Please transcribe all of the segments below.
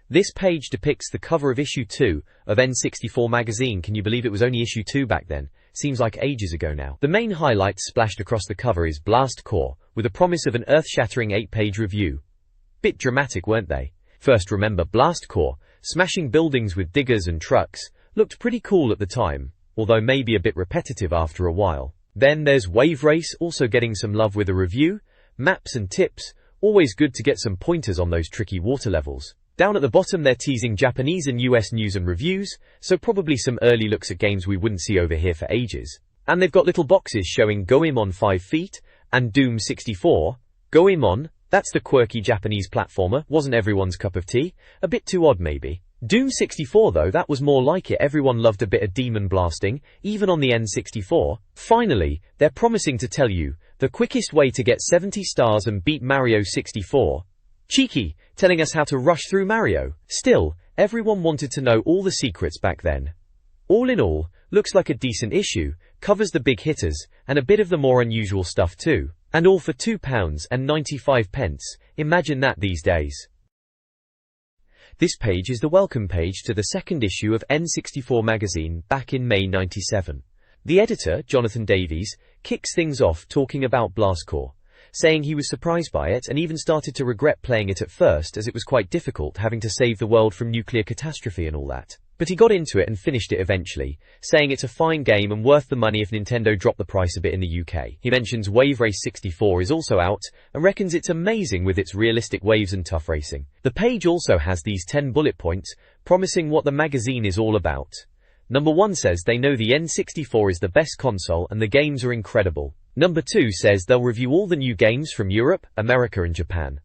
This page depicts the cover of issue 2 of N64 Magazine. Can you believe it was only issue 2 back then? Seems like ages ago now. The main highlight splashed across the cover is Blast Corps, with a promise of an earth-shattering 8-page review. Bit dramatic, weren't they? First, remember Blast Corps, smashing buildings with diggers and trucks, looked pretty cool at the time, although maybe a bit repetitive after a while. Then there's Wave Race, also getting some love with a review, maps and tips, always good to get some pointers on those tricky water levels. Down at the bottom they're teasing Japanese and US news and reviews, so probably some early looks at games we wouldn't see over here for ages. And they've got little boxes showing Goemon 5 Feet and Doom 64. Goemon, that's the quirky Japanese platformer, wasn't everyone's cup of tea, a bit too odd maybe. Doom 64 though, that was more like it, everyone loved a bit of demon blasting, even on the N64. Finally, they're promising to tell you the quickest way to get 70 stars and beat Mario 64. Cheeky, telling us how to rush through Mario. Still, everyone wanted to know all the secrets back then. All in all, looks like a decent issue, covers the big hitters, and a bit of the more unusual stuff too. And all for £2.95. Imagine that these days. This page is the welcome page to the second issue of N64 Magazine back in May '97. The editor, Jonathan Davies, kicks things off talking about Blast Corps, saying he was surprised by it and even started to regret playing it at first as it was quite difficult having to save the world from nuclear catastrophe and all that. But he got into it and finished it eventually, saying it's a fine game and worth the money if Nintendo dropped the price a bit in the UK. He mentions Wave Race 64 is also out and reckons it's amazing with its realistic waves and tough racing. The page also has these 10 bullet points, promising what the magazine is all about. Number 1 says they know the N64 is the best console and the games are incredible. Number 2 says they'll review all the new games from Europe, America and Japan.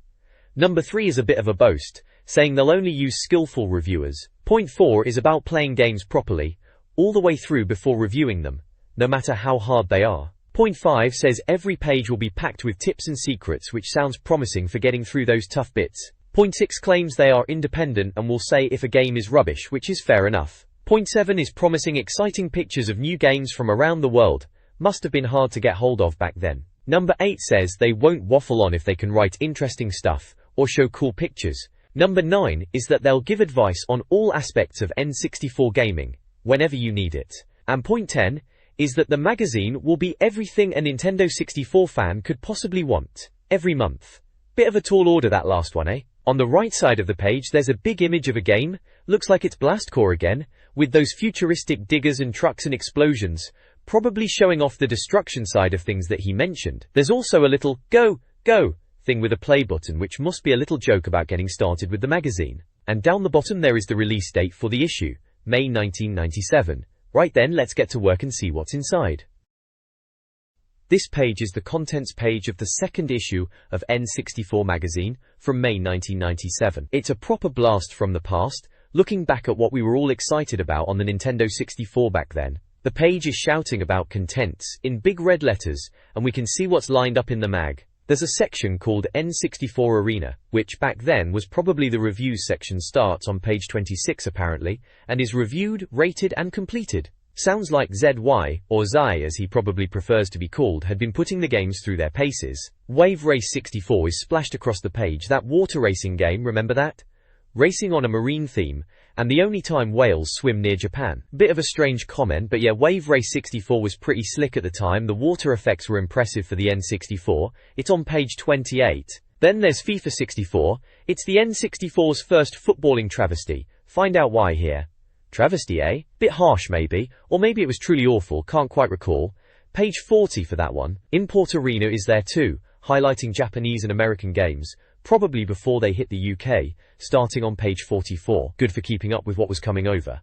Number 3 is a bit of a boast, saying they'll only use skillful reviewers. Point 4 is about playing games properly, all the way through before reviewing them, no matter how hard they are. Point 5 says every page will be packed with tips and secrets, which sounds promising for getting through those tough bits. Point 6 claims they are independent and will say if a game is rubbish, which is fair enough. Point 7 is promising exciting pictures of new games from around the world. Must have been hard to get hold of back then. Number 8 says they won't waffle on if they can write interesting stuff or show cool pictures. Number 9 is that they'll give advice on all aspects of N64 gaming, whenever you need it. And point 10 is that the magazine will be everything a Nintendo 64 fan could possibly want, every month. Bit of a tall order that last one, eh? On the right side of the page there's a big image of a game, looks like it's Blast Corps again, with those futuristic diggers and trucks and explosions, probably showing off the destruction side of things that he mentioned. There's also a little go, go thing with a play button, which must be a little joke about getting started with the magazine. And down the bottom there is the release date for the issue, May 1997. Right then, let's get to work and see what's inside. This page is the contents page of the second issue of N64 Magazine from May 1997. It's a proper blast from the past, looking back at what we were all excited about on the Nintendo 64 back then. The page is shouting about contents in big red letters, and we can see what's lined up in the mag. There's a section called N64 Arena, which back then was probably the reviews section, starts on page 26 apparently, and is reviewed, rated and completed. Sounds like ZY, or Zai as he probably prefers to be called, had been putting the games through their paces. Wave Race 64 is splashed across the page, that water racing game, remember that? Racing on a marine theme, and the only time whales swim near Japan. Bit of a strange comment, but yeah, Wave Race 64 was pretty slick at the time. The water effects were impressive for the N64. It's on page 28. Then there's FIFA 64. It's the N64's first footballing travesty. Find out why here. Travesty, eh? Bit harsh maybe, or maybe it was truly awful, can't quite recall. Page 40 for that one. Import Arena is there too, highlighting Japanese and American games, probably before they hit the UK, starting on page 44. Good for keeping up with what was coming over.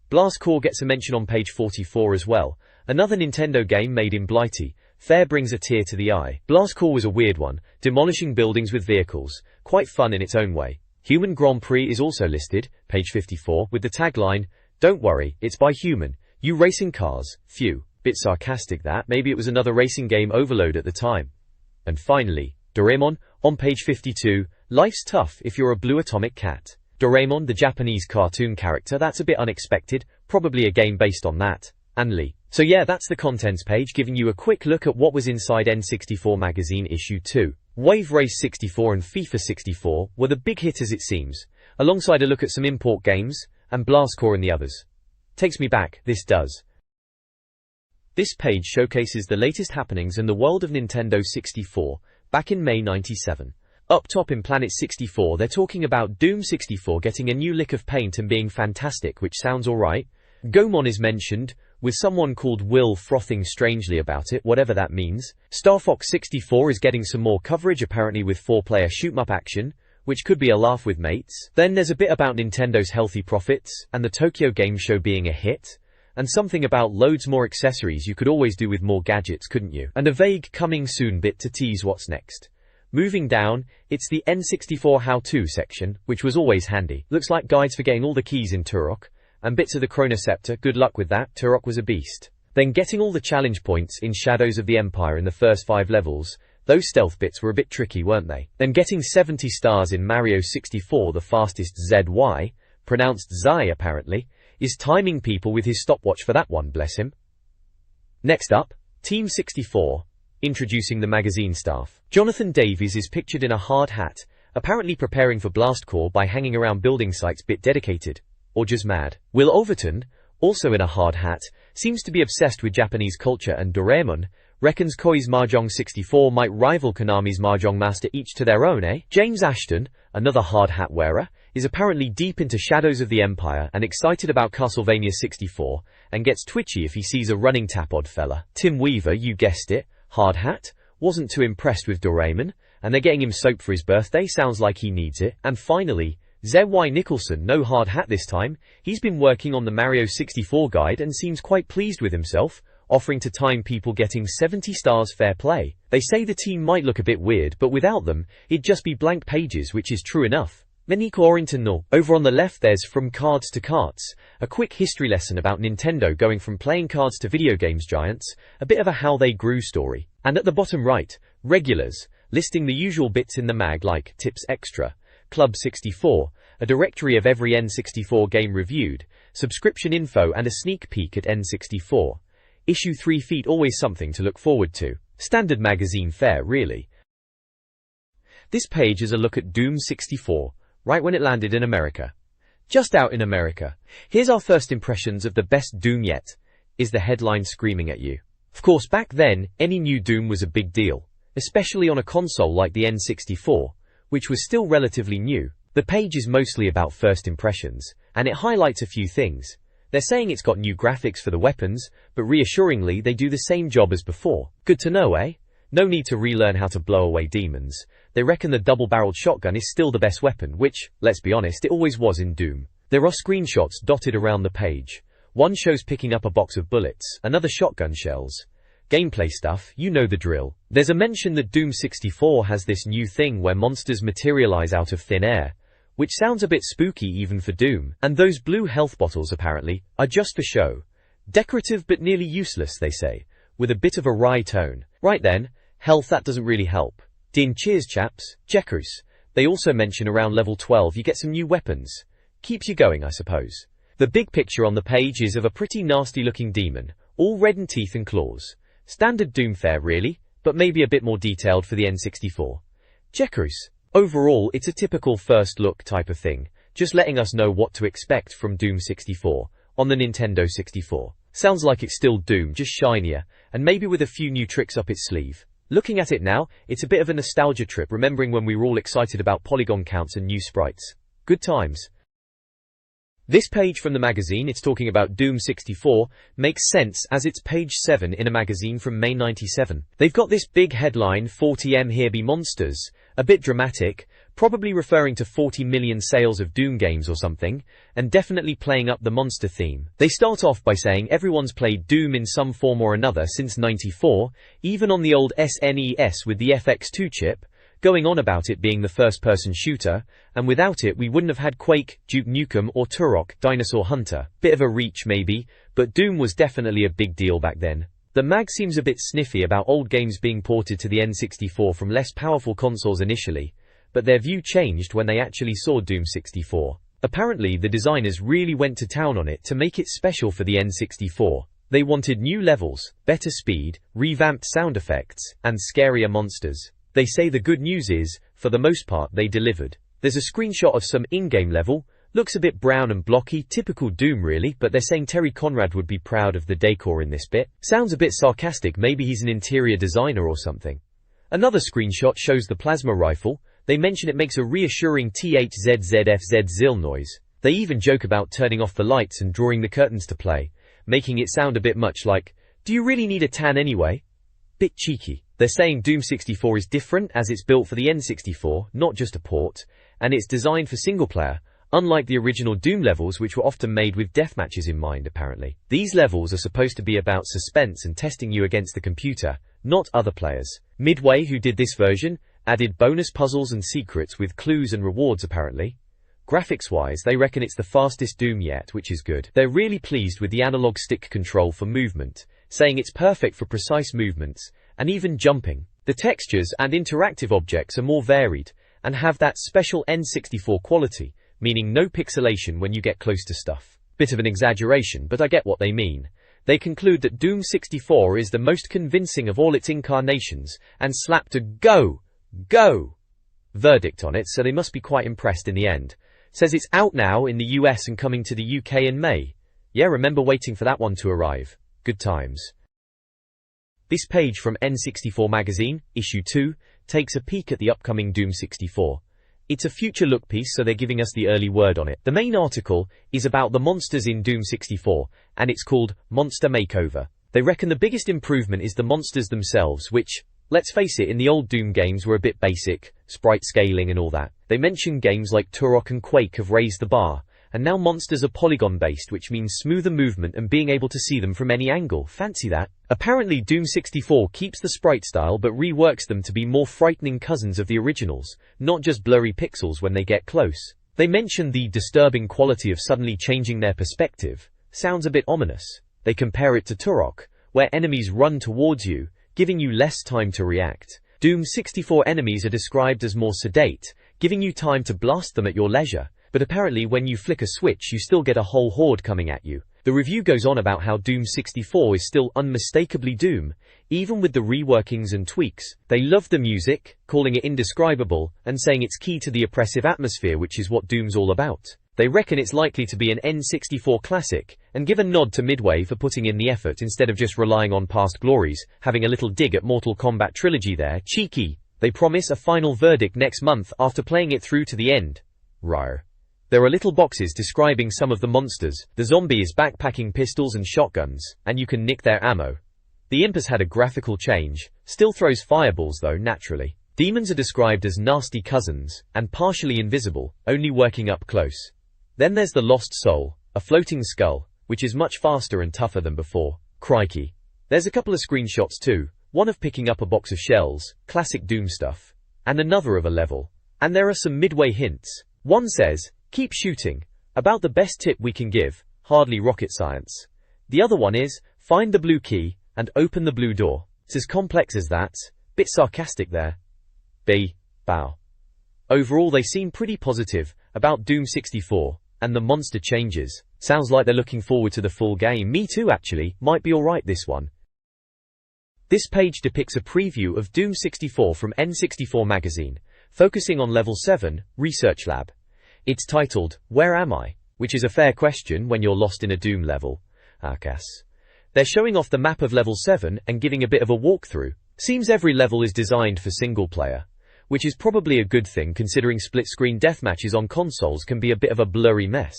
Blast Corps gets a mention on page 44 as well. Another Nintendo game made in Blighty. Fair brings a tear to the eye. Blast Corps was a weird one, demolishing buildings with vehicles. Quite fun in its own way. Human Grand Prix is also listed, page 54, with the tagline, "Don't worry, it's by human. You racing cars. Phew." Bit sarcastic that, maybe it was another racing game overload at the time. And finally, Doraemon, on page 52, life's tough if you're a blue atomic cat. Doraemon, the Japanese cartoon character, that's a bit unexpected, probably a game based on that. Anli. So yeah, that's the contents page, giving you a quick look at what was inside N64 Magazine issue 2. Wave Race 64 and FIFA 64 were the big hitters it seems, alongside a look at some import games, and Blastcore and the others. Takes me back, this does. This page showcases the latest happenings in the world of Nintendo 64, back in May '97. Up top in Planet 64 they're talking about Doom 64 getting a new lick of paint and being fantastic, which sounds alright. Gomon is mentioned, with someone called Will frothing strangely about it, whatever that means. Star Fox 64 is getting some more coverage, apparently with 4-player shoot-'em-up action, which could be a laugh with mates. Then there's a bit about Nintendo's healthy profits, and the Tokyo Game Show being a hit, and something about loads more accessories you could always do with more gadgets, couldn't you? And a vague coming soon bit to tease what's next. Moving down, it's the N64 how-to section, which was always handy. Looks like guides for getting all the keys in Turok, and bits of the Chronoceptor. Good luck with that, Turok was a beast. Then getting all the challenge points in Shadows of the Empire in the first 5 levels. Those stealth bits were a bit tricky, weren't they? Then getting 70 stars in Mario 64, the fastest ZY, pronounced Zai apparently, is timing people with his stopwatch for that one, bless him. Next up, Team 64, introducing the magazine staff. Jonathan Davies is pictured in a hard hat, apparently preparing for Blastcore by hanging around building sites bit dedicated, or just mad. Will Overton, also in a hard hat, seems to be obsessed with Japanese culture, and Doraemon reckons Koei's Mahjong 64 might rival Konami's Mahjong Master, each to their own, eh? James Ashton, another hard hat wearer, is apparently deep into Shadows of the Empire and excited about Castlevania 64, and gets twitchy if he sees a running tap odd fella. Tim Weaver, you guessed it, hard hat, wasn't too impressed with Doraemon, and they're getting him soap for his birthday, sounds like he needs it. And finally, ZY Nicholson, no hard hat this time. He's been working on the Mario 64 guide and seems quite pleased with himself, offering to time people getting 70 stars fair play. They say the team might look a bit weird, but without them, it'd just be blank pages, which is true enough. Meniko Orrington no. Over on the left there's From Cards to Carts, a quick history lesson about Nintendo going from playing cards to video games giants, a bit of a how they grew story. And at the bottom right, Regulars, listing the usual bits in the mag like Tips Extra, Club 64, a directory of every N64 game reviewed, subscription info and a sneak peek at N64. Issue 3 feet, always something to look forward to. Standard magazine fare, really. This page is a look at Doom 64, right when it landed in America. Just out in America. Here's our first impressions of the best Doom yet, is the headline screaming at you. Of course, back then, any new Doom was a big deal, especially on a console like the N64, which was still relatively new. The page is mostly about first impressions, and it highlights a few things. They're saying it's got new graphics for the weapons, but reassuringly they do the same job as before. Good to know, eh? No need to relearn how to blow away demons. They reckon the double-barreled shotgun is still the best weapon, which, let's be honest, it always was in Doom. There are screenshots dotted around the page. One shows picking up a box of bullets, another shotgun shells. Gameplay stuff, you know the drill. There's a mention that Doom 64 has this new thing where monsters materialize out of thin air, which sounds a bit spooky even for Doom. And those blue health bottles apparently are just for show. Decorative but nearly useless, they say, with a bit of a wry tone. Right then, health, that doesn't really help. Din cheers chaps, checkers. They also mention around level 12 you get some new weapons. Keeps you going, I suppose. The big picture on the page is of a pretty nasty looking demon, all red and teeth and claws. Standard Doom fare really, but maybe a bit more detailed for the N64. Checkers. Overall, it's a typical first look type of thing, just letting us know what to expect from Doom 64, on the Nintendo 64. Sounds like it's still Doom, just shinier, and maybe with a few new tricks up its sleeve. Looking at it now, it's a bit of a nostalgia trip, remembering when we were all excited about polygon counts and new sprites. Good times. This page from the magazine, it's talking about Doom 64, makes sense as it's page 7 in a magazine from May 97. They've got this big headline, 40M here be monsters, a bit dramatic, probably referring to 40 million sales of Doom games or something, and definitely playing up the monster theme. They start off by saying everyone's played Doom in some form or another since '94, even on the old SNES with the FX2 chip, going on about it being the first-person shooter, and without it we wouldn't have had Quake, Duke Nukem or Turok, Dinosaur Hunter. Bit of a reach maybe, but Doom was definitely a big deal back then. The mag seems a bit sniffy about old games being ported to the N64 from less powerful consoles initially, but their view changed when they actually saw Doom 64. Apparently the designers really went to town on it to make it special for the N64. They wanted new levels, better speed, revamped sound effects, and scarier monsters. They say the good news is, for the most part they delivered. There's a screenshot of some in-game level. Looks a bit brown and blocky, typical Doom really, but they're saying Terry Conrad would be proud of the decor in this bit. Sounds a bit sarcastic, maybe he's an interior designer or something. Another screenshot shows the plasma rifle. They mention it makes a reassuring THZZFZ noise. They even joke about turning off the lights and drawing the curtains to play, making it sound a bit much like, "Do you really need a tan anyway?" Bit cheeky. They're saying Doom 64 is different as it's built for the N64, not just a port, and it's designed for single player, unlike the original Doom levels which were often made with deathmatches in mind apparently. These levels are supposed to be about suspense and testing you against the computer, not other players. Midway, who did this version, added bonus puzzles and secrets with clues and rewards apparently. Graphics-wise, they reckon it's the fastest Doom yet, which is good. They're really pleased with the analog stick control for movement, saying it's perfect for precise movements, and even jumping. The textures and interactive objects are more varied, and have that special N64 quality, meaning no pixelation when you get close to stuff. Bit of an exaggeration, but I get what they mean. They conclude that Doom 64 is the most convincing of all its incarnations, and slapped a go verdict on it, so they must be quite impressed in the end. Says it's out now in the US and coming to the UK in May. Yeah, remember waiting for that one to arrive. Good times. This page from N64 Magazine, issue 2, takes a peek at the upcoming Doom 64. It's a future look piece, so they're giving us the early word on it. The main article is about the monsters in Doom 64, and it's called Monster Makeover. They reckon the biggest improvement is the monsters themselves, which, let's face it, in the old Doom games were a bit basic, sprite scaling and all that. They mention games like Turok and Quake have raised the bar, and now monsters are polygon-based, which means smoother movement and being able to see them from any angle. Fancy that. Apparently Doom 64 keeps the sprite style but reworks them to be more frightening cousins of the originals, not just blurry pixels when they get close. They mention the disturbing quality of suddenly changing their perspective. Sounds a bit ominous. They compare it to Turok, where enemies run towards you, giving you less time to react. Doom 64 enemies are described as more sedate, giving you time to blast them at your leisure. But apparently when you flick a switch you still get a whole horde coming at you. The review goes on about how Doom 64 is still unmistakably Doom, even with the reworkings and tweaks. They love the music, calling it indescribable, and saying it's key to the oppressive atmosphere, which is what Doom's all about. They reckon it's likely to be an N64 classic, and give a nod to Midway for putting in the effort instead of just relying on past glories, having a little dig at Mortal Kombat Trilogy there. Cheeky. They promise a final verdict next month after playing it through to the end. Rawr. There are little boxes describing some of the monsters. The zombie is backpacking pistols and shotguns, and you can nick their ammo. The imp has had a graphical change, still throws fireballs though, naturally. Demons are described as nasty cousins, and partially invisible, only working up close. Then there's the lost soul, a floating skull, which is much faster and tougher than before. Crikey. There's a couple of screenshots too, one of picking up a box of shells, classic Doom stuff, and another of a level. And there are some Midway hints. One says, "Keep shooting. About the best tip we can give, hardly rocket science." The other one is, "Find the blue key, and open the blue door." It's as complex as that. Bit sarcastic there. Bow. Overall they seem pretty positive about Doom 64, and the monster changes. Sounds like they're looking forward to the full game. Me too actually, might be alright this one. This page depicts a preview of Doom 64 from N64 Magazine, focusing on Level 7, Research Lab. It's titled, "Where Am I?" which is a fair question when you're lost in a Doom level, I guess. They're showing off the map of Level 7 and giving a bit of a walkthrough. Seems every level is designed for single player, which is probably a good thing considering split-screen deathmatches on consoles can be a bit of a blurry mess.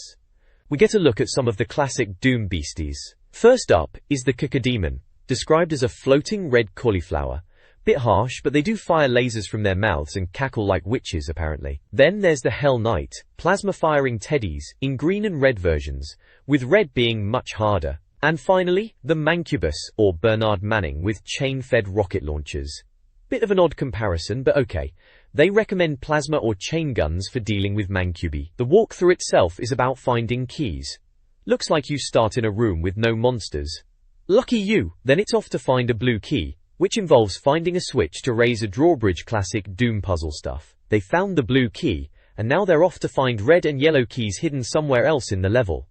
We get a look at some of the classic Doom beasties. First up is the Cacodemon, described as a floating red cauliflower. Bit harsh, but they do fire lasers from their mouths and cackle like witches apparently. Then there's the Hell Knight, plasma-firing teddies, in green and red versions, with red being much harder. And finally, the Mancubus, or Bernard Manning, with chain-fed rocket launchers. Bit of an odd comparison, but okay. They recommend plasma or chain guns for dealing with Mancubi. The walkthrough itself is about finding keys. Looks like you start in a room with no monsters. Lucky you! Then it's off to find a blue key, which involves finding a switch to raise a drawbridge. Classic Doom puzzle stuff. They found the blue key, and now they're off to find red and yellow keys hidden somewhere else in the level.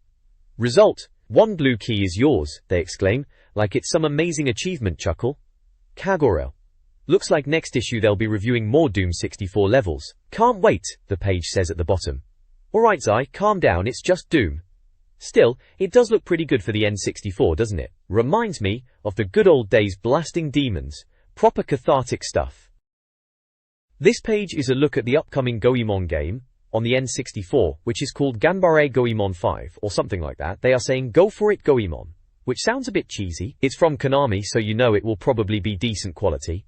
Result: one blue key is yours, they exclaim, like it's some amazing achievement. Chuckle. Kagorel. Looks like next issue they'll be reviewing more Doom 64 levels. Can't wait, the page says at the bottom. Alright Zai, calm down, it's just Doom. Still, it does look pretty good for the N64, doesn't it? Reminds me of the good old days blasting demons. Proper cathartic stuff. This page is a look at the upcoming Goemon game on the N64, which is called Ganbare Goemon 5, or something like that. They are saying go for it Goemon, which sounds a bit cheesy. It's from Konami, so you know it will probably be decent quality.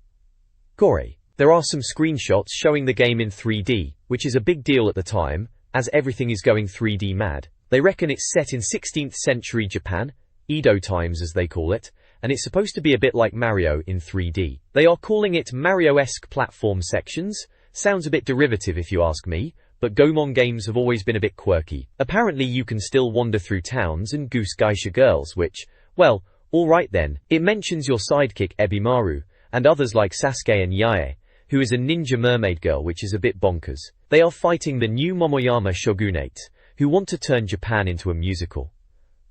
Gore. There are some screenshots showing the game in 3D, which is a big deal at the time, as everything is going 3D mad. They reckon it's set in 16th century Japan, Edo times as they call it, and it's supposed to be a bit like Mario in 3D. They are calling it Mario-esque platform sections. Sounds a bit derivative if you ask me, but Goemon games have always been a bit quirky. Apparently you can still wander through towns and goose geisha girls, which, well, alright then. It mentions your sidekick Ebimaru, and others like Sasuke and Yae, who is a ninja mermaid girl, which is a bit bonkers. They are fighting the new Momoyama shogunate, who want to turn Japan into a musical.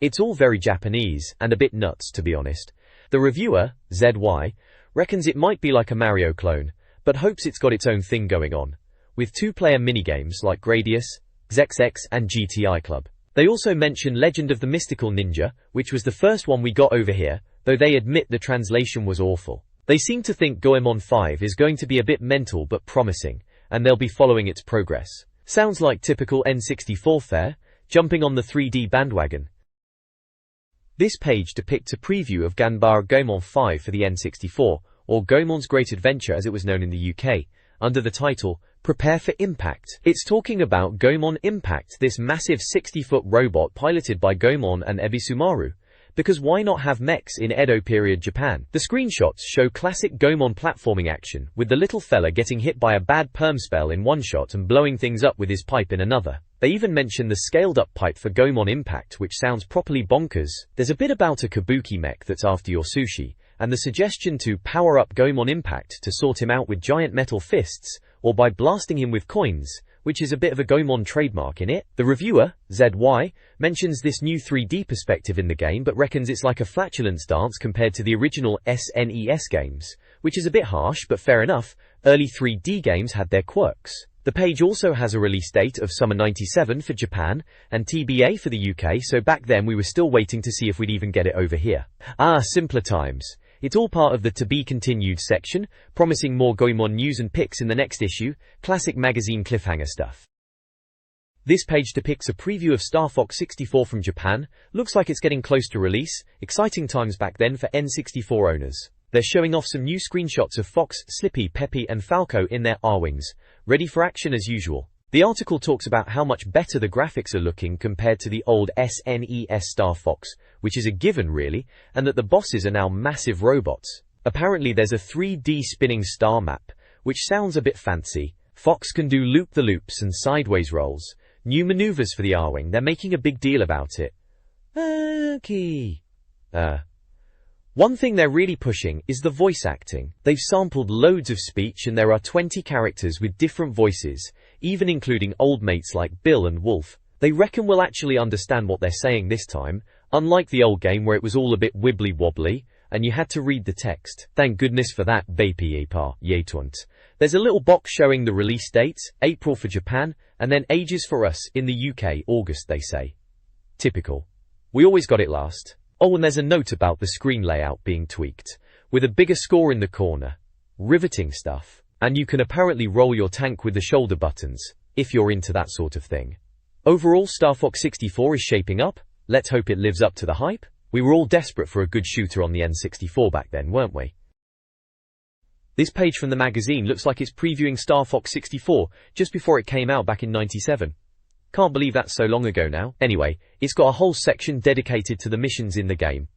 It's all very Japanese, and a bit nuts to be honest. The reviewer, ZY, reckons it might be like a Mario clone, but hopes it's got its own thing going on, with two-player minigames like Gradius, XXX and GTI Club. They also mention Legend of the Mystical Ninja, which was the first one we got over here, though they admit the translation was awful. They seem to think Goemon 5 is going to be a bit mental but promising, and they'll be following its progress. Sounds like typical N64 fare, jumping on the 3D bandwagon. This page depicts a preview of Ganbare Goemon 5 for the N64, or Goemon's Great Adventure as it was known in the UK, under the title, Prepare for Impact. It's talking about Goemon Impact, this massive 60-foot robot piloted by Goemon and Ebisumaru. Because why not have mechs in Edo period Japan? The screenshots show classic Goemon platforming action, with the little fella getting hit by a bad perm spell in one shot and blowing things up with his pipe in another. They even mention the scaled-up pipe for Goemon Impact, which sounds properly bonkers. There's a bit about a kabuki mech that's after your sushi, and the suggestion to power up Goemon Impact to sort him out with giant metal fists, or by blasting him with coins, which is a bit of a Goemon trademark in it. The reviewer, ZY, mentions this new 3D perspective in the game but reckons it's like a flatulence dance compared to the original SNES games, which is a bit harsh but fair enough. Early 3D games had their quirks. The page also has a release date of summer 97 for Japan, and TBA for the UK, so back then we were still waiting to see if we'd even get it over here. Simpler times. It's all part of the to be continued section, promising more Goemon news and pics in the next issue, classic magazine cliffhanger stuff. This page depicts a preview of Star Fox 64 from Japan. Looks like it's getting close to release. Exciting times back then for N64 owners. They're showing off some new screenshots of Fox, Slippy, Peppy and Falco in their R-Wings, ready for action as usual. The article talks about how much better the graphics are looking compared to the old SNES Star Fox, which is a given really, and that the bosses are now massive robots. Apparently there's a 3D spinning star map, which sounds a bit fancy. Fox can do loop-the-loops and sideways rolls. New maneuvers for the R-Wing, they're making a big deal about it. Okay. One thing they're really pushing is the voice acting. They've sampled loads of speech and there are 20 characters with different voices, even including old mates like Bill and Wolf. They reckon we'll actually understand what they're saying this time, unlike the old game where it was all a bit wibbly-wobbly, and you had to read the text. Thank goodness for that, There's a little box showing the release dates, April for Japan, and then ages for us, in the UK, August they say. Typical. We always got it last. Oh, and there's a note about the screen layout being tweaked, with a bigger score in the corner. Riveting stuff. And you can apparently roll your tank with the shoulder buttons, if you're into that sort of thing. Overall, Star Fox 64 is shaping up. Let's hope it lives up to the hype. We were all desperate for a good shooter on the N64 back then, weren't we? This page from the magazine looks like it's previewing Star Fox 64, just before it came out back in '97. Can't believe that's so long ago now. Anyway, it's got a whole section dedicated to the missions in the game.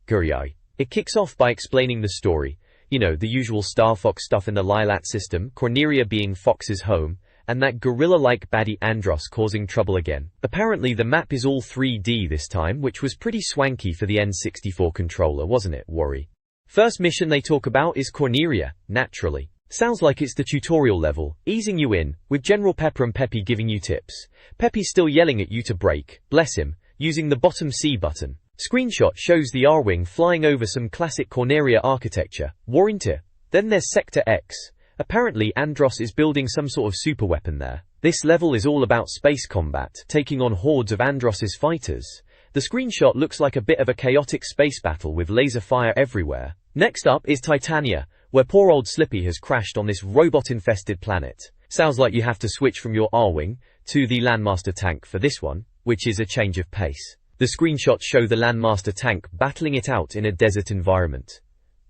Guryai. It kicks off by explaining the story. You know, the usual Star Fox stuff in the Lilat system, Corneria being Fox's home, and that gorilla-like baddie Andros causing trouble again. Apparently the map is all 3D this time, which was pretty swanky for the N64 controller, wasn't it, Worry? First mission they talk about is Corneria, naturally. Sounds like it's the tutorial level, easing you in, with General Pepper and Peppy giving you tips. Peppy's still yelling at you to brake, bless him, using the bottom C button. Screenshot shows the R-Wing flying over some classic Corneria architecture. Warinte. Then there's Sector X. Apparently Andros is building some sort of superweapon there. This level is all about space combat, taking on hordes of Andros's fighters. The screenshot looks like a bit of a chaotic space battle with laser fire everywhere. Next up is Titania, where poor old Slippy has crashed on this robot-infested planet. Sounds like you have to switch from your R-Wing to the Landmaster tank for this one, which is a change of pace. The screenshots show the Landmaster tank battling it out in a desert environment.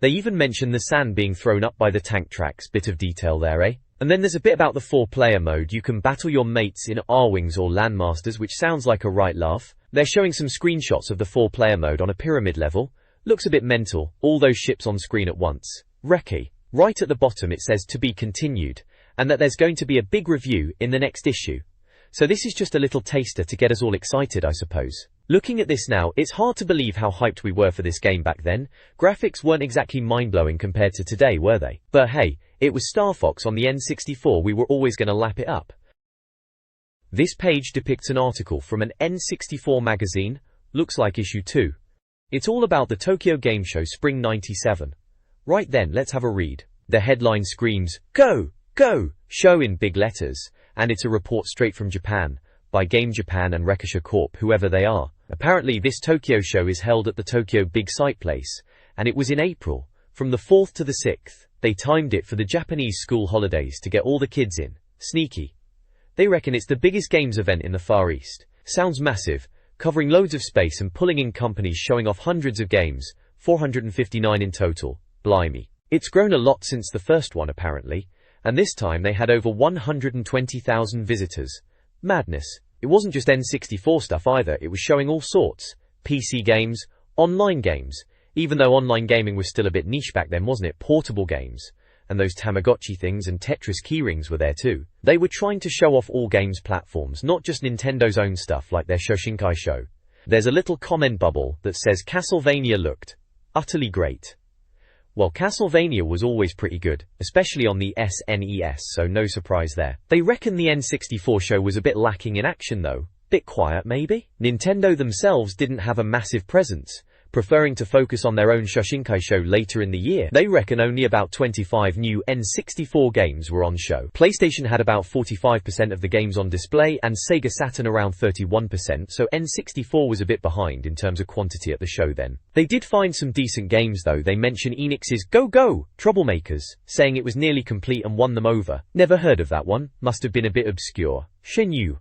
They even mention the sand being thrown up by the tank tracks, bit of detail there, eh? And then there's a bit about the 4-player mode. You can battle your mates in R-Wings or Landmasters, which sounds like a right laugh. They're showing some screenshots of the 4-player mode on a pyramid level. Looks a bit mental, all those ships on screen at once. Recce. Right at the bottom it says to be continued, and that there's going to be a big review in the next issue. So this is just a little taster to get us all excited, I suppose. Looking at this now, it's hard to believe how hyped we were for this game back then. Graphics weren't exactly mind-blowing compared to today, were they? But hey, it was Star Fox on the N64, we were always gonna lap it up. This page depicts an article from an N64 magazine, looks like issue 2. It's all about the Tokyo Game Show Spring '97. Right then, let's have a read. The headline screams, "Go! Go! Show" in big letters, and it's a report straight from Japan, by Game Japan and Rekisha Corp, whoever they are. Apparently this Tokyo show is held at the Tokyo Big Sight Place, and it was in April, from the 4th to the 6th. They timed it for the Japanese school holidays to get all the kids in. Sneaky. They reckon it's the biggest games event in the Far East. Sounds massive, covering loads of space and pulling in companies showing off hundreds of games, 459 in total. Blimey. It's grown a lot since the first one apparently, and this time they had over 120,000 visitors. Madness. It wasn't just N64 stuff either, it was showing all sorts. PC games, online games, even though online gaming was still a bit niche back then, wasn't it? Portable games. And those Tamagotchi things and Tetris keyrings were there too. They were trying to show off all games platforms, not just Nintendo's own stuff like their Shoshinkai show. There's a little comment bubble that says Castlevania looked utterly great. Well, Castlevania was always pretty good, especially on the SNES, so no surprise there. They reckon the N64 show was a bit lacking in action though. Bit quiet maybe? Nintendo themselves didn't have a massive presence, preferring to focus on their own Shoshinkai show later in the year. They reckon only about 25 new N64 games were on show. PlayStation had about 45% of the games on display and Sega Saturn around 31%, so N64 was a bit behind in terms of quantity at the show then. They did find some decent games though. They mention Enix's Go Go! Troublemakers, saying it was nearly complete and won them over. Never heard of that one, must have been a bit obscure. Shenmue.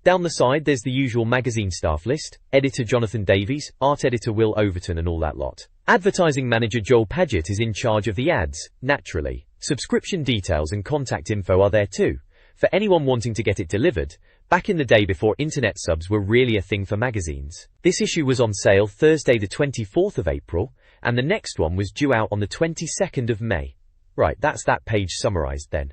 Down the side there's the usual magazine staff list, editor Jonathan Davies, art editor Will Overton and all that lot. Advertising manager Joel Paget is in charge of the ads, naturally. Subscription details and contact info are there too, for anyone wanting to get it delivered, back in the day before internet subs were really a thing for magazines. This issue was on sale Thursday the 24th of April, and the next one was due out on the 22nd of May. Right, that's that page summarized then.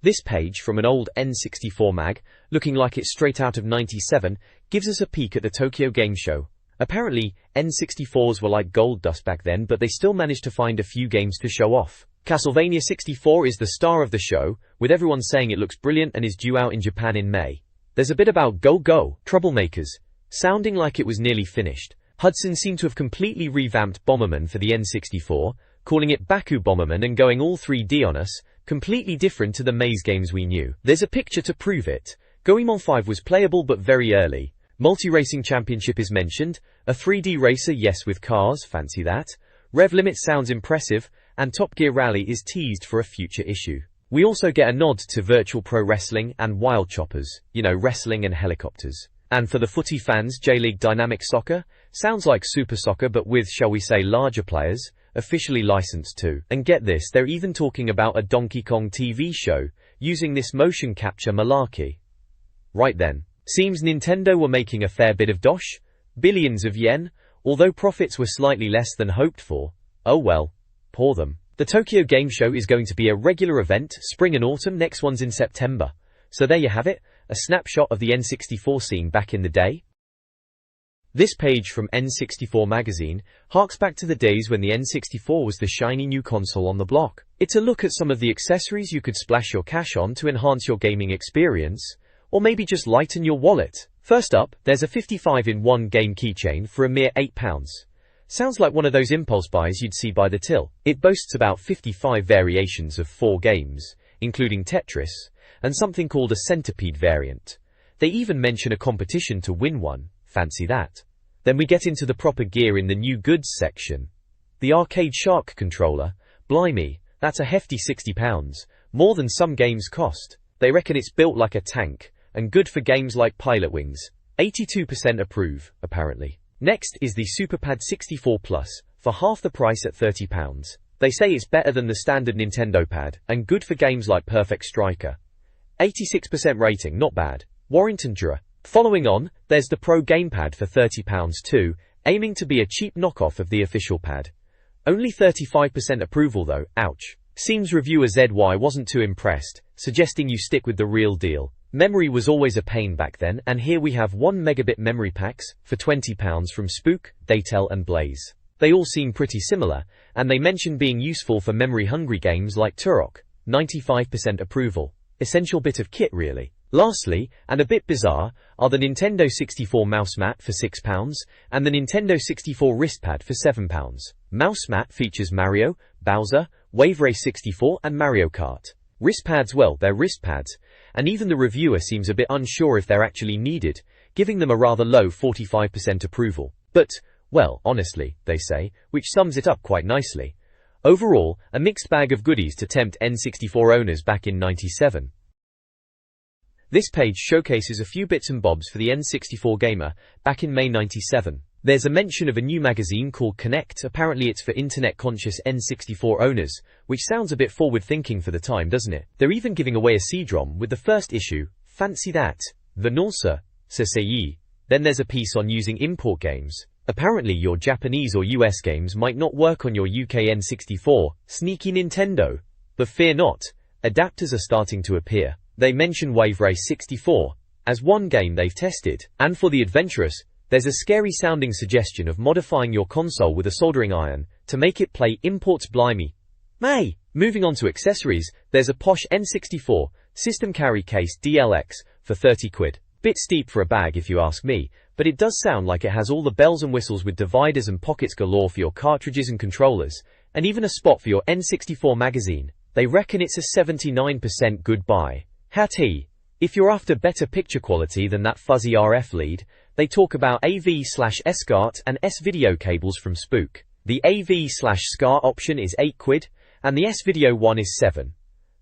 This page from an old N64 mag, looking like it's straight out of '97, gives us a peek at the Tokyo Game Show. Apparently, N64s were like gold dust back then, but they still managed to find a few games to show off. Castlevania 64 is the star of the show, with everyone saying it looks brilliant and is due out in Japan in May. There's a bit about Go Go! Troublemakers, sounding like it was nearly finished. Hudson seemed to have completely revamped Bomberman for the N64, calling it Baku Bomberman and going all 3D on us, completely different to the maze games we knew. There's a picture to prove it. Goemon 5 was playable but very early. Multi-Racing Championship is mentioned, a 3D racer, yes, with cars, fancy that. Rev Limit sounds impressive, and Top Gear Rally is teased for a future issue. We also get a nod to Virtual Pro Wrestling and Wild Choppers, you know, wrestling and helicopters. And for the footy fans, J-League Dynamic Soccer, sounds like Super Soccer but with, shall we say, larger players. Officially licensed too. And get this, they're even talking about a Donkey Kong TV show, using this motion capture malarkey. Right then. Seems Nintendo were making a fair bit of dosh. Billions of yen, although profits were slightly less than hoped for. Oh well. Poor them. The Tokyo Game Show is going to be a regular event, spring and autumn, next one's in September. So there you have it, a snapshot of the N64 scene back in the day. This page from N64 Magazine harks back to the days when the N64 was the shiny new console on the block. It's a look at some of the accessories you could splash your cash on to enhance your gaming experience, or maybe just lighten your wallet. First up, there's a 55-in-1 game keychain for a mere £8. Sounds like one of those impulse buys you'd see by the till. It boasts about 55 variations of 4 games, including Tetris, and something called a centipede variant. They even mention a competition to win one. Fancy that. Then we get into the proper gear in the new goods section. The arcade Shark controller. Blimey, that's a hefty £60, more than some games cost. They reckon it's built like a tank, and good for games like Pilot Wings. 82% approve, apparently. Next is the SuperPad 64 Plus, for half the price at £30. They say it's better than the standard Nintendo pad, and good for games like Perfect Striker. 86% rating, not bad. Warrington Jura. Following on, there's the Pro Gamepad for £30 too, aiming to be a cheap knockoff of the official pad. Only 35% approval though, ouch. Seems reviewer ZY wasn't too impressed, suggesting you stick with the real deal. Memory was always a pain back then, and here we have 1 megabit memory packs, for £20 from Spook, Daytel and Blaze. They all seem pretty similar, and they mention being useful for memory-hungry games like Turok. 95% approval. Essential bit of kit really. Lastly, and a bit bizarre, are the Nintendo 64 mouse mat for £6, and the Nintendo 64 wristpad for £7. Mouse mat features Mario, Bowser, Wave Race 64 and Mario Kart. Wristpads, well, they're wristpads, and even the reviewer seems a bit unsure if they're actually needed, giving them a rather low 45% approval. But, well, honestly, they say, which sums it up quite nicely. Overall, a mixed bag of goodies to tempt N64 owners back in '97. This page showcases a few bits and bobs for the N64 gamer back in May '97. There's a mention of a new magazine called Connect. Apparently it's for internet-conscious N64 owners, which sounds a bit forward-thinking for the time, doesn't it? They're even giving away a CD-ROM with the first issue. Fancy that. Venulsa, Sasei. Then there's a piece on using import games. Apparently your Japanese or US games might not work on your UK N64. Sneaky Nintendo. But fear not. Adapters are starting to appear. They mention Wave Race 64 as one game they've tested. And for the adventurous, there's a scary-sounding suggestion of modifying your console with a soldering iron to make it play imports. Blimey. May! Moving on to accessories, there's a posh N64 system carry case DLX for £30. Bit steep for a bag if you ask me, but it does sound like it has all the bells and whistles with dividers and pockets galore for your cartridges and controllers, and even a spot for your N64 magazine. They reckon it's a 79% good buy. Hattie. If you're after better picture quality than that fuzzy RF lead, they talk about AV/SCART and S-video cables from Spook. The AV/SCART option is £8, and the S-video one is £7.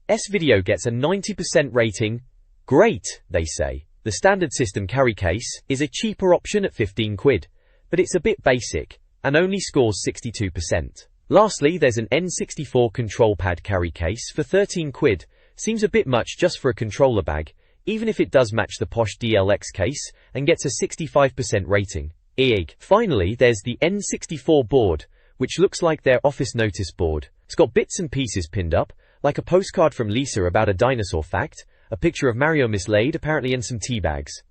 S-video gets a 90% rating. Great, they say. The standard system carry case is a cheaper option at £15, but it's a bit basic, and only scores 62%. Lastly, there's an N64 control pad carry case for £13. Seems a bit much just for a controller bag, even if it does match the posh DLX case, and gets a 65% rating. Eeg. Finally, there's the N64 board, which looks like their office notice board. It's got bits and pieces pinned up, like a postcard from Lisa about a dinosaur fact, a picture of Mario mislaid apparently, and some tea bags.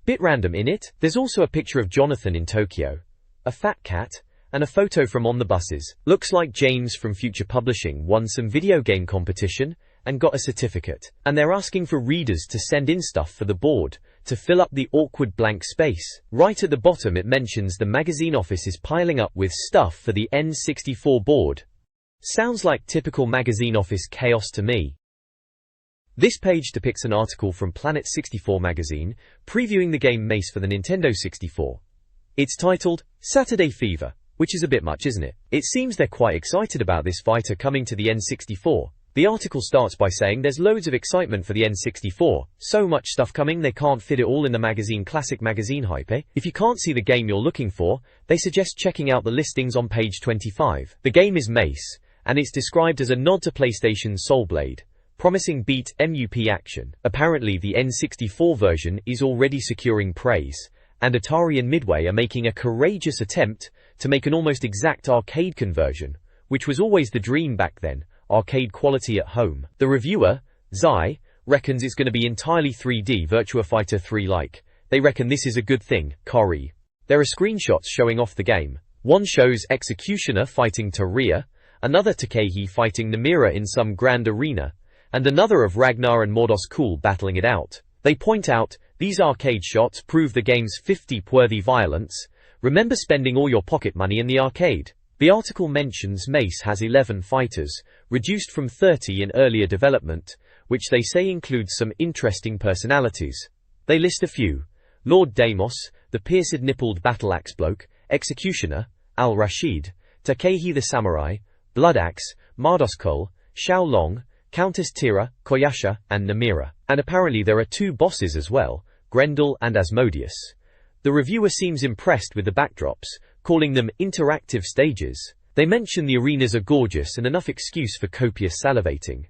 Bit random in it. There's also a picture of Jonathan in Tokyo, a fat cat, and a photo from On the Buses. Looks like James from Future Publishing won some video game competition and got a certificate. And they're asking for readers to send in stuff for the board to fill up the awkward blank space. Right at the bottom it mentions the magazine office is piling up with stuff for the N64 board. Sounds like typical magazine office chaos to me. This page depicts an article from N64 Magazine previewing the game Mace for the Nintendo 64. It's titled, Saturday Fever, which is a bit much, isn't it? It seems they're quite excited about this fighter coming to the N64. The article starts by saying there's loads of excitement for the N64, so much stuff coming they can't fit it all in the magazine. Classic magazine hype, eh? If you can't see the game you're looking for, they suggest checking out the listings on page 25. The game is Mace, and it's described as a nod to PlayStation's Soul Blade, promising beat MUP action. Apparently the N64 version is already securing praise, and Atari and Midway are making a courageous attempt to make an almost exact arcade conversion, which was always the dream back then. Arcade quality at home. The reviewer, Zai, reckons it's going to be entirely 3D Virtua Fighter 3-like. They reckon this is a good thing. Kari. There are screenshots showing off the game. One shows Executioner fighting Taria, another Takei fighting Namira in some grand arena, and another of Ragnar and Mordos Cool battling it out. They point out, these arcade shots prove the game's 50-worthy violence, Remember spending all your pocket money in the arcade? The article mentions Mace has 11 fighters, reduced from 30 in earlier development, which they say includes some interesting personalities. They list a few: Lord Deimos, the pierced-nippled battle-axe bloke, Executioner, Al-Rashid, Takehi the Samurai, Bloodaxe, Mardoskol, Xiao Long, Countess Tira, Koyasha, and Namira. And apparently there are 2 bosses as well, Grendel and Asmodeus. The reviewer seems impressed with the backdrops, calling them interactive stages. They mention the arenas are gorgeous and enough excuse for copious salivating.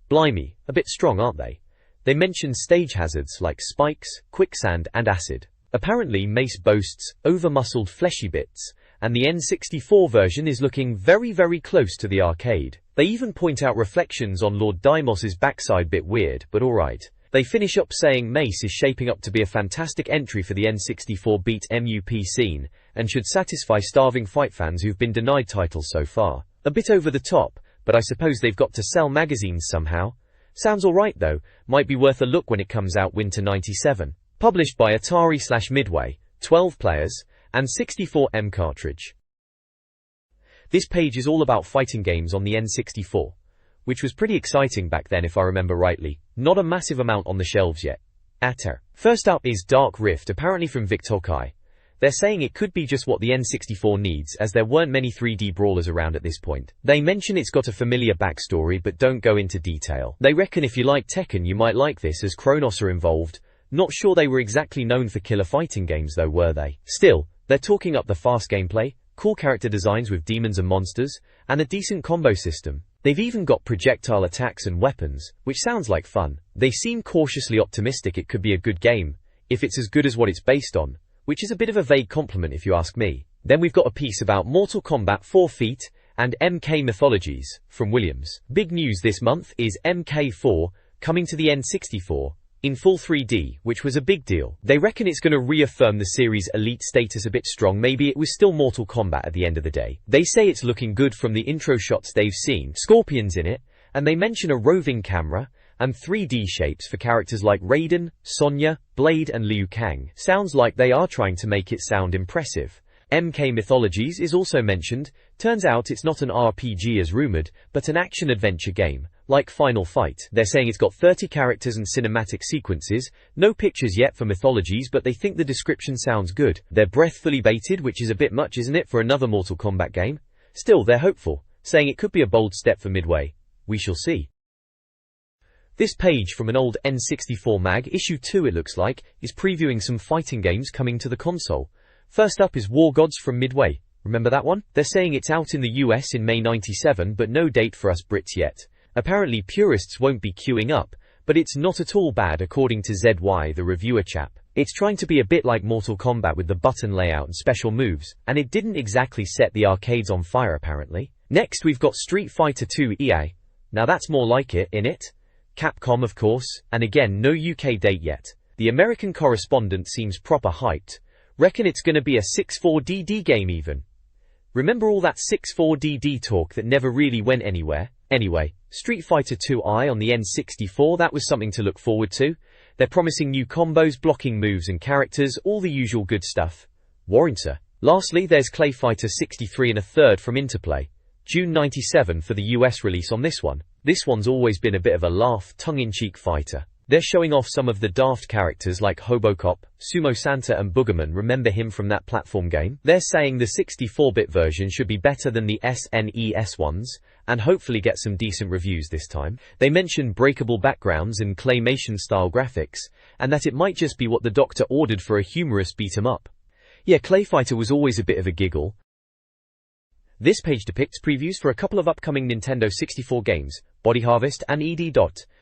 Blimey, a bit strong, aren't they? They mention stage hazards like spikes, quicksand, and acid. Apparently Mace boasts over-muscled fleshy bits, and the N64 version is looking very close to the arcade. They even point out reflections on Lord Deimos's backside, bit weird, but alright. They finish up saying Mace is shaping up to be a fantastic entry for the N64 beat MUP scene, and should satisfy starving fight fans who've been denied titles so far. A bit over the top, but I suppose they've got to sell magazines somehow. Sounds alright though, might be worth a look when it comes out winter '97. Published by Atari/Midway, 12 players, and 64M cartridge. This page is all about fighting games on the N64, which was pretty exciting back then if I remember rightly. Not a massive amount on the shelves yet. First up is Dark Rift, apparently from Victokai. They're saying it could be just what the N64 needs, as there weren't many 3D brawlers around at this point. They mention it's got a familiar backstory but don't go into detail. They reckon if you like Tekken you might like this, as Kronos are involved. Not sure they were exactly known for killer fighting games though, were they? Still, they're talking up the fast gameplay, cool character designs with demons and monsters, and a decent combo system. They've even got projectile attacks and weapons, which sounds like fun. They seem cautiously optimistic it could be a good game, if it's as good as what it's based on, which is a bit of a vague compliment if you ask me. Then we've got a piece about Mortal Kombat 4 Feet and MK Mythologies, from Williams. Big news this month is MK4 coming to the N64, in full 3D, which was a big deal. They reckon it's going to reaffirm the series' elite status a bit strong. Maybe it was still Mortal Kombat at the end of the day. They say it's looking good from the intro shots they've seen, scorpions in it, and they mention a roving camera, and 3D shapes for characters like Raiden, Sonya, Blade and Liu Kang. Sounds like they are trying to make it sound impressive. MK Mythologies is also mentioned. Turns out it's not an RPG as rumored, but an action-adventure game, like Final Fight. They're saying it's got 30 characters and cinematic sequences. No pictures yet for Mythologies, but they think the description sounds good. They're breathfully baited, which is a bit much, isn't it, for another Mortal Kombat game? Still, they're hopeful, saying it could be a bold step for Midway. We shall see. This page from an old N64 mag, issue 2 it looks like, is previewing some fighting games coming to the console. First up is War Gods from Midway. Remember that one? They're saying it's out in the US in May '97, but no date for us Brits yet. Apparently purists won't be queuing up, but it's not at all bad according to ZY, the reviewer chap. It's trying to be a bit like Mortal Kombat with the button layout and special moves, and it didn't exactly set the arcades on fire apparently. Next we've got Street Fighter 2 EA. Now that's more like it, innit? Capcom of course, and again no UK date yet. The American correspondent seems proper hyped. Reckon it's gonna be a 64DD game even. Remember all that 64DD talk that never really went anywhere? Anyway, Street Fighter 2i on the N64, that was something to look forward to. They're promising new combos, blocking moves and characters, all the usual good stuff. Warranter. Lastly, there's Clay Fighter 63 1/3 from Interplay. June '97 for the US release on this one. This one's always been a bit of a laugh, tongue-in-cheek fighter. They're showing off some of the daft characters like Hobocop, Sumo Santa and Boogerman. Remember him from that platform game? They're saying the 64-bit version should be better than the SNES ones, and hopefully get some decent reviews this time. They mention breakable backgrounds and claymation-style graphics, and that it might just be what the doctor ordered for a humorous beat-em-up. Yeah, Clay Fighter was always a bit of a giggle. This page depicts previews for a couple of upcoming Nintendo 64 games, Body Harvest and ED.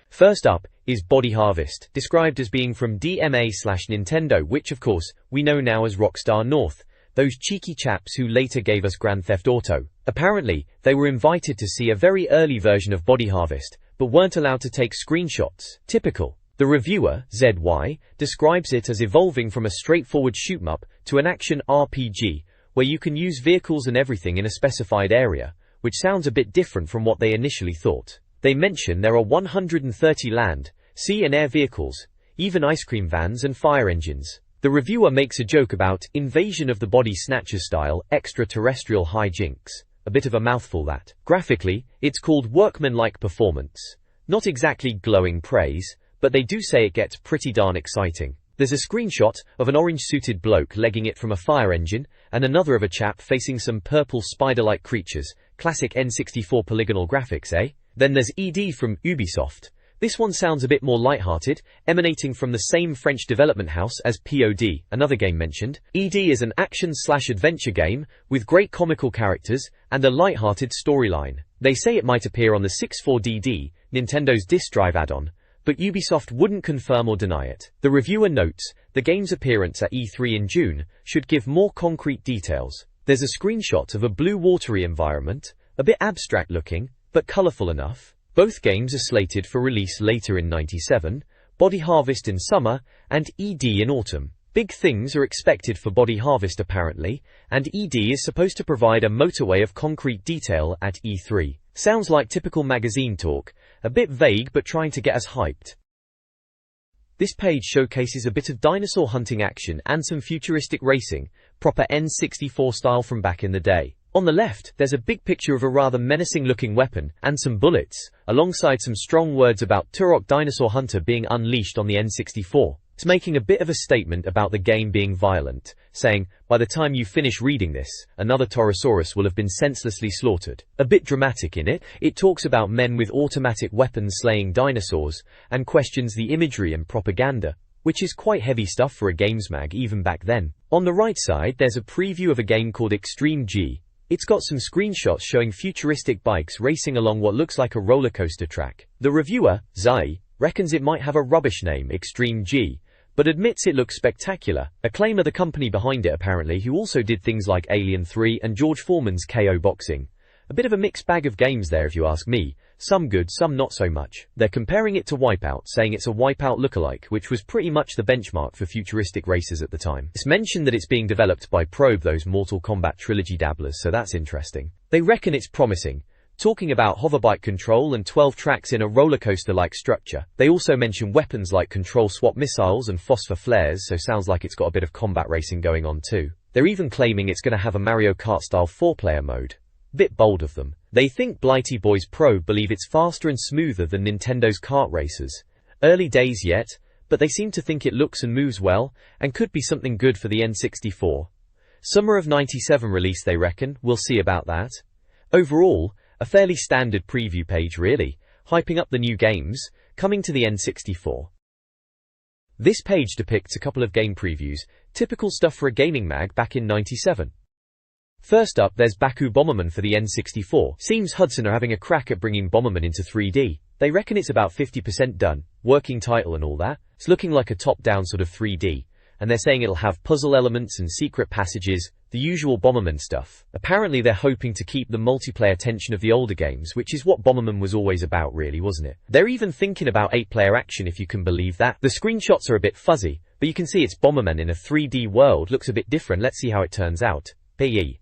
First up is Body Harvest, described as being from DMA/Nintendo, which of course we know now as Rockstar North, those cheeky chaps who later gave us Grand Theft Auto. Apparently, they were invited to see a very early version of Body Harvest, but weren't allowed to take screenshots. Typical. The reviewer, ZY, describes it as evolving from a straightforward shoot-'em-up to an action RPG, where you can use vehicles and everything in a specified area, which sounds a bit different from what they initially thought. They mention there are 130 land, sea and air vehicles, even ice cream vans and fire engines. The reviewer makes a joke about Invasion of the Body Snatchers style extraterrestrial hijinks. A bit of a mouthful that. Graphically, it's called workmanlike performance. Not exactly glowing praise, but they do say it gets pretty darn exciting. There's a screenshot of an orange-suited bloke legging it from a fire engine, and another of a chap facing some purple spider-like creatures. Classic N64 polygonal graphics, eh? Then there's ED from Ubisoft. This one sounds a bit more light-hearted, emanating from the same French development house as POD, another game mentioned. ED is an action-slash-adventure game with great comical characters and a light-hearted storyline. They say it might appear on the 64DD, Nintendo's disk drive add-on, but Ubisoft wouldn't confirm or deny it. The reviewer notes, the game's appearance at E3 in June should give more concrete details. There's a screenshot of a blue watery environment, a bit abstract looking, but colourful enough. Both games are slated for release later in '97, Body Harvest in summer, and ED in autumn. Big things are expected for Body Harvest apparently, and ED is supposed to provide a motorway of concrete detail at E3. Sounds like typical magazine talk, a bit vague but trying to get us hyped. This page showcases a bit of dinosaur hunting action and some futuristic racing, proper N64 style from back in the day. On the left, there's a big picture of a rather menacing looking weapon and some bullets, alongside some strong words about Turok Dinosaur Hunter being unleashed on the N64. It's making a bit of a statement about the game being violent, saying, by the time you finish reading this, another Torosaurus will have been senselessly slaughtered. A bit dramatic in it, it talks about men with automatic weapons slaying dinosaurs, and questions the imagery and propaganda, which is quite heavy stuff for a games mag even back then. On the right side there's a preview of a game called Extreme G. It's got some screenshots showing futuristic bikes racing along what looks like a roller coaster track. The reviewer, Zai, reckons it might have a rubbish name, Extreme G, but admits it looks spectacular. Acclaim are the company behind it apparently, who also did things like Alien 3 and George Foreman's KO Boxing. A bit of a mixed bag of games there if you ask me, some good, some not so much. They're comparing it to Wipeout, saying it's a Wipeout lookalike, which was pretty much the benchmark for futuristic racers at the time. It's mentioned that it's being developed by Probe, those Mortal Kombat trilogy dabblers, so that's interesting. They reckon it's promising, talking about hoverbike control and 12 tracks in a roller coaster-like structure. They also mention weapons like control swap missiles and phosphor flares, so sounds like it's got a bit of combat racing going on too. They're even claiming it's going to have a Mario Kart-style 4-player mode. Bit bold of them. They think Blighty Boys Pro believe it's faster and smoother than Nintendo's kart racers. Early days yet, but they seem to think it looks and moves well, and could be something good for the N64. Summer of '97 release they reckon, we'll see about that. Overall, a fairly standard preview page really, hyping up the new games, coming to the N64. This page depicts a couple of game previews, typical stuff for a gaming mag back in '97. First up there's Baku Bomberman for the N64. Seems Hudson are having a crack at bringing Bomberman into 3D. They reckon it's about 50% done, working title and all that. It's looking like a top-down sort of 3D, and they're saying it'll have puzzle elements and secret passages, the usual Bomberman stuff. Apparently they're hoping to keep the multiplayer tension of the older games, which is what Bomberman was always about really, wasn't it? They're even thinking about 8-player action if you can believe that. The screenshots are a bit fuzzy, but you can see it's Bomberman in a 3D world, looks a bit different, let's see how it turns out. BE.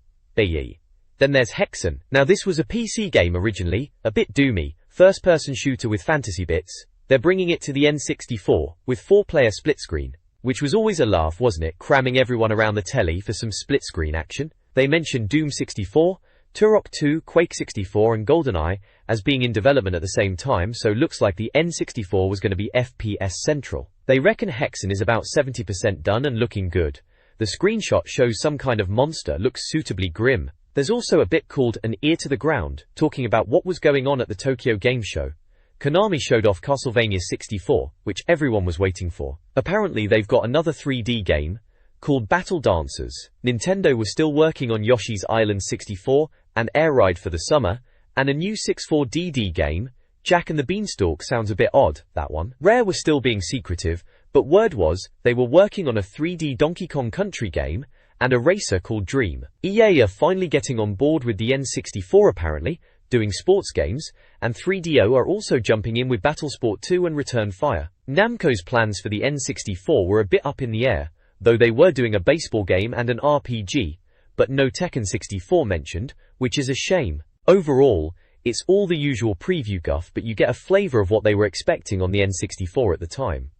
Then there's Hexen. Now this was a PC game originally, a bit doomy, first-person shooter with fantasy bits. They're bringing it to the N64, with 4-player split screen. Which was always a laugh, wasn't it, cramming everyone around the telly for some split screen action. They mentioned Doom 64, Turok 2, Quake 64 and GoldenEye as being in development at the same time, so looks like the N64 was going to be FPS central. They reckon Hexen is about 70% done and looking good. The screenshot shows some kind of monster, looks suitably grim. There's also a bit called An Ear to the Ground, talking about what was going on at the Tokyo Game Show. Konami showed off Castlevania 64, which everyone was waiting for. Apparently they've got another 3D game, called Battle Dancers. Nintendo was still working on Yoshi's Island 64, and Air Ride for the summer, and a new 64DD game, Jack and the Beanstalk. Sounds a bit odd, that one. Rare was still being secretive, but word was, they were working on a 3D Donkey Kong Country game, and a racer called Dream. EA are finally getting on board with the N64 apparently, doing sports games, and 3DO are also jumping in with Battlesport 2 and Return Fire. Namco's plans for the N64 were a bit up in the air, though they were doing a baseball game and an RPG, but no Tekken 64 mentioned, which is a shame. Overall, it's all the usual preview guff, but you get a flavour of what they were expecting on the N64 at the time.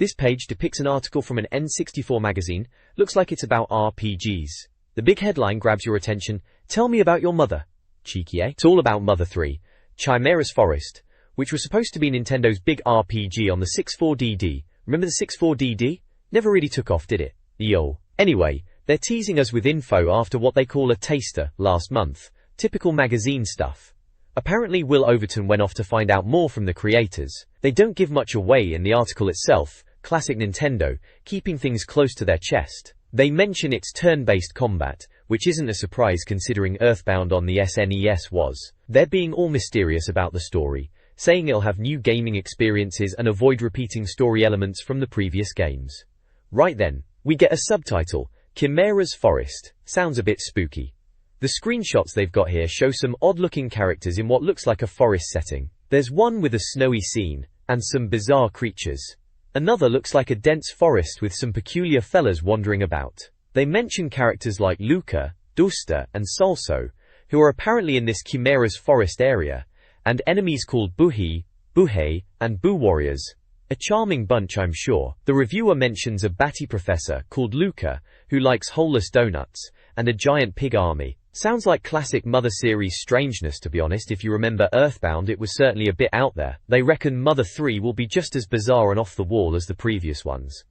This page depicts an article from an N64 magazine. Looks like it's about RPGs. The big headline grabs your attention. Tell me about your mother. Cheeky, eh? It's all about Mother 3, Chimera's Forest, which was supposed to be Nintendo's big RPG on the 64DD. Remember the 64DD? Never really took off, did it? Yo. Anyway, they're teasing us with info after what they call a taster last month. Typical magazine stuff. Apparently Will Overton went off to find out more from the creators. They don't give much away in the article itself. Classic Nintendo, keeping things close to their chest. They mention its turn-based combat, which isn't a surprise considering Earthbound on the SNES was. They're being all mysterious about the story, saying it'll have new gaming experiences and avoid repeating story elements from the previous games. Right then, we get a subtitle, Chimera's Forest. Sounds a bit spooky. The screenshots they've got here show some odd-looking characters in what looks like a forest setting. There's one with a snowy scene, and some bizarre creatures. Another looks like a dense forest with some peculiar fellas wandering about. They mention characters like Luca, Duster, and Salso, who are apparently in this Chimera's Forest area, and enemies called Buhi, Buhei, and Boo Warriors. A charming bunch, I'm sure. The reviewer mentions a batty professor called Luca, who likes holeless donuts, and a giant pig army. Sounds like classic Mother series strangeness, to be honest. If you remember Earthbound, it was certainly a bit out there. They reckon Mother 3 will be just as bizarre and off the wall as the previous ones.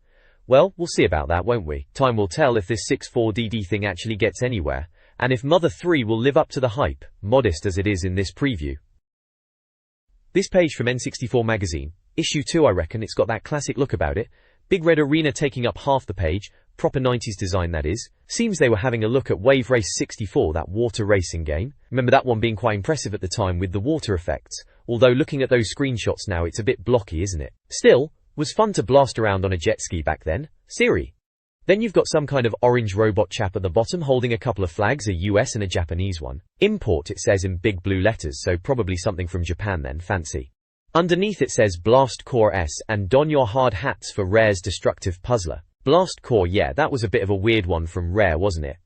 Well, we'll see about that, won't we? Time will tell if this 64DD thing actually gets anywhere, and if Mother 3 will live up to the hype, modest as it is in this preview. This page from N64 Magazine, issue 2, I reckon. It's got that classic look about it. Big red arena taking up half the page, proper 90s design that is. Seems they were having a look at Wave Race 64, that water racing game. Remember that one being quite impressive at the time with the water effects, although looking at those screenshots now it's a bit blocky, isn't it? Still, was fun to blast around on a jet ski back then. Siri. Then you've got some kind of orange robot chap at the bottom holding a couple of flags, a US and a Japanese one. Import, it says in big blue letters, so probably something from Japan then, fancy. Underneath it says Blast Core S and don your hard hats for Rare's destructive puzzler. Blast Core, yeah, that was a bit of a weird one from Rare, wasn't it?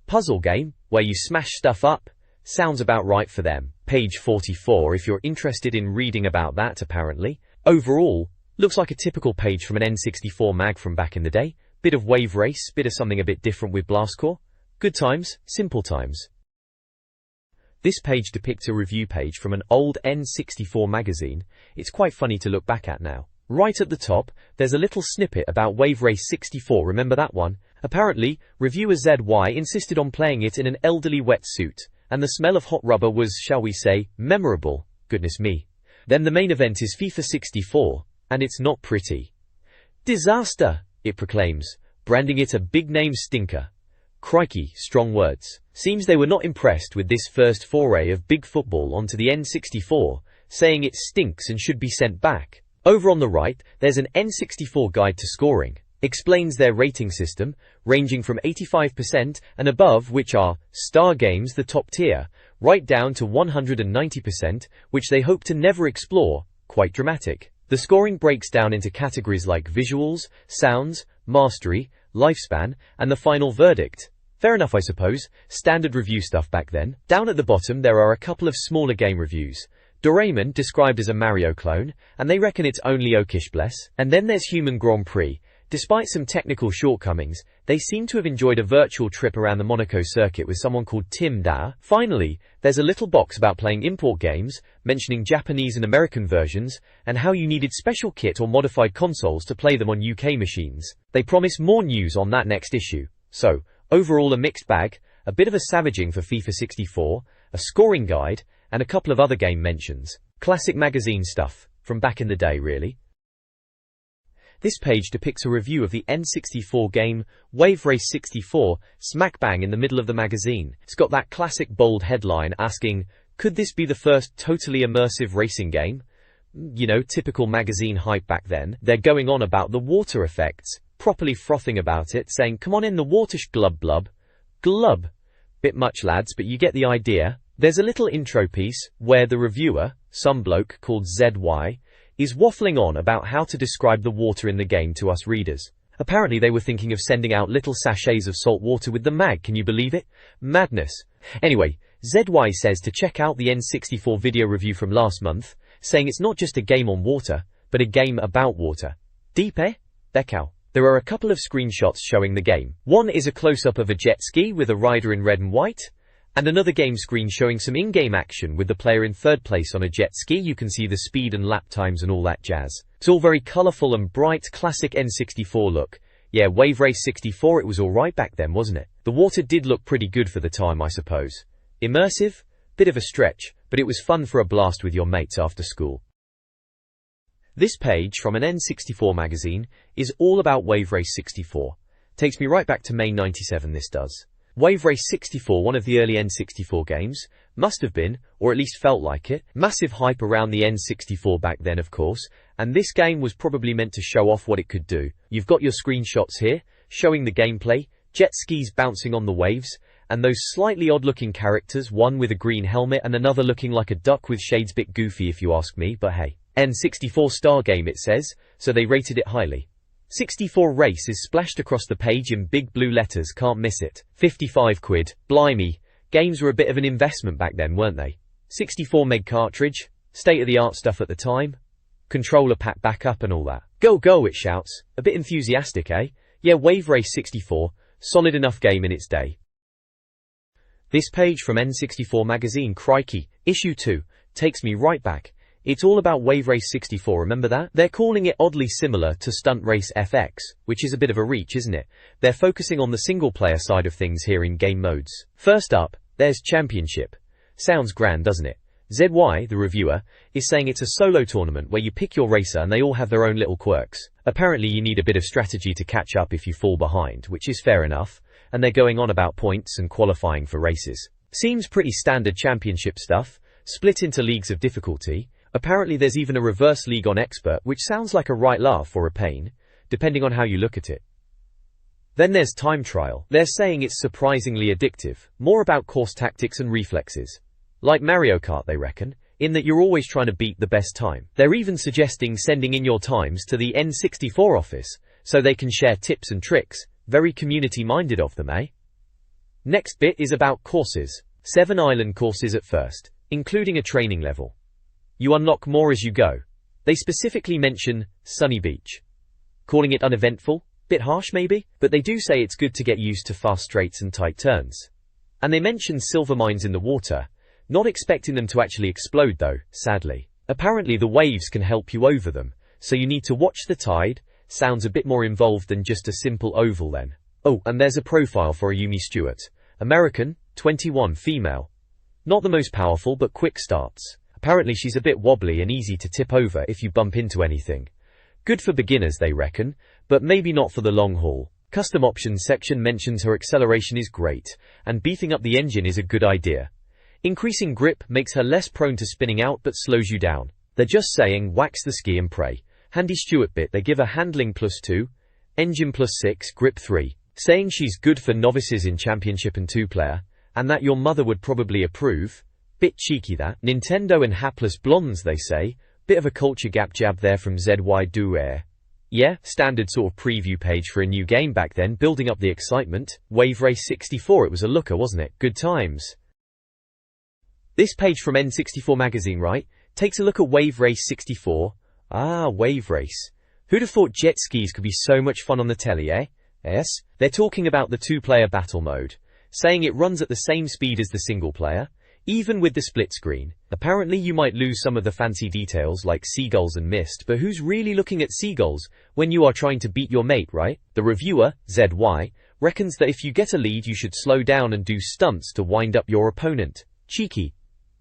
Puzzle game, where you smash stuff up? Sounds about right for them. Page 44 if you're interested in reading about that apparently. Overall, looks like a typical page from an N64 mag from back in the day. Bit of Wave Race, bit of something a bit different with Blast Core. Good times, simple times. This page depicts a review page from an old N64 magazine. It's quite funny to look back at now. Right at the top, there's a little snippet about Wave Race 64, remember that one? Apparently, reviewer ZY insisted on playing it in an elderly wetsuit, and the smell of hot rubber was, shall we say, memorable. Goodness me. Then the main event is FIFA 64, and it's not pretty. Disaster, it proclaims, branding it a big-name stinker. Crikey, strong words. Seems they were not impressed with this first foray of big football onto the N64, saying it stinks and should be sent back. Over on the right, there's an N64 guide to scoring. Explains their rating system, ranging from 85% and above, which are star games, the top tier, right down to 190%, which they hope to never explore. Quite dramatic. The scoring breaks down into categories like visuals, sounds, mastery, lifespan, and the final verdict. Fair enough, I suppose. Standard review stuff back then. Down at the bottom there are a couple of smaller game reviews. Doraemon, described as a Mario clone, and they reckon it's only okish, bless. And then there's Human Grand Prix. Despite some technical shortcomings, they seem to have enjoyed a virtual trip around the Monaco circuit with someone called Tim Da. Finally, there's a little box about playing import games, mentioning Japanese and American versions, and how you needed special kit or modified consoles to play them on UK machines. They promise more news on that next issue. So, overall a mixed bag, a bit of a savaging for FIFA 64, a scoring guide, and a couple of other game mentions. Classic magazine stuff, from back in the day really. This page depicts a review of the N64 game, Wave Race 64, smack bang in the middle of the magazine. It's got that classic bold headline asking, could this be the first totally immersive racing game? You know, typical magazine hype back then. They're going on about the water effects, properly frothing about it, saying, come on in the water glub blub. Glub. Bit much lads, but you get the idea. There's a little intro piece, where the reviewer, some bloke called ZY, is waffling on about how to describe the water in the game to us readers. Apparently they were thinking of sending out little sachets of salt water with the mag, can you believe it? Madness. Anyway, ZY says to check out the N64 video review from last month, saying it's not just a game on water, but a game about water. Deep, eh? Decal. There are a couple of screenshots showing the game. One is a close-up of a jet ski with a rider in red and white, and another game screen showing some in-game action with the player in third place on a jet ski. You can see the speed and lap times and all that jazz. It's all very colourful and bright, classic N64 look. Yeah, Wave Race 64, it was alright back then, wasn't it? The water did look pretty good for the time, I suppose. Immersive? Bit of a stretch, but it was fun for a blast with your mates after school. This page from an N64 magazine is all about Wave Race 64. Takes me right back to May '97, this does. Wave Race 64, one of the early N64 games, must have been, or at least felt like it. Massive hype around the N64 back then, of course, and this game was probably meant to show off what it could do. You've got your screenshots here, showing the gameplay, jet skis bouncing on the waves, and those slightly odd-looking characters, one with a green helmet and another looking like a duck with shades. Bit goofy if you ask me, but hey. N64 star game it says, so they rated it highly. 64 race is splashed across the page in big blue letters, can't miss it. 55 quid, blimey. Games were a bit of an investment back then, weren't they? 64 meg cartridge, state-of-the-art stuff at the time. Controller pack backup and all that. Go go, it shouts. A bit enthusiastic, eh? Yeah, Wave Race 64, solid enough game in its day. This page from N64 Magazine, crikey, issue 2, takes me right back. It's all about Wave Race 64, remember that? They're calling it oddly similar to Stunt Race FX, which is a bit of a reach, isn't it? They're focusing on the single-player side of things here in game modes. First up, there's Championship. Sounds grand, doesn't it? ZY, the reviewer, is saying it's a solo tournament where you pick your racer and they all have their own little quirks. Apparently you need a bit of strategy to catch up if you fall behind, which is fair enough, and they're going on about points and qualifying for races. Seems pretty standard championship stuff, split into leagues of difficulty. Apparently there's even a reverse league on expert, which sounds like a right laugh or a pain, depending on how you look at it. Then there's Time Trial. They're saying it's surprisingly addictive, more about course tactics and reflexes. Like Mario Kart, they reckon, in that you're always trying to beat the best time. They're even suggesting sending in your times to the N64 office, so they can share tips and tricks. Very community-minded of them, eh? Next bit is about courses. 7 island courses at first, including a training level. You unlock more as you go. They specifically mention Sunny Beach. Calling it uneventful? Bit harsh maybe? But they do say it's good to get used to fast straights and tight turns. And they mention silver mines in the water, not expecting them to actually explode though, sadly. Apparently the waves can help you over them, so you need to watch the tide. Sounds a bit more involved than just a simple oval then. Oh, and there's a profile for Ayumi Stewart. American, 21, female. Not the most powerful but quick starts. Apparently she's a bit wobbly and easy to tip over if you bump into anything. Good for beginners, they reckon, but maybe not for the long haul. Custom options section mentions her acceleration is great, and beefing up the engine is a good idea. Increasing grip makes her less prone to spinning out but slows you down. They're just saying wax the ski and pray. Handy Stewart bit, they give her handling +2, engine +6, grip 3. Saying she's good for novices in championship and 2-player, and that your mother would probably approve. Bit cheeky that. Nintendo and hapless blondes, they say. Bit of a culture gap jab there from ZY Do Air. Yeah, standard sort of preview page for a new game back then, building up the excitement. Wave Race 64, it was a looker, wasn't it? Good times. This page from N64 Magazine, right, takes a look at Wave Race 64. Ah, Wave Race. Who'd have thought jet skis could be so much fun on the telly, eh? Yes? They're talking about the 2-player battle mode, saying it runs at the same speed as the single player, even with the split screen. Apparently you might lose some of the fancy details like seagulls and mist, but who's really looking at seagulls when you are trying to beat your mate, right? The reviewer, ZY, reckons that if you get a lead you should slow down and do stunts to wind up your opponent. Cheeky,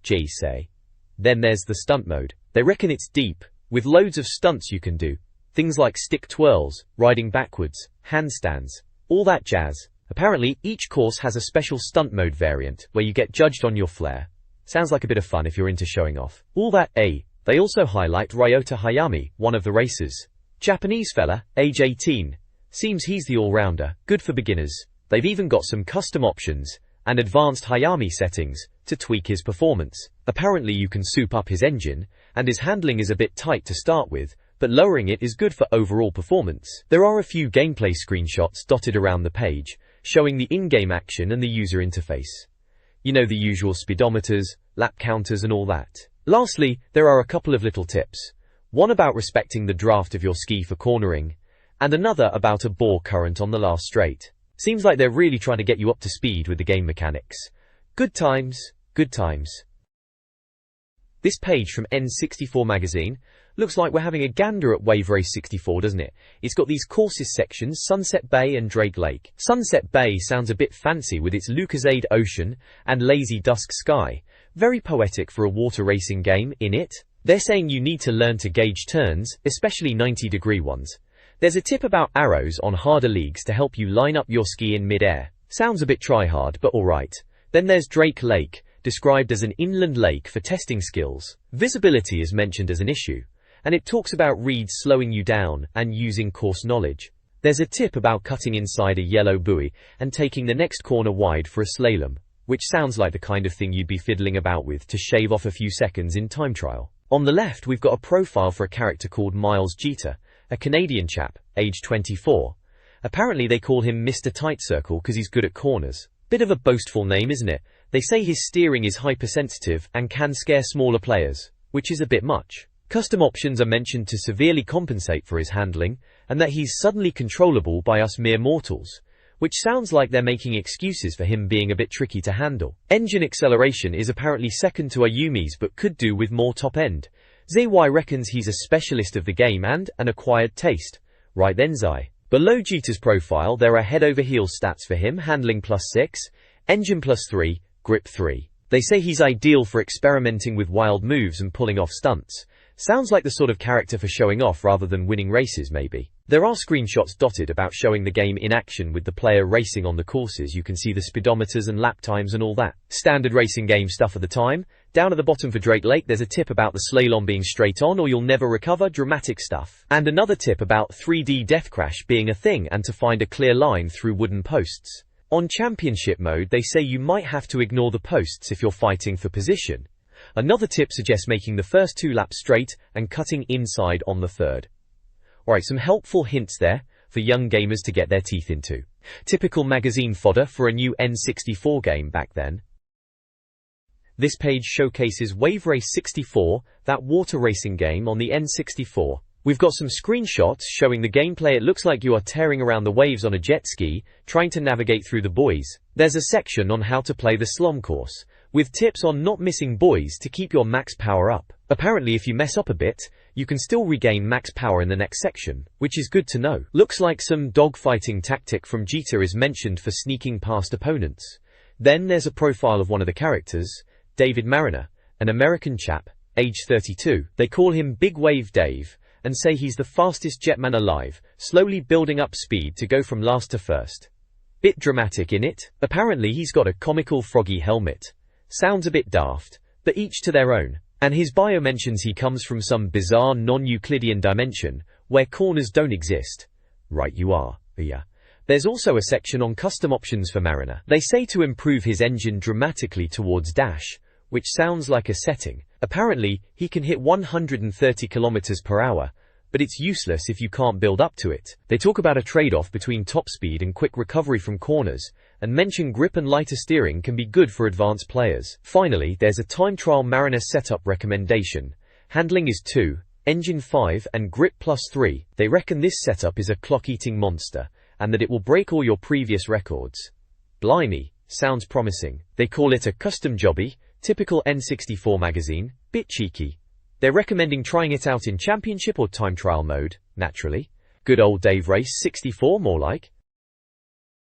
J say. Then there's the stunt mode. They reckon it's deep, with loads of stunts you can do. Things like stick twirls, riding backwards, handstands, all that jazz. Apparently, each course has a special stunt mode variant, where you get judged on your flair. Sounds like a bit of fun if you're into showing off. All that, eh? They also highlight Ryota Hayami, one of the racers. Japanese fella, age 18. Seems he's the all-rounder, good for beginners. They've even got some custom options, and advanced Hayami settings, to tweak his performance. Apparently you can soup up his engine, and his handling is a bit tight to start with, but lowering it is good for overall performance. There are a few gameplay screenshots dotted around the page, showing the in-game action and the user interface. You know, the usual speedometers, lap counters and all that. Lastly, there are a couple of little tips. One about respecting the draft of your ski for cornering, and another about a bore current on the last straight. Seems like they're really trying to get you up to speed with the game mechanics. Good times, good times. This page from N64 Magazine looks like we're having a gander at Wave Race 64, doesn't it? It's got these courses sections, Sunset Bay and Drake Lake. Sunset Bay sounds a bit fancy with its Lucasade Ocean and lazy dusk sky. Very poetic for a water racing game, innit? They're saying you need to learn to gauge turns, especially 90-degree ones. There's a tip about arrows on harder leagues to help you line up your ski in mid-air. Sounds a bit try-hard, but alright. Then there's Drake Lake, described as an inland lake for testing skills. Visibility is mentioned as an issue, and it talks about reeds slowing you down and using course knowledge. There's a tip about cutting inside a yellow buoy and taking the next corner wide for a slalom, which sounds like the kind of thing you'd be fiddling about with to shave off a few seconds in time trial. On the left we've got a profile for a character called Miles Jeter, a Canadian chap, age 24. Apparently they call him Mr. Tight Circle because he's good at corners. Bit of a boastful name, isn't it? They say his steering is hypersensitive and can scare smaller players, which is a bit much. Custom options are mentioned to severely compensate for his handling, and that he's suddenly controllable by us mere mortals, which sounds like they're making excuses for him being a bit tricky to handle. Engine acceleration is apparently second to Ayumi's but could do with more top end. ZY reckons he's a specialist of the game and an acquired taste. Right then Zai. Below Jeter's profile there are head over heels stats for him, handling +6, engine +3, grip 3. They say he's ideal for experimenting with wild moves and pulling off stunts. Sounds like the sort of character for showing off rather than winning races maybe. There are screenshots dotted about showing the game in action with the player racing on the courses. You can see the speedometers and lap times and all that. Standard racing game stuff at the time. Down at the bottom for Drake Lake there's a tip about the slalom being straight on or you'll never recover, dramatic stuff. And another tip about 3D death crash being a thing and to find a clear line through wooden posts. On championship mode they say you might have to ignore the posts if you're fighting for position. Another tip suggests making the first 2 laps straight and cutting inside on the third. Alright, some helpful hints there for young gamers to get their teeth into. Typical magazine fodder for a new N64 game back then. This page showcases Wave Race 64, that water racing game on the N64. We've got some screenshots showing the gameplay. It looks like you are tearing around the waves on a jet ski, trying to navigate through the buoys. There's a section on how to play the slalom course, with tips on not missing buoys to keep your max power up. Apparently if you mess up a bit, you can still regain max power in the next section, which is good to know. Looks like some dogfighting tactic from Jeter is mentioned for sneaking past opponents. Then there's a profile of one of the characters, David Mariner, an American chap, age 32. They call him Big Wave Dave, and say he's the fastest jetman alive, slowly building up speed to go from last to first. Bit dramatic innit? Apparently he's got a comical froggy helmet. Sounds a bit daft, but each to their own. And his bio mentions he comes from some bizarre non-Euclidean dimension, where corners don't exist. Right you are, yeah. There's also a section on custom options for Mariner. They say to improve his engine dramatically towards dash, which sounds like a setting. Apparently, he can hit 130 km/h, but it's useless if you can't build up to it. They talk about a trade-off between top speed and quick recovery from corners, and mention grip and lighter steering can be good for advanced players. Finally, there's a time trial Mariner setup recommendation. Handling is 2, engine 5 and grip +3. They reckon this setup is a clock-eating monster, and that it will break all your previous records. Blimey, sounds promising. They call it a custom jobby, typical N64 magazine, bit cheeky. They're recommending trying it out in championship or time trial mode, naturally. Good old Dave Race 64 more like.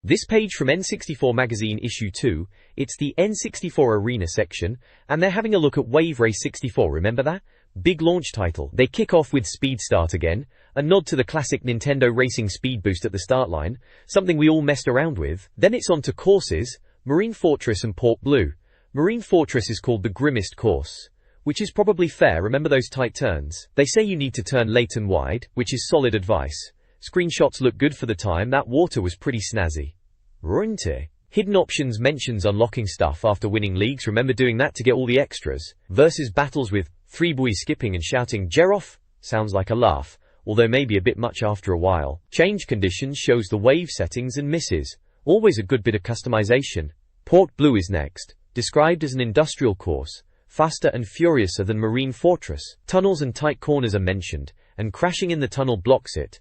This page from N64 Magazine issue 2, it's the N64 Arena section, and they're having a look at Wave Race 64, remember that? Big launch title. They kick off with Speed Start again, a nod to the classic Nintendo racing speed boost at the start line, something we all messed around with. Then it's on to courses, Marine Fortress and Port Blue. Marine Fortress is called the grimmest course, which is probably fair, remember those tight turns? They say you need to turn late and wide, which is solid advice. Screenshots look good for the time, that water was pretty snazzy. Runte. Hidden options mentions unlocking stuff after winning leagues, remember doing that to get all the extras. Versus battles with 3 buoys skipping and shouting Jeroff, sounds like a laugh, although maybe a bit much after a while. Change conditions shows the wave settings and misses, always a good bit of customization. Port Blue is next, described as an industrial course, faster and furiouser than Marine Fortress. Tunnels and tight corners are mentioned, and crashing in the tunnel blocks it,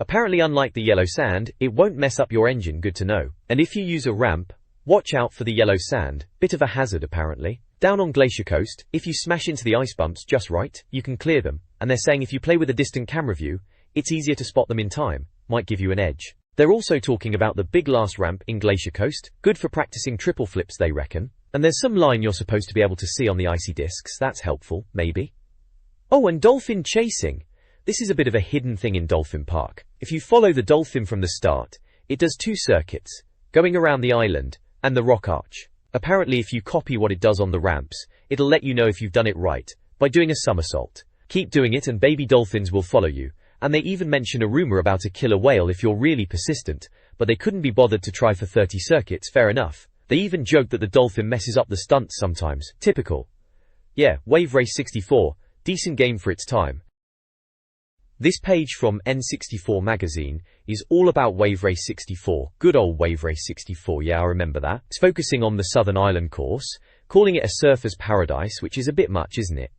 Apparently unlike the yellow sand, it won't mess up your engine, good to know. And if you use a ramp, watch out for the yellow sand, bit of a hazard apparently. Down on Glacier Coast, if you smash into the ice bumps just right, you can clear them, and they're saying if you play with a distant camera view, it's easier to spot them in time, might give you an edge. They're also talking about the big last ramp in Glacier Coast, good for practicing triple flips they reckon, and there's some line you're supposed to be able to see on the icy discs, that's helpful, maybe. Oh, and dolphin chasing. This is a bit of a hidden thing in Dolphin Park. If you follow the dolphin from the start, it does 2 circuits, going around the island, and the rock arch. Apparently if you copy what it does on the ramps, it'll let you know if you've done it right, by doing a somersault. Keep doing it and baby dolphins will follow you, and they even mention a rumor about a killer whale if you're really persistent, but they couldn't be bothered to try for 30 circuits, fair enough. They even joked that the dolphin messes up the stunts sometimes, typical. Yeah, Wave Race 64, decent game for its time. This page from N64 Magazine is all about Wave Race 64, good old Wave Race 64, yeah I remember that. It's focusing on the Southern Island course, calling it a surfer's paradise, which is a bit much, isn't it?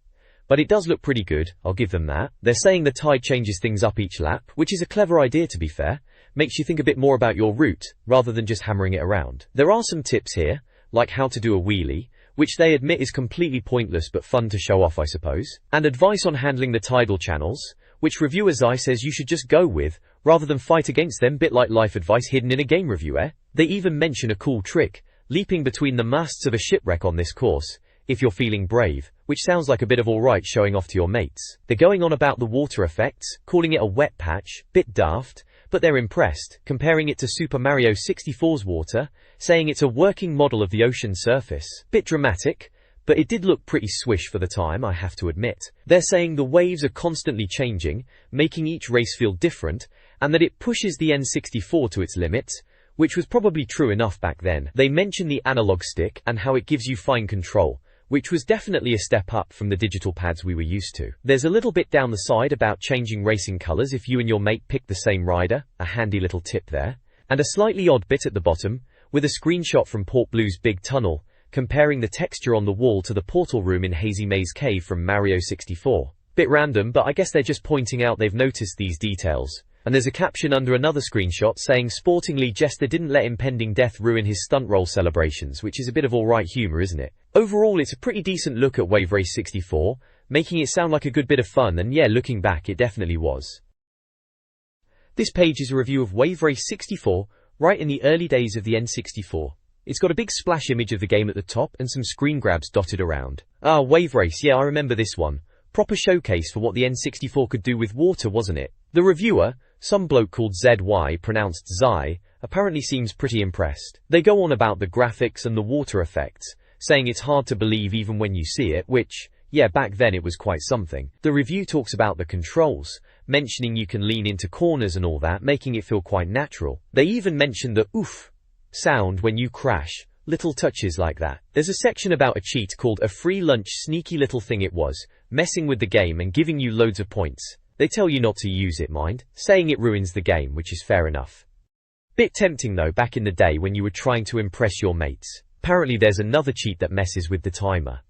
But it does look pretty good, I'll give them that. They're saying the tide changes things up each lap, which is a clever idea to be fair. Makes you think a bit more about your route, rather than just hammering it around. There are some tips here, like how to do a wheelie, which they admit is completely pointless but fun to show off I suppose, and advice on handling the tidal channels, which reviewer Zai says you should just go with, rather than fight against them, bit like life advice hidden in a game review, eh? They even mention a cool trick, leaping between the masts of a shipwreck on this course, if you're feeling brave, which sounds like a bit of alright showing off to your mates. They're going on about the water effects, calling it a wet patch, bit daft, but they're impressed, comparing it to Super Mario 64's water, saying it's a working model of the ocean surface. Bit dramatic, but it did look pretty swish for the time, I have to admit. They're saying the waves are constantly changing, making each race feel different, and that it pushes the N64 to its limits, which was probably true enough back then. They mention the analog stick and how it gives you fine control, which was definitely a step up from the digital pads we were used to. There's a little bit down the side about changing racing colors if you and your mate pick the same rider, a handy little tip there, and a slightly odd bit at the bottom, with a screenshot from Port Blue's big tunnel, comparing the texture on the wall to the portal room in Hazy Maze Cave from Mario 64. Bit random, but I guess they're just pointing out they've noticed these details. And there's a caption under another screenshot saying sportingly Jester didn't let impending death ruin his stunt roll celebrations, which is a bit of alright humour, isn't it? Overall, it's a pretty decent look at Wave Race 64, making it sound like a good bit of fun, and yeah, looking back, it definitely was. This page is a review of Wave Race 64, right in the early days of the N64. It's got a big splash image of the game at the top and some screen grabs dotted around. Ah, Wave Race, yeah I remember this one. Proper showcase for what the N64 could do with water, wasn't it? The reviewer, some bloke called ZY, pronounced Zai, apparently seems pretty impressed. They go on about the graphics and the water effects, saying it's hard to believe even when you see it, which, yeah, back then it was quite something. The review talks about the controls, mentioning you can lean into corners and all that, making it feel quite natural. They even mention the oof sound when you crash, little touches like that. There's a section about a cheat called a free lunch, sneaky little thing it was, messing with the game and giving you loads of points. They tell you not to use it, mind, saying it ruins the game, which is fair enough. Bit tempting though back in the day when you were trying to impress your mates. Apparently there's another cheat that messes with the timer.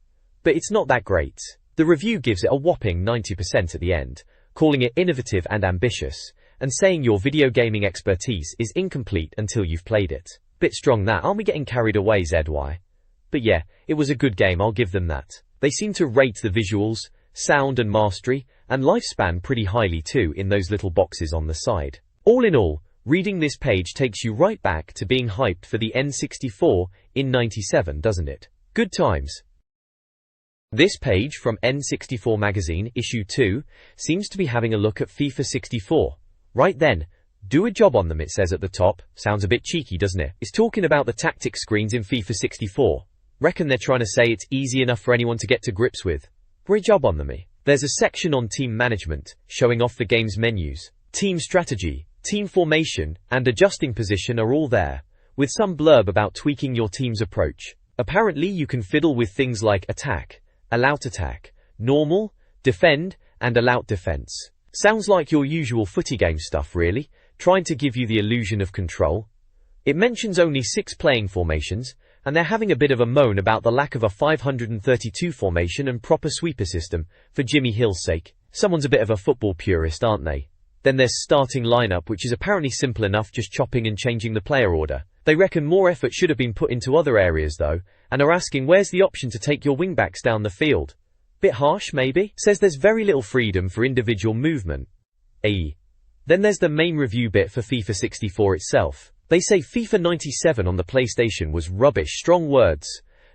But it's not that great. The review gives it a whopping 90% at the end, calling it innovative and ambitious, and saying your video gaming expertise is incomplete until you've played it. Bit strong that, aren't we getting carried away, ZY? But yeah, it was a good game, I'll give them that. They seem to rate the visuals, sound and mastery, and lifespan pretty highly too in those little boxes on the side. All in all, reading this page takes you right back to being hyped for the N64 in '97, doesn't it? Good times. This page from N64 Magazine, issue 2, seems to be having a look at FIFA 64. Right then, do a job on them, it says at the top. Sounds a bit cheeky, doesn't it? It's talking about the tactics screens in FIFA 64. Reckon they're trying to say it's easy enough for anyone to get to grips with. Great job on them, eh? There's a section on team management, showing off the game's menus. Team strategy, team formation, and adjusting position are all there, with some blurb about tweaking your team's approach. Apparently you can fiddle with things like attack, allout attack, normal, defend, and allout defense. Sounds like your usual footy game stuff really, trying to give you the illusion of control. It mentions only 6 playing formations, and they're having a bit of a moan about the lack of a 532 formation and proper sweeper system, for Jimmy Hill's sake. Someone's a bit of a football purist, aren't they? Then there's starting lineup, which is apparently simple enough, just chopping and changing the player order. They reckon more effort should have been put into other areas though, and are asking where's the option to take your wingbacks down the field. Bit harsh maybe? Says there's very little freedom for individual movement. Then there's the main review bit for FIFA 64 itself. They say FIFA 97 on the PlayStation was rubbish, strong words.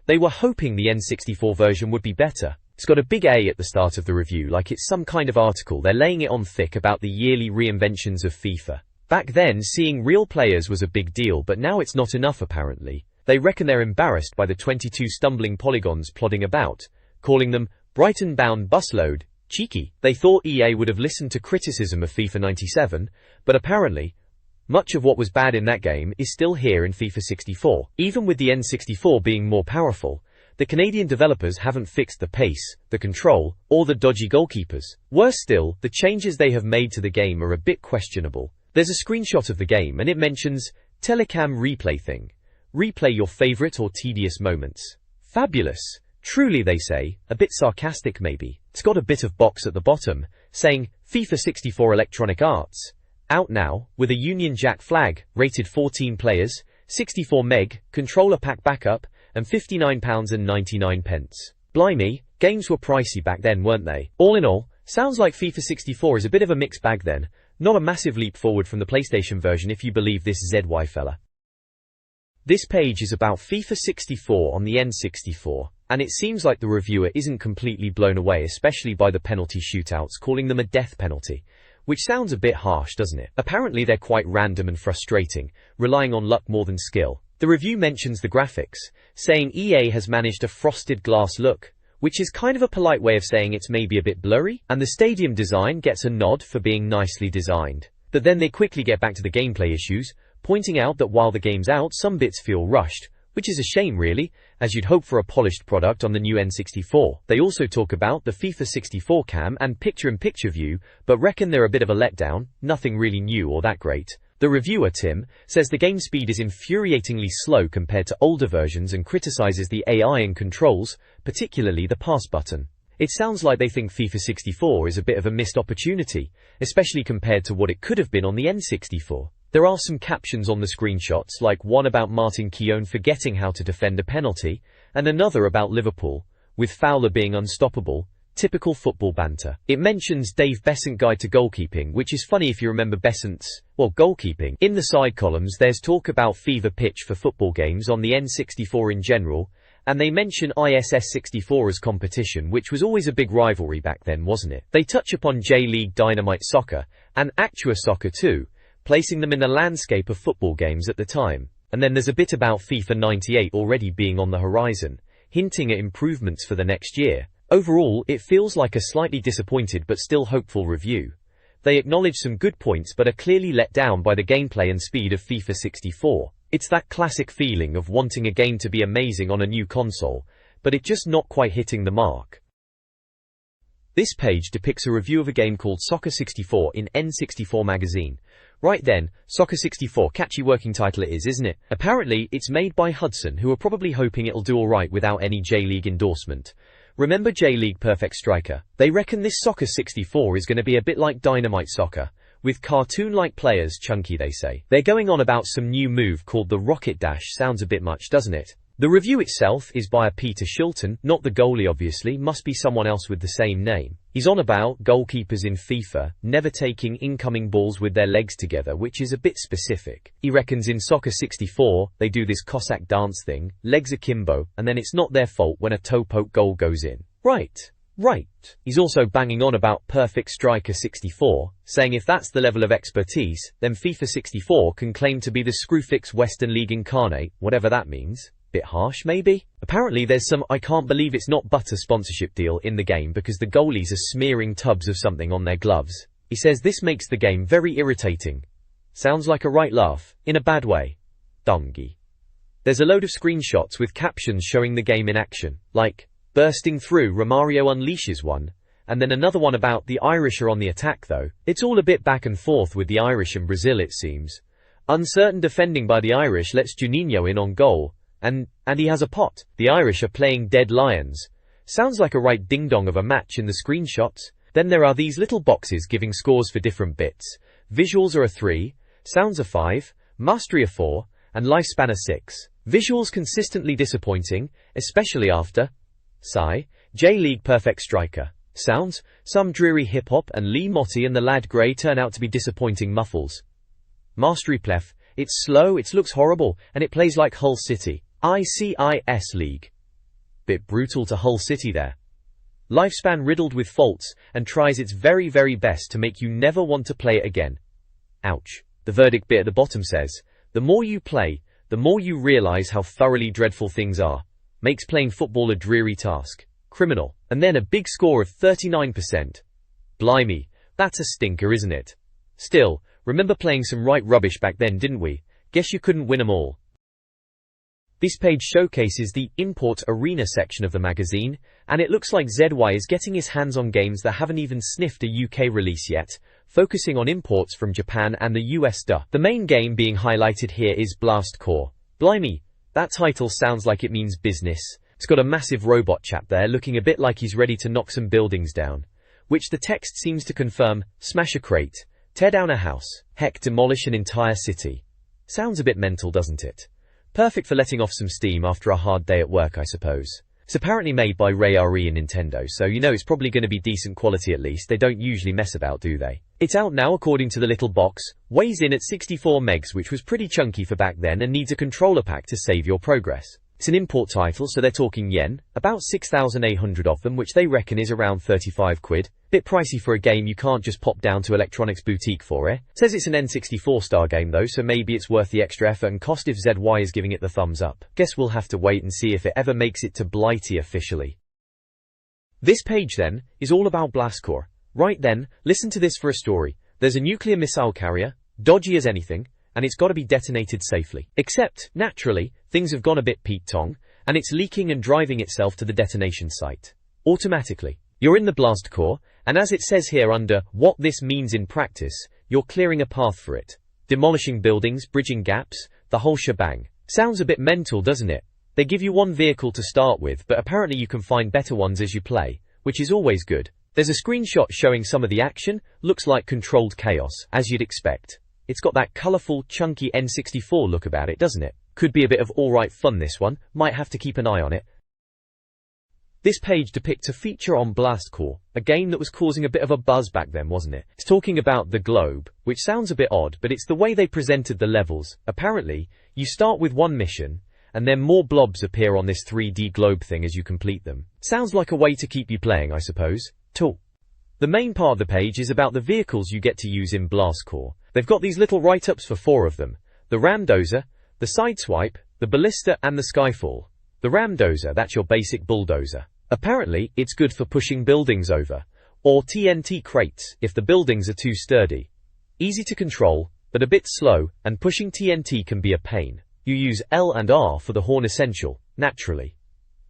They were hoping the N64 version would be better. It's got a big A at the start of the review, like it's some kind of article. They're laying it on thick about the yearly reinventions of FIFA. Back then, seeing real players was a big deal, but now it's not enough apparently. They reckon they're embarrassed by the 22 stumbling polygons plodding about, calling them Brighton-bound busload. Cheeky. They thought EA would have listened to criticism of FIFA 97, but apparently, much of what was bad in that game is still here in FIFA 64. Even with the N64 being more powerful, the Canadian developers haven't fixed the pace, the control, or the dodgy goalkeepers. Worse still, the changes they have made to the game are a bit questionable. There's a screenshot of the game and it mentions telecam replay thing. Replay your favorite or tedious moments. Fabulous. Truly, they say, a bit sarcastic maybe. It's got a bit of box at the bottom, saying, FIFA 64 Electronic Arts. Out now, with a Union Jack flag, rated 14 players, 64 meg, controller pack backup, and £59.99. Blimey, games were pricey back then, weren't they? All in all, sounds like FIFA 64 is a bit of a mixed bag then. Not a massive leap forward from the PlayStation version if you believe this ZY fella. This page is about FIFA 64 on the N64, and it seems like the reviewer isn't completely blown away, especially by the penalty shootouts, calling them a death penalty. Which sounds a bit harsh, doesn't it? Apparently they're quite random and frustrating, relying on luck more than skill. The review mentions the graphics, saying EA has managed a frosted glass look, which is kind of a polite way of saying it's maybe a bit blurry, and the stadium design gets a nod for being nicely designed. But then they quickly get back to the gameplay issues, pointing out that while the game's out, some bits feel rushed, which is a shame really, as you'd hope for a polished product on the new N64. They also talk about the FIFA 64 cam and picture-in-picture view, but reckon they're a bit of a letdown, nothing really new or that great. The reviewer, Tim, says the game speed is infuriatingly slow compared to older versions and criticizes the AI and controls, particularly the pass button. It sounds like they think FIFA 64 is a bit of a missed opportunity, especially compared to what it could have been on the N64. There are some captions on the screenshots, like one about Martin Keown forgetting how to defend a penalty, and another about Liverpool, with Fowler being unstoppable. Typical football banter. It mentions Dave Besant's guide to goalkeeping, which is funny if you remember Besant's, goalkeeping. In the side columns there's talk about fever pitch for football games on the N64 in general, and they mention ISS 64 as competition, which was always a big rivalry back then, wasn't it? They touch upon J-League Dynamite Soccer, and Actua Soccer too, placing them in the landscape of football games at the time. And then there's a bit about FIFA 98 already being on the horizon, hinting at improvements for the next year. Overall, it feels like a slightly disappointed but still hopeful review. They acknowledge some good points but are clearly let down by the gameplay and speed of FIFA 64. It's that classic feeling of wanting a game to be amazing on a new console, but it just not quite hitting the mark. This page depicts a review of a game called Soccer 64 in N64 Magazine. Right then, Soccer 64, catchy working title it is, isn't it? Apparently, it's made by Hudson, who are probably hoping it'll do alright without any J-League endorsement. Remember J-League Perfect Striker? They reckon this Soccer 64 is going to be a bit like Dynamite Soccer, with cartoon-like players. Chunky, they say. They're going on about some new move called the Rocket Dash. Sounds a bit much, doesn't it? The review itself is by a Peter Shilton, not the goalie obviously, must be someone else with the same name. He's on about goalkeepers in FIFA never taking incoming balls with their legs together, which is a bit specific. He reckons in Soccer 64, they do this Cossack dance thing, legs akimbo, and then it's not their fault when a toe-poke goal goes in. Right. He's also banging on about Perfect Striker 64, saying if that's the level of expertise, then FIFA 64 can claim to be the Screwfix Western League incarnate, whatever that means. Bit harsh maybe? Apparently there's some I can't believe it's not butter sponsorship deal in the game because the goalies are smearing tubs of something on their gloves. He says this makes the game very irritating. Sounds like a right laugh, in a bad way. Dongy. There's a load of screenshots with captions showing the game in action, like, bursting through, Romario unleashes one, and then another one about the Irish are on the attack though. It's all a bit back and forth with the Irish and Brazil it seems. Uncertain defending by the Irish lets Juninho in on goal, and he has a pot. The Irish are playing Dead Lions. Sounds like a right ding-dong of a match in the screenshots. Then there are these little boxes giving scores for different bits. Visuals are a 3, sounds a 5, mastery a 4, and lifespan a 6. Visuals consistently disappointing, especially after Sigh, J-League Perfect Striker. Sounds, some dreary hip-hop and Lee Motti and the Lad Grey turn out to be disappointing muffles. Mastery plef, it's slow, it looks horrible, and it plays like Hull City. ICIS League. Bit brutal to Hull City there. Lifespan riddled with faults, and tries its very best to make you never want to play it again. Ouch. The verdict bit at the bottom says, the more you play, the more you realize how thoroughly dreadful things are. Makes playing football a dreary task. Criminal. And then a big score of 39%. Blimey, that's a stinker, isn't it? Still, remember playing some right rubbish back then, didn't we? Guess you couldn't win 'em all. This page showcases the Import Arena section of the magazine, and it looks like ZY is getting his hands on games that haven't even sniffed a UK release yet, focusing on imports from Japan and the US. The main game being highlighted here is Blast Corps. Blimey, that title sounds like it means business. It's got a massive robot chap there looking a bit like he's ready to knock some buildings down, which the text seems to confirm: smash a crate, tear down a house, heck, demolish an entire city. Sounds a bit mental, doesn't it? Perfect for letting off some steam after a hard day at work, I suppose. It's apparently made by Rare and Nintendo, so you know it's probably going to be decent quality at least. They don't usually mess about, do they? It's out now according to the little box, weighs in at 64 megs, which was pretty chunky for back then, and needs a controller pack to save your progress. It's an import title, so they're talking yen, about 6,800 of them, which they reckon is around 35 quid. Bit pricey for a game you can't just pop down to Electronics Boutique for, eh? Says it's an N64 star game though, so maybe it's worth the extra effort and cost if ZY is giving it the thumbs up. Guess we'll have to wait and see if it ever makes it to Blighty officially. This page then, is all about Blast Corps. Right then, listen to this for a story. There's a nuclear missile carrier, dodgy as anything, and it's got to be detonated safely. Except, naturally, things have gone a bit Pete Tong, and it's leaking and driving itself to the detonation site. Automatically. You're in the Blast Corps, and as it says here under what this means in practice, you're clearing a path for it. Demolishing buildings, bridging gaps, the whole shebang. Sounds a bit mental, doesn't it? They give you one vehicle to start with, but apparently you can find better ones as you play, which is always good. There's a screenshot showing some of the action, looks like controlled chaos, as you'd expect. It's got that colourful, chunky N64 look about it, doesn't it? Could be a bit of alright fun, this one. Might have to keep an eye on it. This page depicts a feature on Blast Corps, a game that was causing a bit of a buzz back then, wasn't it? It's talking about the globe, which sounds a bit odd, but it's the way they presented the levels. Apparently, you start with one mission, and then more blobs appear on this 3D globe thing as you complete them. Sounds like a way to keep you playing, I suppose. Cool. The main part of the page is about the vehicles you get to use in Blast Corps. They've got these little write-ups for 4 of them. The Ramdozer, the Sideswipe, the Ballista, and the Skyfall. The Ramdozer, that's your basic bulldozer. Apparently, it's good for pushing buildings over, or TNT crates, if the buildings are too sturdy. Easy to control, but a bit slow, and pushing TNT can be a pain. You use L and R for the horn essential, naturally.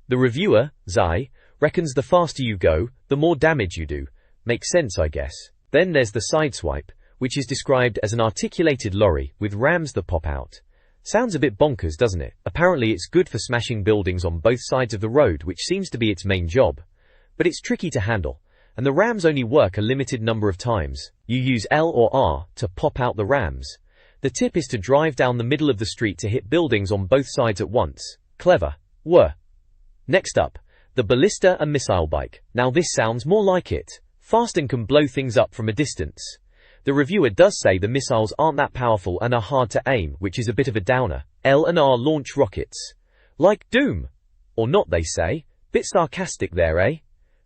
The reviewer, Zai, reckons the faster you go, the more damage you do. Makes sense, I guess. Then there's the Sideswipe, which is described as an articulated lorry with rams that pop out. Sounds a bit bonkers, doesn't it? Apparently it's good for smashing buildings on both sides of the road, which seems to be its main job. But it's tricky to handle, and the rams only work a limited number of times. You use L or R to pop out the rams. The tip is to drive down the middle of the street to hit buildings on both sides at once. Clever. Next up, the Ballista and Missile Bike. Now this sounds more like it. Fast and can blow things up from a distance. The reviewer does say the missiles aren't that powerful and are hard to aim, which is a bit of a downer. L and R launch rockets. Like Doom. Or not, they say. Bit sarcastic there, eh?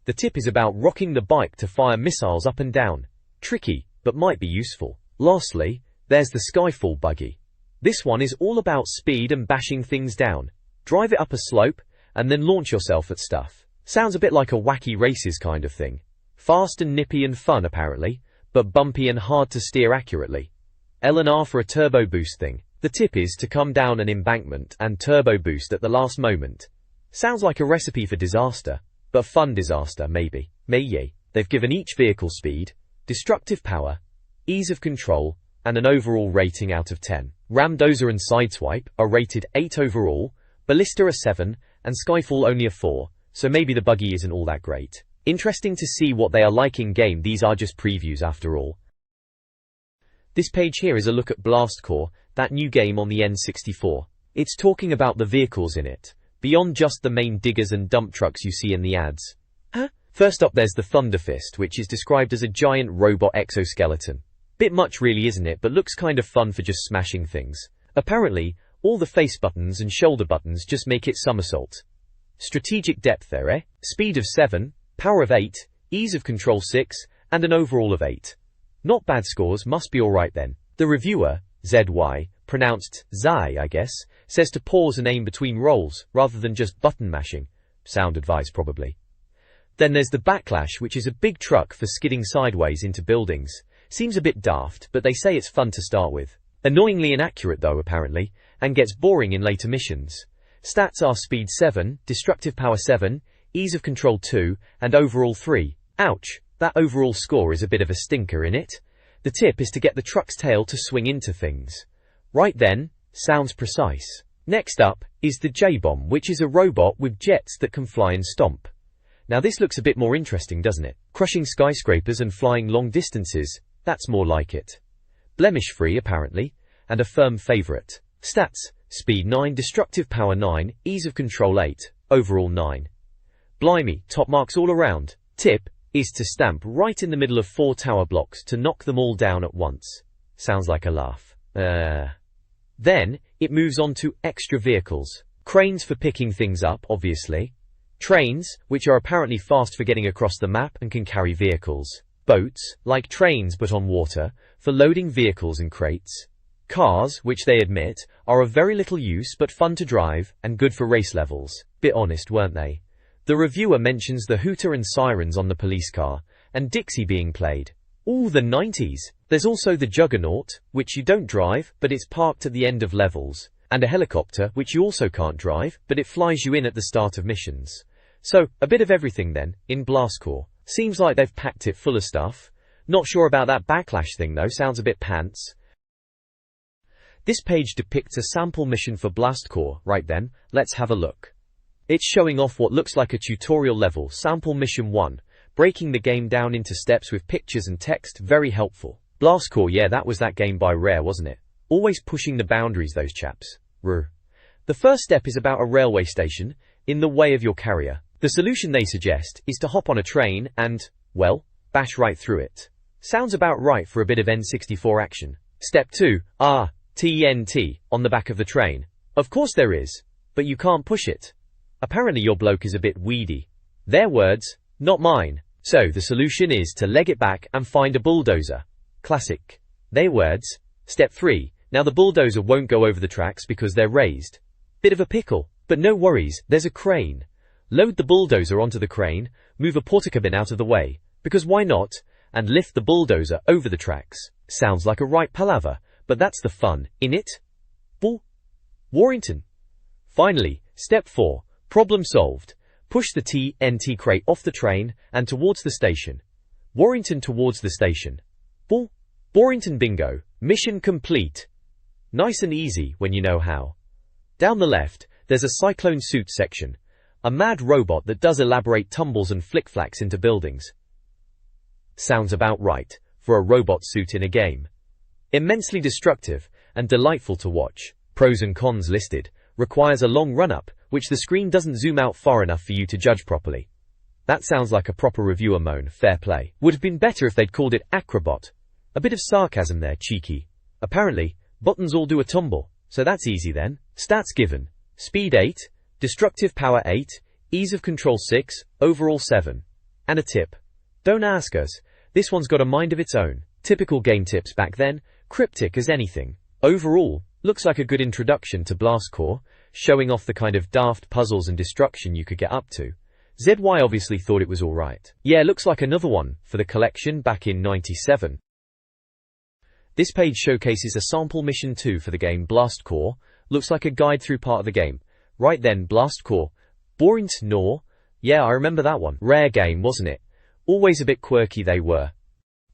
The tip is about rocking the bike to fire missiles up and down. Tricky, but might be useful. Lastly, there's the Skyfall buggy. This one is all about speed and bashing things down. Drive it up a slope, and then launch yourself at stuff. Sounds a bit like a wacky races kind of thing. Fast and nippy and fun, apparently, but bumpy and hard to steer accurately. L and R for a turbo boost thing. The tip is to come down an embankment and turbo boost at the last moment. Sounds like a recipe for disaster, but fun disaster, maybe. They've given each vehicle speed, destructive power, ease of control, and an overall rating out of 10. Ramdozer and Sideswipe are rated 8 overall, Ballista a 7, and Skyfall only a 4, so maybe the buggy isn't all that great. Interesting to see what they are like in game. These are just previews after all. This page here is a look at Blast Corps, that new game on the N64. It's talking about the vehicles in it, beyond just the main diggers and dump trucks you see in the ads. First up there's the Thunder Fist, which is described as a giant robot exoskeleton. Bit much really, isn't it, but looks kind of fun for just smashing things. Apparently, all the face buttons and shoulder buttons just make it somersault. Strategic depth there, eh? Speed of 7, power of 8, ease of control 6, and an overall of 8. Not bad scores, must be alright then. The reviewer, ZY, pronounced Zai I guess, says to pause and aim between rolls, rather than just button mashing. Sound advice probably. Then there's the Backlash, which is a big truck for skidding sideways into buildings. Seems a bit daft, but they say it's fun to start with. Annoyingly inaccurate though apparently, and gets boring in later missions. Stats are speed 7, destructive power 7, ease of control 2, and overall 3. Ouch, that overall score is a bit of a stinker in it. The tip is to get the truck's tail to swing into things. Right then, sounds precise. Next up is the J-Bomb, which is a robot with jets that can fly and stomp. Now this looks a bit more interesting, doesn't it? Crushing skyscrapers and flying long distances, that's more like it. Blemish-free apparently, and a firm favourite. Stats, speed 9, destructive power 9, ease of control 8, overall 9. Blimey, top marks all around. Tip is to stamp right in the middle of 4 tower blocks to knock them all down at once. Sounds like a laugh. Then, it moves on to extra vehicles. Cranes for picking things up, obviously. Trains, which are apparently fast for getting across the map and can carry vehicles. Boats, like trains but on water, for loading vehicles and crates. Cars, which they admit, are of very little use but fun to drive and good for race levels. Bit honest, weren't they? The reviewer mentions the hooter and sirens on the police car, and Dixie being played. Ooh, the 90s. There's also the Juggernaut, which you don't drive, but it's parked at the end of levels, and a helicopter, which you also can't drive, but it flies you in at the start of missions. So, a bit of everything then, in Blast Corps. Seems like they've packed it full of stuff. Not sure about that Backlash thing though, sounds a bit pants. This page depicts a sample mission for Blast Corps. Right then, let's have a look. It's showing off what looks like a tutorial level, sample mission 1, breaking the game down into steps with pictures and text, very helpful. Blast Corps, yeah, that was that game by Rare, wasn't it? Always pushing the boundaries, those chaps. The first step is about a railway station, in the way of your carrier. The solution they suggest is to hop on a train and, well, bash right through it. Sounds about right for a bit of N64 action. Step 2, TNT, on the back of the train. Of course there is, but you can't push it. Apparently your bloke is a bit weedy. Their words, not mine. So the solution is to leg it back and find a bulldozer. Classic. Their words. Step 3, now the bulldozer won't go over the tracks because they're raised. Bit of a pickle, but no worries, there's a crane. Load the bulldozer onto the crane, move a portakabin out of the way, because why not, and lift the bulldozer over the tracks. Sounds like a right palaver, but that's the fun, innit? Warrington. Finally, step 4, problem solved. Push the TNT crate off the train and towards the station. Warrington towards the station. Warrington bingo. Mission complete. Nice and easy when you know how. Down the left, there's a cyclone suit section. A mad robot that does elaborate tumbles and flick-flacks into buildings. Sounds about right, for a robot suit in a game. Immensely destructive, and delightful to watch. Pros and cons listed. Requires a long run-up, which the screen doesn't zoom out far enough for you to judge properly. That sounds like a proper reviewer moan, fair play. Would have been better if they'd called it Acrobot. A bit of sarcasm there, cheeky. Apparently, buttons all do a tumble, so that's easy then. Stats given. Speed 8. Destructive power 8, ease of control 6, overall 7. And a tip. Don't ask us, this one's got a mind of its own. Typical game tips back then, cryptic as anything. Overall, looks like a good introduction to Blast Corps, showing off the kind of daft puzzles and destruction you could get up to. ZY obviously thought it was alright. Yeah, looks like another one for the collection back in '97. This page showcases a sample mission 2 for the game Blast Corps, looks like a guide through part of the game. Right then, Blast Corps. Warrington. Yeah, I remember that one. Rare game, wasn't it? Always a bit quirky they were.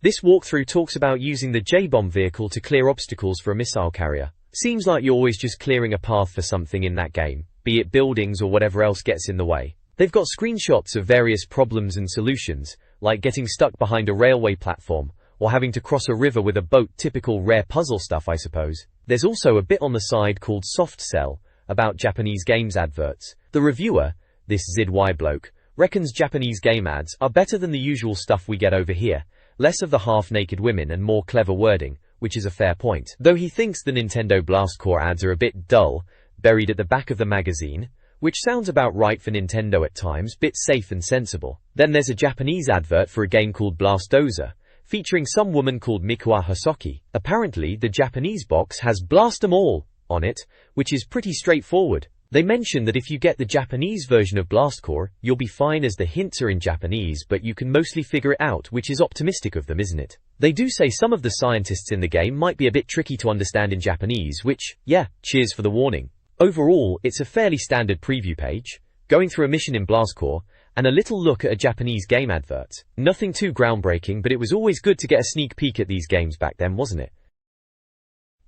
This walkthrough talks about using the J-Bomb vehicle to clear obstacles for a missile carrier. Seems like you're always just clearing a path for something in that game, be it buildings or whatever else gets in the way. They've got screenshots of various problems and solutions, like getting stuck behind a railway platform, or having to cross a river with a boat, typical Rare puzzle stuff I suppose. There's also a bit on the side called Soft Sell, about Japanese games adverts. The reviewer, this ZY bloke, reckons Japanese game ads are better than the usual stuff we get over here, less of the half-naked women and more clever wording, which is a fair point. Though he thinks the Nintendo Blast Corps ads are a bit dull, buried at the back of the magazine, which sounds about right for Nintendo at times, bit safe and sensible. Then there's a Japanese advert for a game called Blastoza, featuring some woman called Mikuwa Hosoki. Apparently, the Japanese box has Blast 'em all on it, which is pretty straightforward. They mention that if you get the Japanese version of Blast Corps, you'll be fine as the hints are in Japanese, but you can mostly figure it out, which is optimistic of them, isn't it? They do say some of the scientists in the game might be a bit tricky to understand in Japanese, which, yeah, cheers for the warning. Overall, it's a fairly standard preview page, going through a mission in Blast Corps, and a little look at a Japanese game advert. Nothing too groundbreaking, but it was always good to get a sneak peek at these games back then, wasn't it?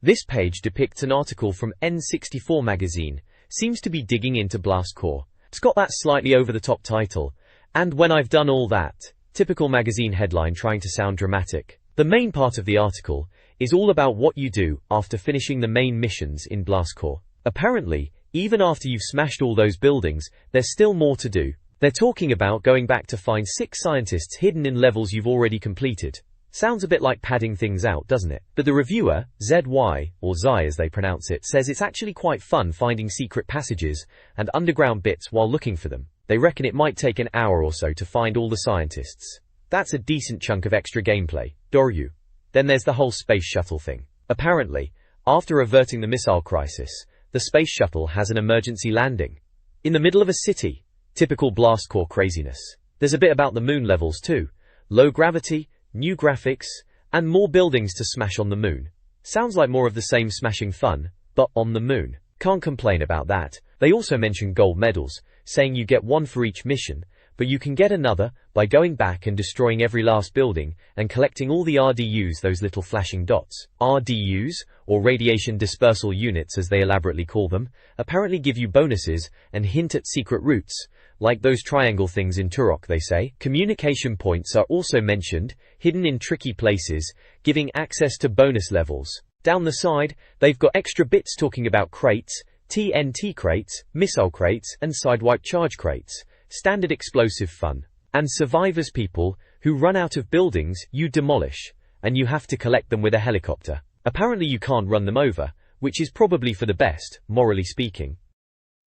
This page depicts an article from N64 Magazine, seems to be digging into Blast Corps. It's got that slightly over-the-top title, and when I've done all that, typical magazine headline trying to sound dramatic. The main part of the article is all about what you do after finishing the main missions in Blast Corps. Apparently, even after you've smashed all those buildings, there's still more to do. They're talking about going back to find 6 scientists hidden in levels you've already completed. Sounds a bit like padding things out, doesn't it? But the reviewer, ZY, or Zai as they pronounce it, says it's actually quite fun finding secret passages and underground bits while looking for them. They reckon it might take an hour or so to find all the scientists. That's a decent chunk of extra gameplay, Doryu. Then there's the whole space shuttle thing. Apparently, after averting the missile crisis, the space shuttle has an emergency landing. In the middle of a city. Typical Blast Corps craziness. There's a bit about the moon levels too. Low gravity, new graphics, and more buildings to smash on the moon. Sounds like more of the same smashing fun, but on the moon. Can't complain about that. They also mention gold medals, saying you get one for each mission, but you can get another by going back and destroying every last building and collecting all the RDUs, those little flashing dots. RDUs, or radiation dispersal units as they elaborately call them, apparently give you bonuses and hint at secret routes, like those triangle things in Turok, they say. Communication points are also mentioned, hidden in tricky places, giving access to bonus levels. Down the side, they've got extra bits talking about crates, TNT crates, missile crates, and sidewipe charge crates, standard explosive fun. And survivors, people who run out of buildings you demolish, and you have to collect them with a helicopter. Apparently you can't run them over, which is probably for the best, morally speaking.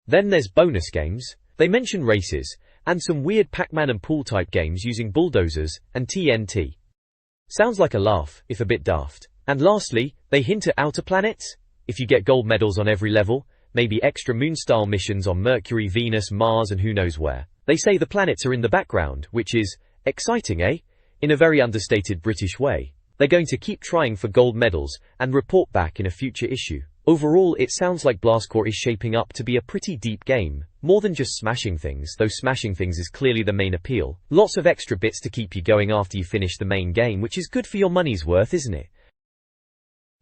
Then there's bonus games. They mention races, and some weird Pac-Man and pool type games using bulldozers and TNT. Sounds like a laugh, if a bit daft. And lastly, they hint at outer planets. If you get gold medals on every level, maybe extra moon-style missions on Mercury, Venus, Mars and who knows where. They say the planets are in the background, which is exciting, eh? In a very understated British way. They're going to keep trying for gold medals and report back in a future issue. Overall, it sounds like Blast Corps is shaping up to be a pretty deep game. More than just smashing things, though smashing things is clearly the main appeal. Lots of extra bits to keep you going after you finish the main game, which is good for your money's worth, isn't it?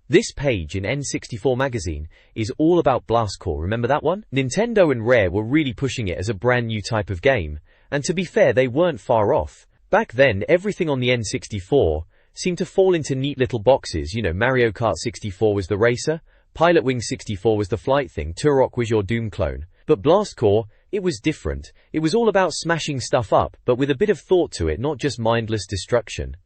This page in N64 Magazine is all about Blast Corps, remember that one? Nintendo and Rare were really pushing it as a brand new type of game, and to be fair, they weren't far off. Back then, everything on the N64 seemed to fall into neat little boxes. You know, Mario Kart 64 was the racer, Pilot Wing 64 was the flight thing, Turok was your Doom clone. But Blast Corps, it was different. It was all about smashing stuff up, but with a bit of thought to it, not just mindless destruction.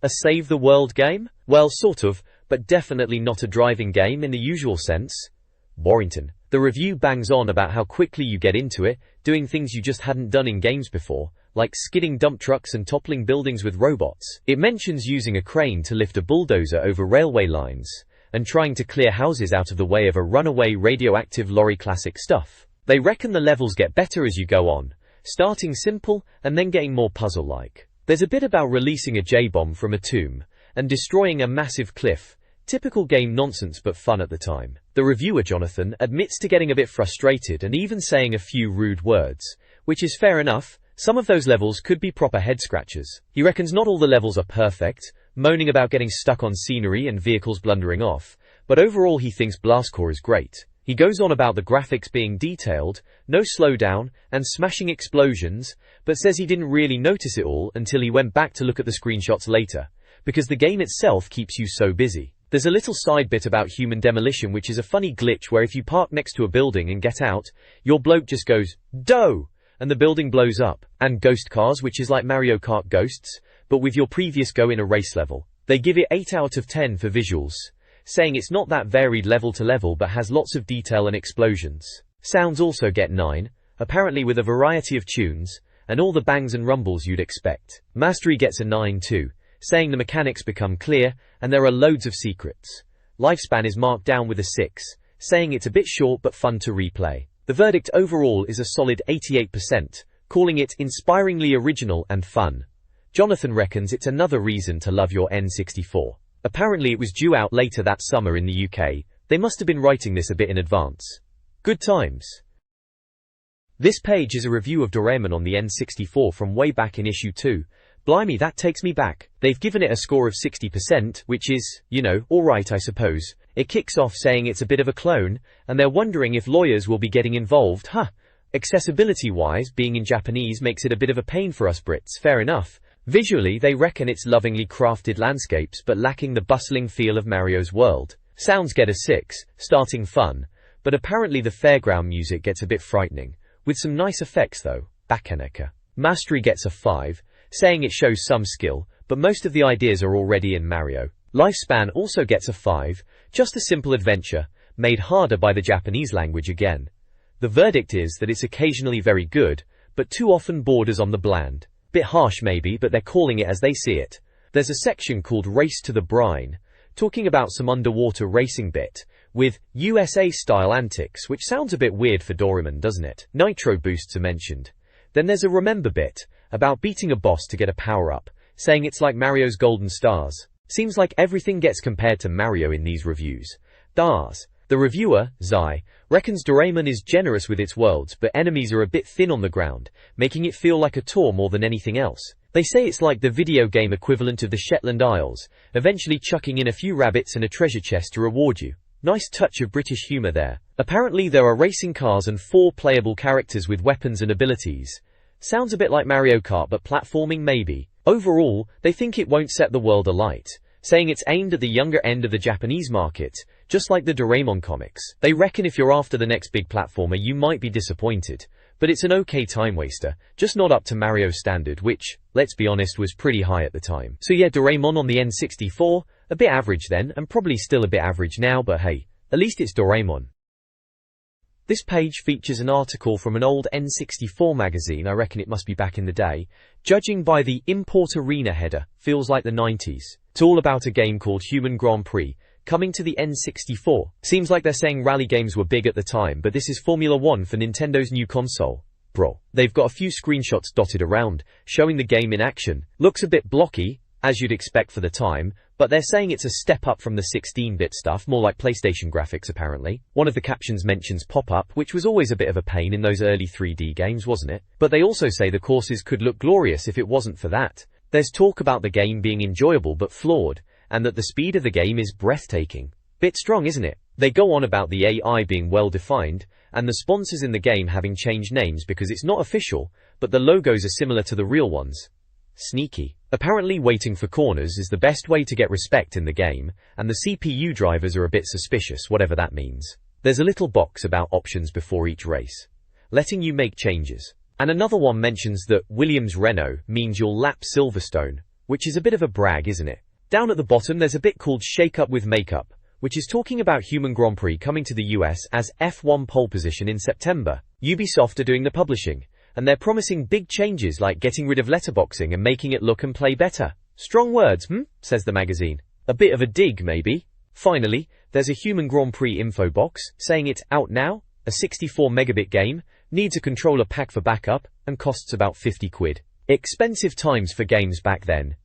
A save the world game? Well, sort of, but definitely not a driving game in the usual sense. Borington. The review bangs on about how quickly you get into it, doing things you just hadn't done in games before, like skidding dump trucks and toppling buildings with robots. It mentions using a crane to lift a bulldozer over railway lines, and trying to clear houses out of the way of a runaway radioactive lorry. Classic stuff. They reckon the levels get better as you go on, starting simple and then getting more puzzle-like. There's a bit about releasing a J-bomb from a tomb and destroying a massive cliff. Typical game nonsense but fun at the time. The reviewer Jonathan admits to getting a bit frustrated and even saying a few rude words, which is fair enough. Some of those levels could be proper head-scratchers. He reckons not all the levels are perfect, moaning about getting stuck on scenery and vehicles blundering off, but overall he thinks Blast Corps is great. He goes on about the graphics being detailed, no slowdown, and smashing explosions, but says he didn't really notice it all until he went back to look at the screenshots later, because the game itself keeps you so busy. There's a little side bit about human demolition, which is a funny glitch where if you park next to a building and get out, your bloke just goes, "Doh!" and the building blows up. And ghost cars, which is like Mario Kart Ghosts, but with your previous go in a race level. They give it 8 out of 10 for visuals, saying it's not that varied level to level but has lots of detail and explosions. Sounds also get 9, apparently with a variety of tunes, and all the bangs and rumbles you'd expect. Mastery gets a 9 too, saying the mechanics become clear, and there are loads of secrets. Lifespan is marked down with a 6, saying it's a bit short but fun to replay. The verdict overall is a solid 88%, calling it inspiringly original and fun. Jonathan reckons it's another reason to love your N64. Apparently it was due out later that summer in the UK, they must have been writing this a bit in advance. Good times. This page is a review of Doraemon on the N64 from way back in issue 2. Blimey, that takes me back. They've given it a score of 60%, which is, you know, alright I suppose. It kicks off saying it's a bit of a clone, and they're wondering if lawyers will be getting involved. Accessibility-wise, being in Japanese makes it a bit of a pain for us Brits, fair enough. Visually, they reckon it's lovingly crafted landscapes but lacking the bustling feel of Mario's world. Sounds get a 6, starting fun, but apparently the fairground music gets a bit frightening, with some nice effects though. Bakaneka. Mastery gets a 5, saying it shows some skill, but most of the ideas are already in Mario. Lifespan also gets a 5, just a simple adventure, made harder by the Japanese language again. The verdict is that it's occasionally very good, but too often borders on the bland. Bit harsh maybe, but they're calling it as they see it. There's a section called Race to the Brine, talking about some underwater racing bit, with USA-style antics, which sounds a bit weird for Doraemon, doesn't it? Nitro boosts are mentioned. Then there's a remember bit, about beating a boss to get a power-up, saying it's like Mario's golden stars. Seems like everything gets compared to Mario in these reviews. Stars. The reviewer, Zai, reckons Doraemon is generous with its worlds, but enemies are a bit thin on the ground, making it feel like a tour more than anything else. They say it's like the video game equivalent of the Shetland Isles, eventually chucking in a few rabbits and a treasure chest to reward you. Nice touch of British humour there. Apparently there are racing cars and 4 playable characters with weapons and abilities. Sounds a bit like Mario Kart but platforming maybe. Overall, they think it won't set the world alight, saying it's aimed at the younger end of the Japanese market, just like the Doraemon comics. They reckon if you're after the next big platformer you might be disappointed, but it's an okay time waster, just not up to Mario's standard, which, let's be honest, was pretty high at the time. So yeah, Doraemon on the N64, a bit average then, and probably still a bit average now, but hey, at least it's Doraemon. This page features an article from an old N64 magazine, I reckon it must be back in the day. Judging by the Import Arena header, feels like the 90s. It's all about a game called Human Grand Prix, coming to the N64. Seems like they're saying rally games were big at the time, but this is Formula 1 for Nintendo's new console. Bro. They've got a few screenshots dotted around, showing the game in action. Looks a bit blocky, as you'd expect for the time, but they're saying it's a step up from the 16-bit stuff, more like PlayStation graphics apparently. One of the captions mentions pop-up, which was always a bit of a pain in those early 3D games, wasn't it? But they also say the courses could look glorious if it wasn't for that. There's talk about the game being enjoyable but flawed, and that the speed of the game is breathtaking. Bit strong, isn't it? They go on about the AI being well defined, and the sponsors in the game having changed names because it's not official, but the logos are similar to the real ones. Sneaky. Apparently waiting for corners is the best way to get respect in the game, and the CPU drivers are a bit suspicious, whatever that means. There's a little box about options before each race, letting you make changes. And another one mentions that Williams-Renault means you'll lap Silverstone, which is a bit of a brag, isn't it? Down at the bottom there's a bit called Shake Up with Makeup, which is talking about Human Grand Prix coming to the US as F1 pole position in September. Ubisoft are doing the publishing, and they're promising big changes like getting rid of letterboxing and making it look and play better. Strong words, says the magazine. A bit of a dig, maybe. Finally, there's a Human Grand Prix info box, saying it's out now, a 64 megabit game, needs a controller pack for backup, and costs about 50 quid. Expensive times for games back then.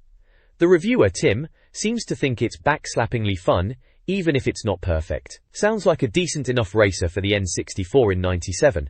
The reviewer, Tim, seems to think it's backslappingly fun, even if it's not perfect. Sounds like a decent enough racer for the N64 in '97.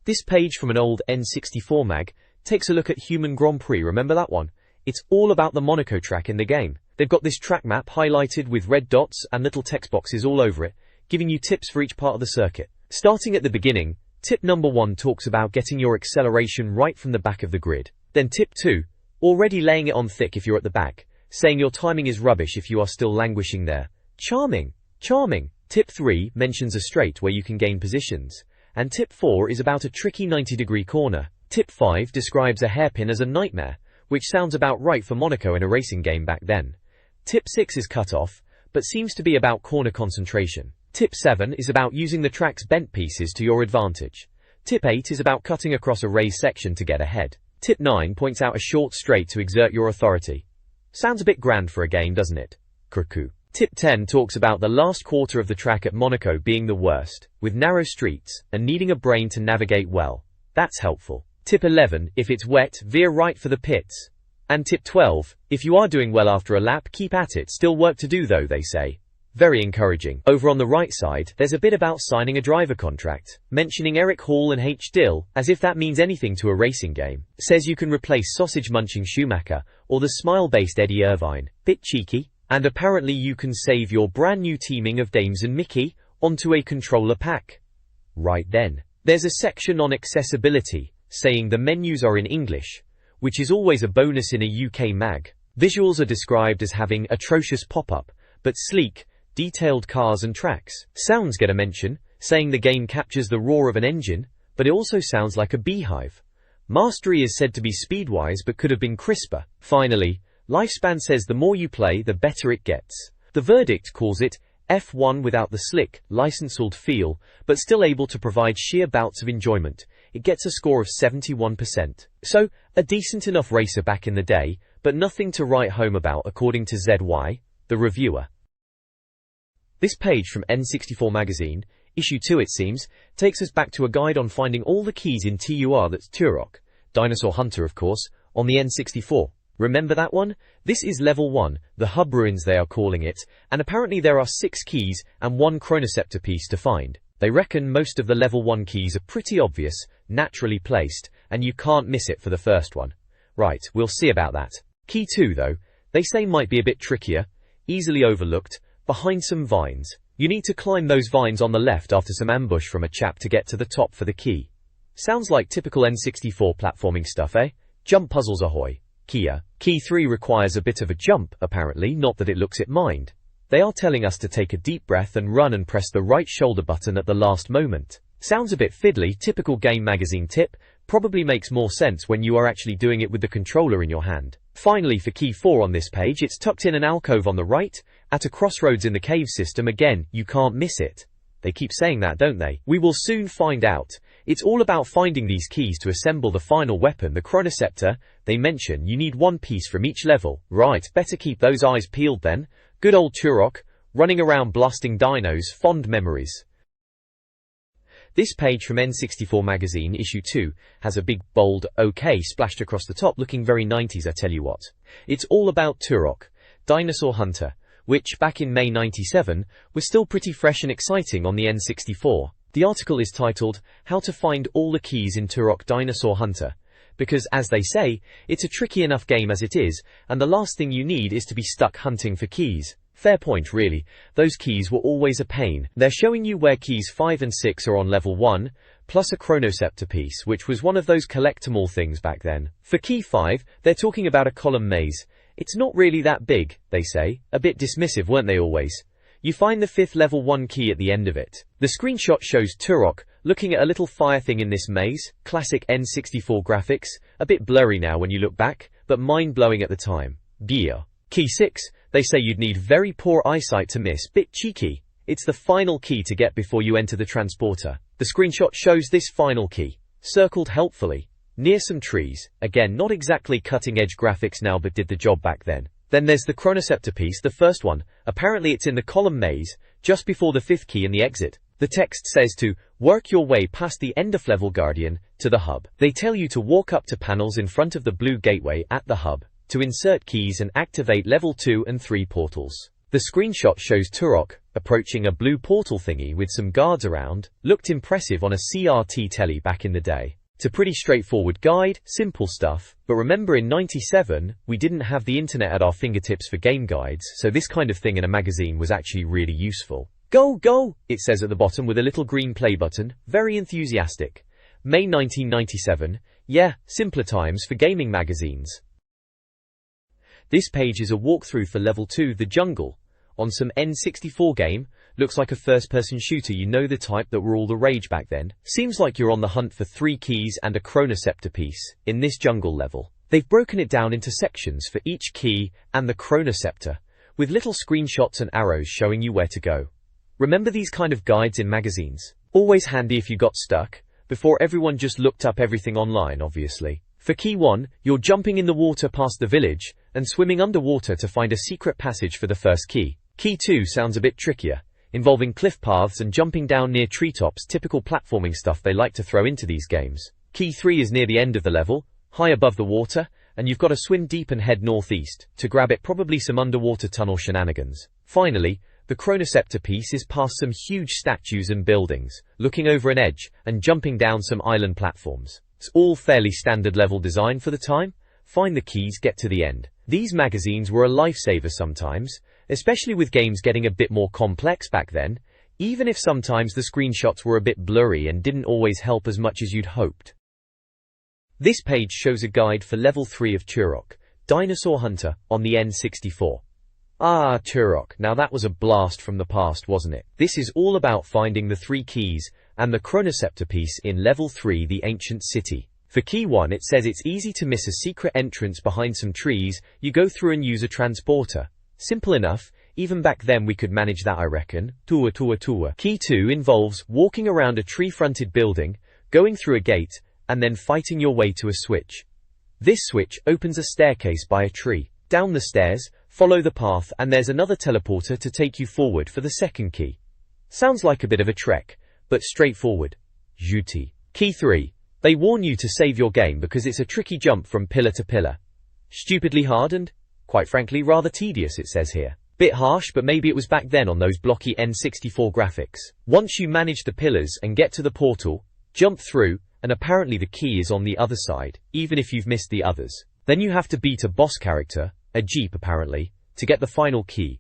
This page from an old N64 mag takes a look at Human Grand Prix, remember that one? It's all about the Monaco track in the game. They've got this track map highlighted with red dots and little text boxes all over it, giving you tips for each part of the circuit. Starting at the beginning, tip number 1 talks about getting your acceleration right from the back of the grid. Then tip 2, already laying it on thick if you're at the back, saying your timing is rubbish if you are still languishing there. Charming, charming. Tip 3 mentions a straight where you can gain positions. And tip 4 is about a tricky 90-degree corner. Tip 5 describes a hairpin as a nightmare, which sounds about right for Monaco in a racing game back then. Tip 6 is cut off, but seems to be about corner concentration. Tip 7 is about using the track's bent pieces to your advantage. Tip 8 is about cutting across a raised section to get ahead. Tip 9 points out a short straight to exert your authority. Sounds a bit grand for a game, doesn't it? Cuckoo. Tip 10 talks about the last quarter of the track at Monaco being the worst, with narrow streets, and needing a brain to navigate well. That's helpful. Tip 11, if it's wet, veer right for the pits. And tip 12, if you are doing well after a lap, keep at it. Still work to do though, they say. Very encouraging. Over on the right side, there's a bit about signing a driver contract, mentioning Eric Hall and H. Dill, as if that means anything to a racing game. Says you can replace sausage-munching Schumacher, or the smile-based Eddie Irvine. Bit cheeky. And apparently you can save your brand new teaming of Dames and Mickey onto a controller pack. Right then. There's a section on accessibility, saying the menus are in English, which is always a bonus in a UK mag. Visuals are described as having atrocious pop-up, but sleek, detailed cars and tracks. Sounds get a mention, saying the game captures the roar of an engine, but it also sounds like a beehive. Mastery is said to be speedwise but could have been crisper. Finally, Lifespan says the more you play, the better it gets. The verdict calls it F1 without the slick, licensed feel, but still able to provide sheer bouts of enjoyment. It gets a score of 71%. So, a decent enough racer back in the day, but nothing to write home about according to ZY, the reviewer. This page from N64 Magazine, issue 2 it seems, takes us back to a guide on finding all the keys in TUR, that's Turok, Dinosaur Hunter of course, on the N64. Remember that one? This is level 1, the hub ruins they are calling it, and apparently there are 6 keys and 1 chronoceptor piece to find. They reckon most of the level 1 keys are pretty obvious, naturally placed, and you can't miss it for the first one. Right, we'll see about that. Key 2 though, they say might be a bit trickier, easily overlooked, behind some vines. You need to climb those vines on the left after some ambush from a chap to get to the top for the key. Sounds like typical N64 platforming stuff, eh? Jump puzzles ahoy. Kia. Key 3 requires a bit of a jump, apparently, not that it looks it mind. They are telling us to take a deep breath and run and press the right shoulder button at the last moment. Sounds a bit fiddly, typical game magazine tip, probably makes more sense when you are actually doing it with the controller in your hand. Finally, for key 4 on this page, it's tucked in an alcove on the right, at a crossroads in the cave system. Again, you can't miss it. They keep saying that, don't they? We will soon find out. It's all about finding these keys to assemble the final weapon, the chronoceptor. They mention you need 1 piece from each level. Right, better keep those eyes peeled then. Good old Turok, running around blasting dinos, fond memories. This page from N64 Magazine, issue 2, has a big, bold, OK splashed across the top, looking very 90s, I tell you what. It's all about Turok, Dinosaur Hunter, which, back in May '97, was still pretty fresh and exciting on the N64. The article is titled, How to Find All the Keys in Turok Dinosaur Hunter, because, as they say, it's a tricky enough game as it is, and the last thing you need is to be stuck hunting for keys. Fair point really, those keys were always a pain. They're showing you where keys 5 and 6 are on level 1, plus a chronoceptor piece, which was one of those collect-em-all things back then. For key 5, they're talking about a column maze. It's not really that big, they say. A bit dismissive, weren't they always? You find the 5th level 1 key at the end of it. The screenshot shows Turok looking at a little fire thing in this maze. Classic N64 graphics, a bit blurry now when you look back, but mind-blowing at the time. Gear. Key 6, they say you'd need very poor eyesight to miss. Bit cheeky. It's the final key to get before you enter the transporter. The screenshot shows this final key, circled helpfully, near some trees. Again, not exactly cutting-edge graphics now, but did the job back then. Then there's the chronoceptor piece, the first one. Apparently it's in the column maze, just before the 5th key in the exit. The text says to work your way past the end-of-level guardian to the hub. They tell you to walk up to panels in front of the blue gateway at the hub, to insert keys and activate level 2 and 3 portals. The screenshot shows Turok approaching a blue portal thingy with some guards around. Looked impressive on a CRT telly back in the day. It's a pretty straightforward guide, simple stuff, but remember in '97, we didn't have the internet at our fingertips for game guides, so this kind of thing in a magazine was actually really useful. Go, go, it says at the bottom with a little green play button, very enthusiastic. May 1997, yeah, simpler times for gaming magazines. This page is a walkthrough for Level 2, The Jungle, on some N64 game. Looks like a first-person shooter, you know, the type that were all the rage back then. Seems like you're on the hunt for 3 keys and a chronoceptor piece in this jungle level. They've broken it down into sections for each key and the chronoceptor, with little screenshots and arrows showing you where to go. Remember these kind of guides in magazines? Always handy if you got stuck, before everyone just looked up everything online, obviously. For key 1, you're jumping in the water past the village, and swimming underwater to find a secret passage for the first key. Key 2 sounds a bit trickier, involving cliff paths and jumping down near treetops, typical platforming stuff they like to throw into these games. Key 3 is near the end of the level, high above the water, and you've got to swim deep and head northeast to grab it, probably some underwater tunnel shenanigans. Finally, the chronoceptor piece is past some huge statues and buildings, looking over an edge and jumping down some island platforms. It's all fairly standard level design for the time. Find the keys, get to the end. These magazines were a lifesaver sometimes, especially with games getting a bit more complex back then, even if sometimes the screenshots were a bit blurry and didn't always help as much as you'd hoped. This page shows a guide for Level 3 of Turok, Dinosaur Hunter, on the N64. Ah, Turok, now that was a blast from the past, wasn't it? This is all about finding the 3 keys and the chronoceptor piece in Level 3, the Ancient City. For Key 1, it says it's easy to miss a secret entrance behind some trees. You go through and use a transporter. Simple enough, even back then we could manage that, I reckon. Tua. Key 2 involves walking around a tree-fronted building, going through a gate, and then fighting your way to a switch. This switch opens a staircase by a tree. Down the stairs, follow the path, and there's another teleporter to take you forward for the second key. Sounds like a bit of a trek, but straightforward. Duty. Key 3. They warn you to save your game because it's a tricky jump from pillar to pillar. Stupidly hard and, quite frankly, rather tedious, it says here. Bit harsh, but maybe it was back then on those blocky N64 graphics. Once you manage the pillars and get to the portal, jump through, and apparently the key is on the other side, even if you've missed the others. Then you have to beat a boss character, a jeep apparently, to get the final key.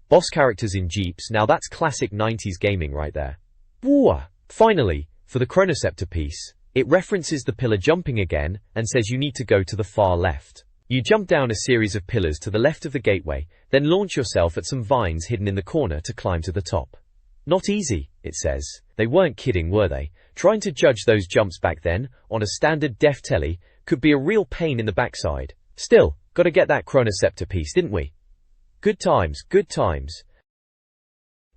Boss characters in jeeps, now that's classic 90s gaming right there. Whoa. Finally, for the chronoceptor piece, it references the pillar jumping again and says you need to go to the far left. You jump down a series of pillars to the left of the gateway, then launch yourself at some vines hidden in the corner to climb to the top. Not easy, it says. They weren't kidding, were they? Trying to judge those jumps back then, on a standard def telly, could be a real pain in the backside. Still, gotta get that chronoceptor piece, didn't we? Good times, good times.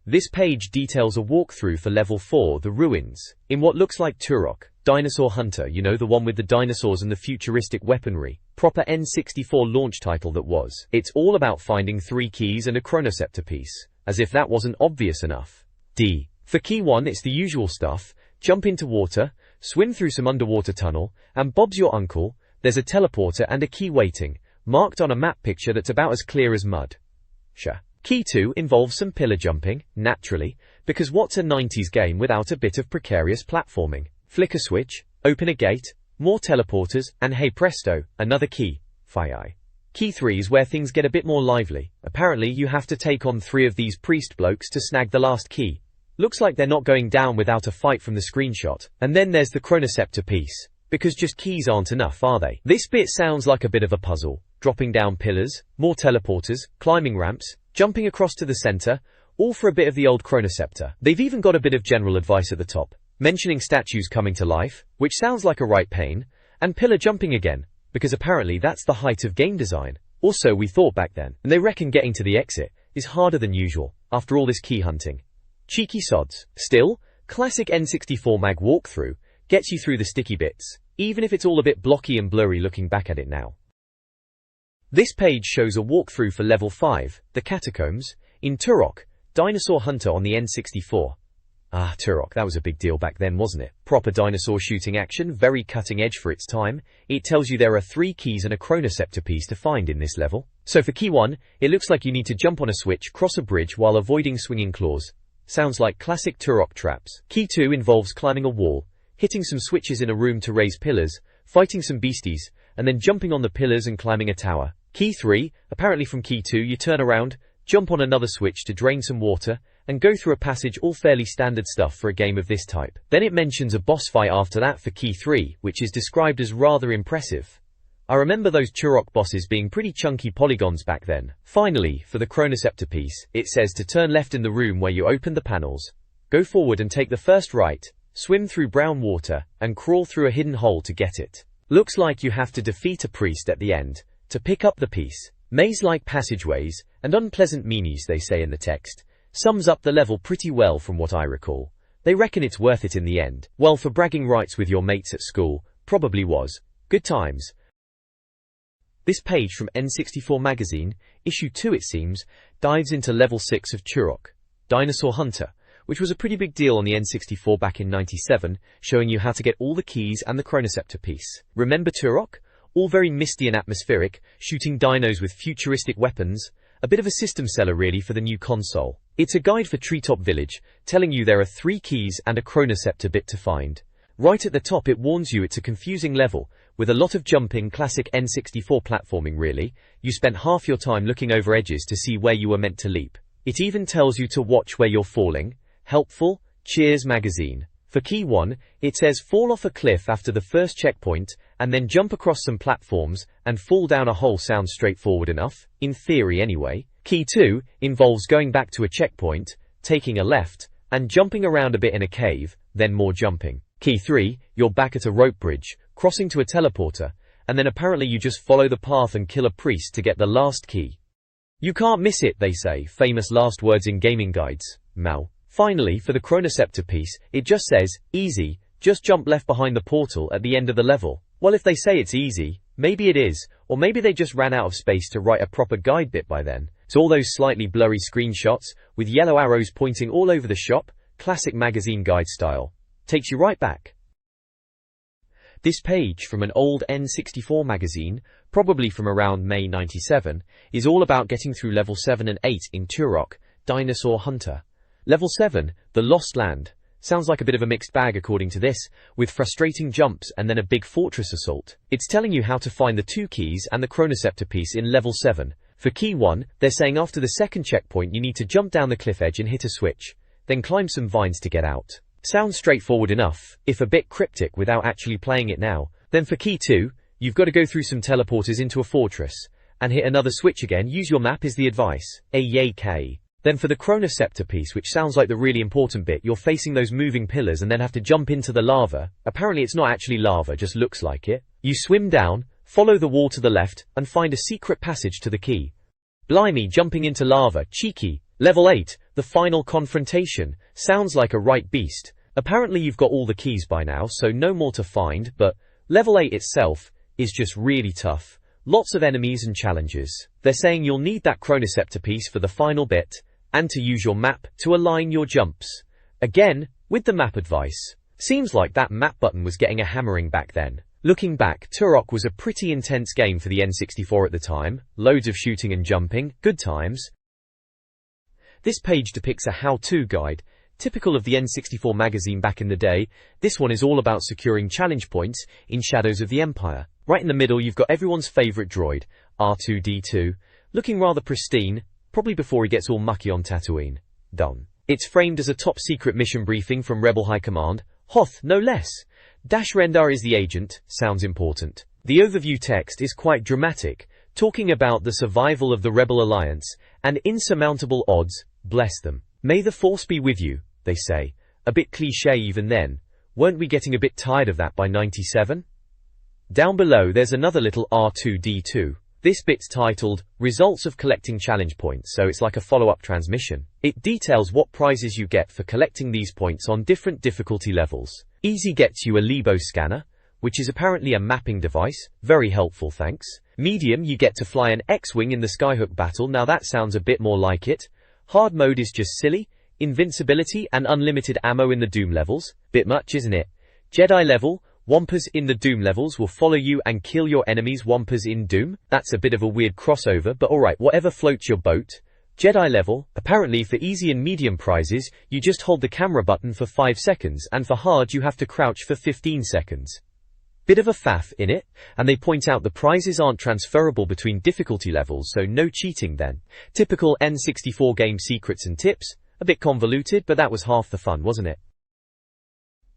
This page details a walkthrough for Level 4, The Ruins, in what looks like Turok, Dinosaur Hunter, you know, the one with the dinosaurs and the futuristic weaponry. Proper N64 launch title that was. It's all about finding 3 keys and a chronoceptor piece, as if that wasn't obvious enough. D. For Key 1, it's the usual stuff. Jump into water, swim through some underwater tunnel, and Bob's your uncle. There's a teleporter and a key waiting, marked on a map picture that's about as clear as mud. Sure. Key 2 involves some pillar jumping, naturally, because what's a 90s game without a bit of precarious platforming? Flick a switch, open a gate, more teleporters, and hey presto, another key. Foray. Key 3 is where things get a bit more lively. Apparently you have to take on 3 of these priest blokes to snag the last key. Looks like they're not going down without a fight from the screenshot. And then there's the chronoceptor piece, because just keys aren't enough, are they? This bit sounds like a bit of a puzzle. Dropping down pillars, more teleporters, climbing ramps, jumping across to the center, all for a bit of the old chronoceptor. They've even got a bit of general advice at the top, mentioning statues coming to life, which sounds like a right pain, and pillar jumping again, because apparently that's the height of game design. Also, we thought back then, and they reckon getting to the exit is harder than usual, after all this key hunting. Cheeky sods. Still, classic N64 mag walkthrough gets you through the sticky bits, even if it's all a bit blocky and blurry looking back at it now. This page shows a walkthrough for Level 5, The Catacombs, in Turok, Dinosaur Hunter on the N64. Ah, Turok, that was a big deal back then, wasn't it? Proper dinosaur shooting action, very cutting edge for its time. It tells you there are 3 keys and a chronoceptor piece to find in this level. So for Key 1, it looks like you need to jump on a switch, cross a bridge while avoiding swinging claws. Sounds like classic Turok traps. Key 2 involves climbing a wall, hitting some switches in a room to raise pillars, fighting some beasties, and then jumping on the pillars and climbing a tower. Key 3, apparently from Key 2, you turn around, jump on another switch to drain some water, and go through a passage, all fairly standard stuff for a game of this type. Then it mentions a boss fight after that for Key 3, which is described as rather impressive. I remember those Turok bosses being pretty chunky polygons back then. Finally, for the Chronoceptor piece, it says to turn left in the room where you opened the panels, go forward and take the first right, swim through brown water, and crawl through a hidden hole to get it. Looks like you have to defeat a priest at the end to pick up the piece. Maze-like passageways, and unpleasant meanies, they say in the text, sums up the level pretty well from what I recall. They reckon it's worth it in the end. Well, for bragging rights with your mates at school, probably was. Good times. This page from N64 Magazine, issue 2 it seems, dives into level 6 of Turok, Dinosaur Hunter, which was a pretty big deal on the N64 back in '97, showing you how to get all the keys and the Chronoceptor piece. Remember Turok? All very misty and atmospheric, shooting dinos with futuristic weapons, a bit of a system seller really for the new console. It's a guide for Treetop Village, telling you there are 3 keys and a Chronoceptor bit to find. Right at the top it warns you it's a confusing level, with a lot of jumping, classic N64 platforming really. You spent half your time looking over edges to see where you were meant to leap. It even tells you to watch where you're falling. Helpful? Cheers magazine. For Key 1, it says fall off a cliff after the first checkpoint, and then jump across some platforms, and fall down a hole. Sounds straightforward enough, in theory anyway. Key 2 involves going back to a checkpoint, taking a left, and jumping around a bit in a cave, then more jumping. Key 3, you're back at a rope bridge, crossing to a teleporter, and then apparently you just follow the path and kill a priest to get the last key. You can't miss it, they say, famous last words in gaming guides. Mal. Finally, for the Chronoceptor piece, it just says, easy, just jump left behind the portal at the end of the level. Well, if they say it's easy, maybe it is, or maybe they just ran out of space to write a proper guide bit by then. So all those slightly blurry screenshots, with yellow arrows pointing all over the shop, classic magazine guide style, takes you right back. This page from an old N64 magazine, probably from around May '97, is all about getting through level 7 and 8 in Turok, Dinosaur Hunter. Level 7, The Lost Land, sounds like a bit of a mixed bag according to this, with frustrating jumps and then a big fortress assault. It's telling you how to find the 2 keys and the Chronoceptor piece in level 7. For Key 1, they're saying after the second checkpoint you need to jump down the cliff edge and hit a switch, then climb some vines to get out. Sounds straightforward enough, if a bit cryptic without actually playing it now. Then for Key 2, you've got to go through some teleporters into a fortress, and hit another switch again. Use your map is the advice. Yay. Then for the Chronoceptor piece, which sounds like the really important bit, you're facing those moving pillars and then have to jump into the lava. Apparently it's not actually lava, just looks like it. You swim down, follow the wall to the left, and find a secret passage to the key. Blimey, jumping into lava, cheeky. Level 8, The Final Confrontation, sounds like a right beast. Apparently you've got all the keys by now, so no more to find, but level 8 itself is just really tough. Lots of enemies and challenges. They're saying you'll need that Chronoceptor piece for the final bit, and to use your map to align your jumps. Again, with the map advice. Seems like that map button was getting a hammering back then. Looking back, Turok was a pretty intense game for the N64 at the time. Loads of shooting and jumping, good times. This page depicts a how-to guide, typical of the N64 magazine back in the day. This one is all about securing challenge points in Shadows of the Empire. Right in the middle you've got everyone's favourite droid, R2-D2, looking rather pristine, probably before he gets all mucky on Tatooine. Done. It's framed as a top-secret mission briefing from Rebel High Command, Hoth, no less. Dash Rendar is the agent, sounds important. The overview text is quite dramatic, talking about the survival of the Rebel Alliance, and insurmountable odds, bless them. May the Force be with you, they say. A bit cliché even then. Weren't we getting a bit tired of that by '97? Down below there's another little R2-D2. This bit's titled, Results of Collecting Challenge Points, so it's like a follow-up transmission. It details what prizes you get for collecting these points on different difficulty levels. Easy gets you a Lebo scanner, which is apparently a mapping device, very helpful thanks. Medium you get to fly an X-Wing in the Skyhook battle, now that sounds a bit more like it. Hard mode is just silly. Invincibility and unlimited ammo in the Doom levels, bit much isn't it? Jedi level, Wampas in the Doom levels will follow you and kill your enemies. Wampas in Doom? That's a bit of a weird crossover, but alright, whatever floats your boat. Jedi level, apparently for easy and medium prizes, you just hold the camera button for 5 seconds, and for hard you have to crouch for 15 seconds. Bit of a faff, innit? And they point out the prizes aren't transferable between difficulty levels, so no cheating then. Typical N64 game secrets and tips. A bit convoluted, but that was half the fun, wasn't it?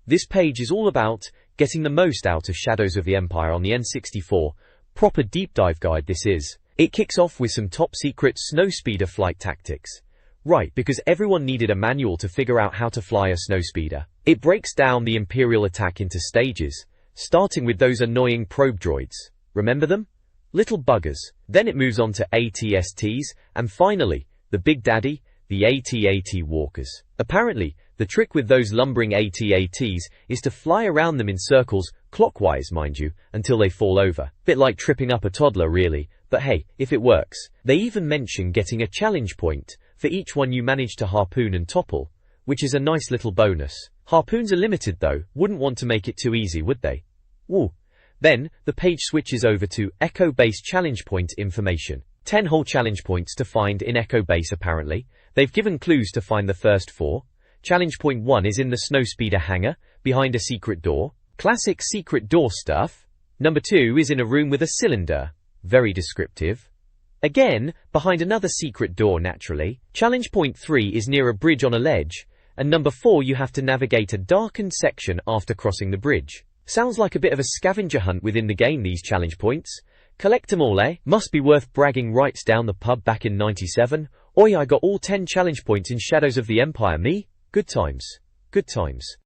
This page is all about getting the most out of Shadows of the Empire on the N64. Proper deep dive guide this is. It kicks off with some top secret snowspeeder flight tactics. Right, because everyone needed a manual to figure out how to fly a snowspeeder. It breaks down the Imperial attack into stages, starting with those annoying probe droids. Remember them? Little buggers. Then it moves on to ATSTs, and finally, the big daddy, the AT-AT walkers. Apparently, the trick with those lumbering AT-ATs is to fly around them in circles, clockwise mind you, until they fall over. Bit like tripping up a toddler really, but hey, if it works. They even mention getting a challenge point for each one you manage to harpoon and topple, which is a nice little bonus. Harpoons are limited though, wouldn't want to make it too easy, would they? Woo. Then, the page switches over to Echo Base challenge point information. 10 whole challenge points to find in Echo Base apparently. They've given clues to find the first 4. Challenge point 1 is in the snowspeeder hangar, behind a secret door. Classic secret door stuff. Number 2 is in a room with a cylinder. Very descriptive. Again, behind another secret door naturally. Challenge point 3 is near a bridge on a ledge. And number 4 you have to navigate a darkened section after crossing the bridge. Sounds like a bit of a scavenger hunt within the game, these challenge points. Collect them all, eh? Must be worth bragging rights down the pub back in '97. Oi, I got all 10 challenge points in Shadows of the Empire, me? Good times. Good times.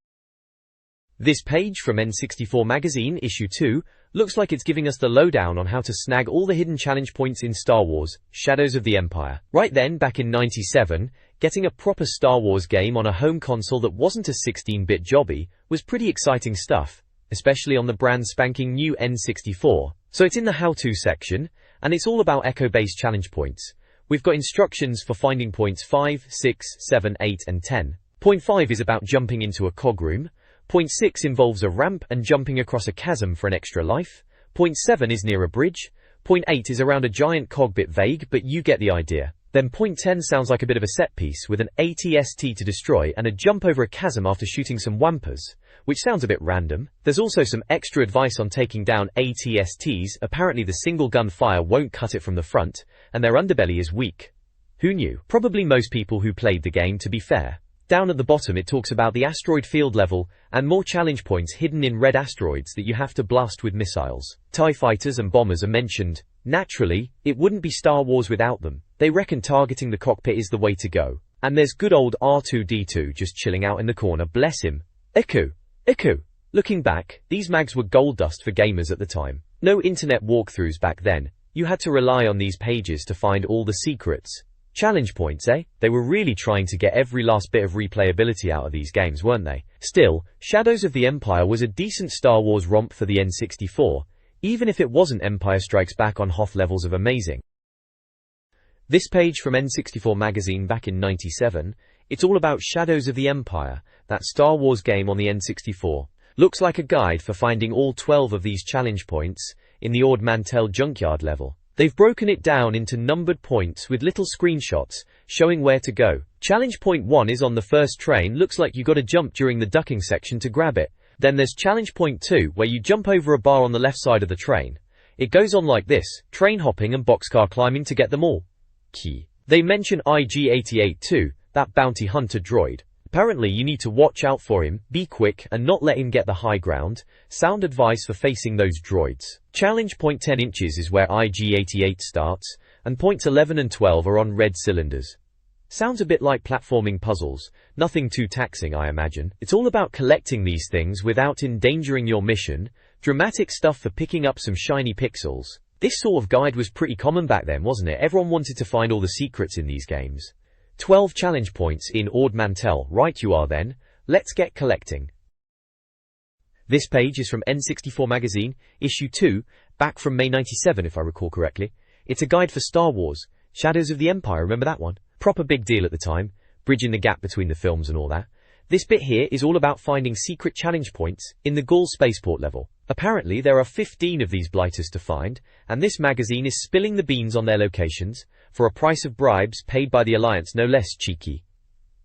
This page from N64 Magazine, issue 2, looks like it's giving us the lowdown on how to snag all the hidden challenge points in Star Wars, Shadows of the Empire. Right then, back in '97, getting a proper Star Wars game on a home console that wasn't a 16-bit jobby was pretty exciting stuff, especially on the brand spanking new N64. So it's in the how-to section, and it's all about Echo Base challenge points. We've got instructions for finding points 5, 6, 7, 8 and 10. Point 5 is about jumping into a cog room. Point 6 involves a ramp and jumping across a chasm for an extra life. Point 7 is near a bridge. Point 8 is around a giant cog, bit vague, but you get the idea. Then point 10 sounds like a bit of a set piece with an ATST to destroy and a jump over a chasm after shooting some wampers, which sounds a bit random. There's also some extra advice on taking down ATSTs. Apparently the single gun fire won't cut it from the front, and their underbelly is weak. Who knew? Probably most people who played the game, to be fair. Down at the bottom it talks about the asteroid field level and more challenge points hidden in red asteroids that you have to blast with missiles. TIE fighters and bombers are mentioned. Naturally, it wouldn't be Star Wars without them. They reckon targeting the cockpit is the way to go. And there's good old R2-D2 just chilling out in the corner, bless him. Iku. Looking back, these mags were gold dust for gamers at the time. No internet walkthroughs back then. You had to rely on these pages to find all the secrets. Challenge points, eh? They were really trying to get every last bit of replayability out of these games, weren't they? Still, Shadows of the Empire was a decent Star Wars romp for the N64, even if it wasn't Empire Strikes Back on Hoth levels of amazing. This page from N64 Magazine back in '97, it's all about Shadows of the Empire, that Star Wars game on the N64. Looks like a guide for finding all 12 of these challenge points in the Ord Mantell junkyard level. They've broken it down into numbered points with little screenshots showing where to go. Challenge point 1 is on the first train, looks like you gotta jump during the ducking section to grab it. Then there's challenge point 2 where you jump over a bar on the left side of the train. It goes on like this, train hopping and boxcar climbing to get them all. Key. They mention IG-88 too, that bounty hunter droid. Apparently you need to watch out for him, be quick and not let him get the high ground. Sound advice for facing those droids. Challenge point 10 inches is where IG-88 starts, and points 11 and 12 are on red cylinders. Sounds a bit like platforming puzzles, nothing too taxing I imagine. It's all about collecting these things without endangering your mission, dramatic stuff for picking up some shiny pixels. This sort of guide was pretty common back then, wasn't it? Everyone wanted to find all the secrets in these games. 12 challenge points in Ord Mantell, right you are then. Let's get collecting. This page is from N64 Magazine, issue 2, back from May '97 if I recall correctly. It's a guide for Star Wars, Shadows of the Empire, remember that one? Proper big deal at the time, bridging the gap between the films and all that. This bit here is all about finding secret challenge points in the Gaul spaceport level. Apparently there are 15 of these blighters to find, and this magazine is spilling the beans on their locations, for a price of bribes paid by the Alliance no less cheeky.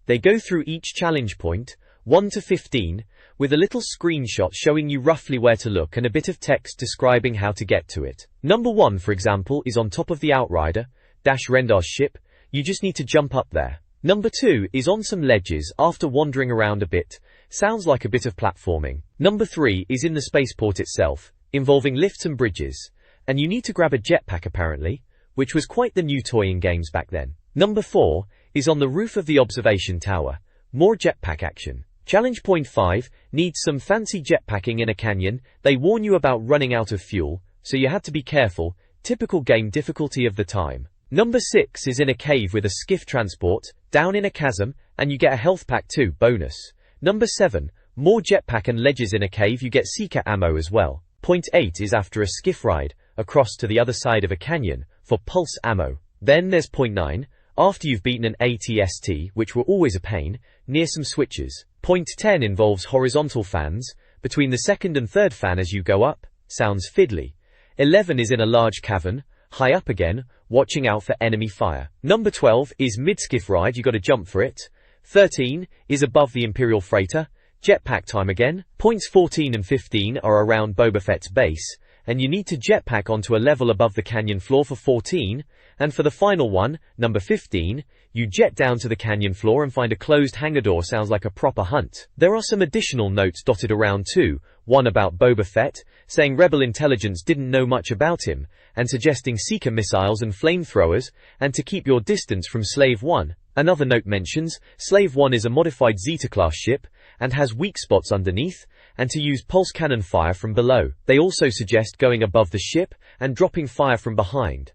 They go through each challenge point, 1 to 15, with a little screenshot showing you roughly where to look and a bit of text describing how to get to it. Number 1 for example is on top of the Outrider, Dash Rendar's ship. You just need to jump up there. Number 2 is on some ledges after wandering around a bit. Sounds like a bit of platforming. Number 3 is in the spaceport itself, involving lifts and bridges. And you need to grab a jetpack apparently, which was quite the new toy in games back then. Number 4 is on the roof of the observation tower. More jetpack action. Challenge point 5 needs some fancy jetpacking in a canyon. They warn you about running out of fuel, so you had to be careful. Typical game difficulty of the time. Number 6 is in a cave with a skiff transport, down in a chasm, and you get a health pack too, bonus. Number 7, more jetpack and ledges in a cave, you get seeker ammo as well. Point 8 is after a skiff ride, across to the other side of a canyon, for pulse ammo. Then there's point 9, after you've beaten an ATST, which were always a pain, near some switches. Point 10 involves horizontal fans, between the second and third fan as you go up, sounds fiddly. 11 is in a large cavern, high up again, watching out for enemy fire. Number 12 is mid-skiff ride, you gotta jump for it. 13 is above the Imperial freighter, jetpack time again. Points 14 and 15 are around Boba Fett's base, and you need to jetpack onto a level above the canyon floor for 14, and for the final one, number 15, you jet down to the canyon floor and find a closed hangar door. Sounds like a proper hunt. There are some additional notes dotted around too, one about Boba Fett, saying Rebel intelligence didn't know much about him, and suggesting seeker missiles and flamethrowers, and to keep your distance from Slave 1. Another note mentions, Slave 1 is a modified Zeta-class ship, and has weak spots underneath, and to use pulse cannon fire from below. They also suggest going above the ship, and dropping fire from behind.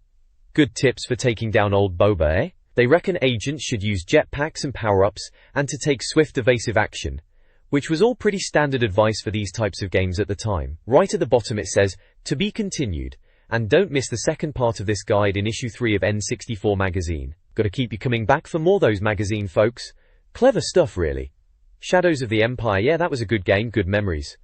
Good tips for taking down old Boba, eh? They reckon agents should use jetpacks and power-ups, and to take swift evasive action, which was all pretty standard advice for these types of games at the time. Right at the bottom it says, to be continued, and don't miss the second part of this guide in issue 3 of N64 Magazine. Gotta keep you coming back for more those magazine folks. Clever stuff really. Shadows of the Empire, yeah, that was a good game, good memories.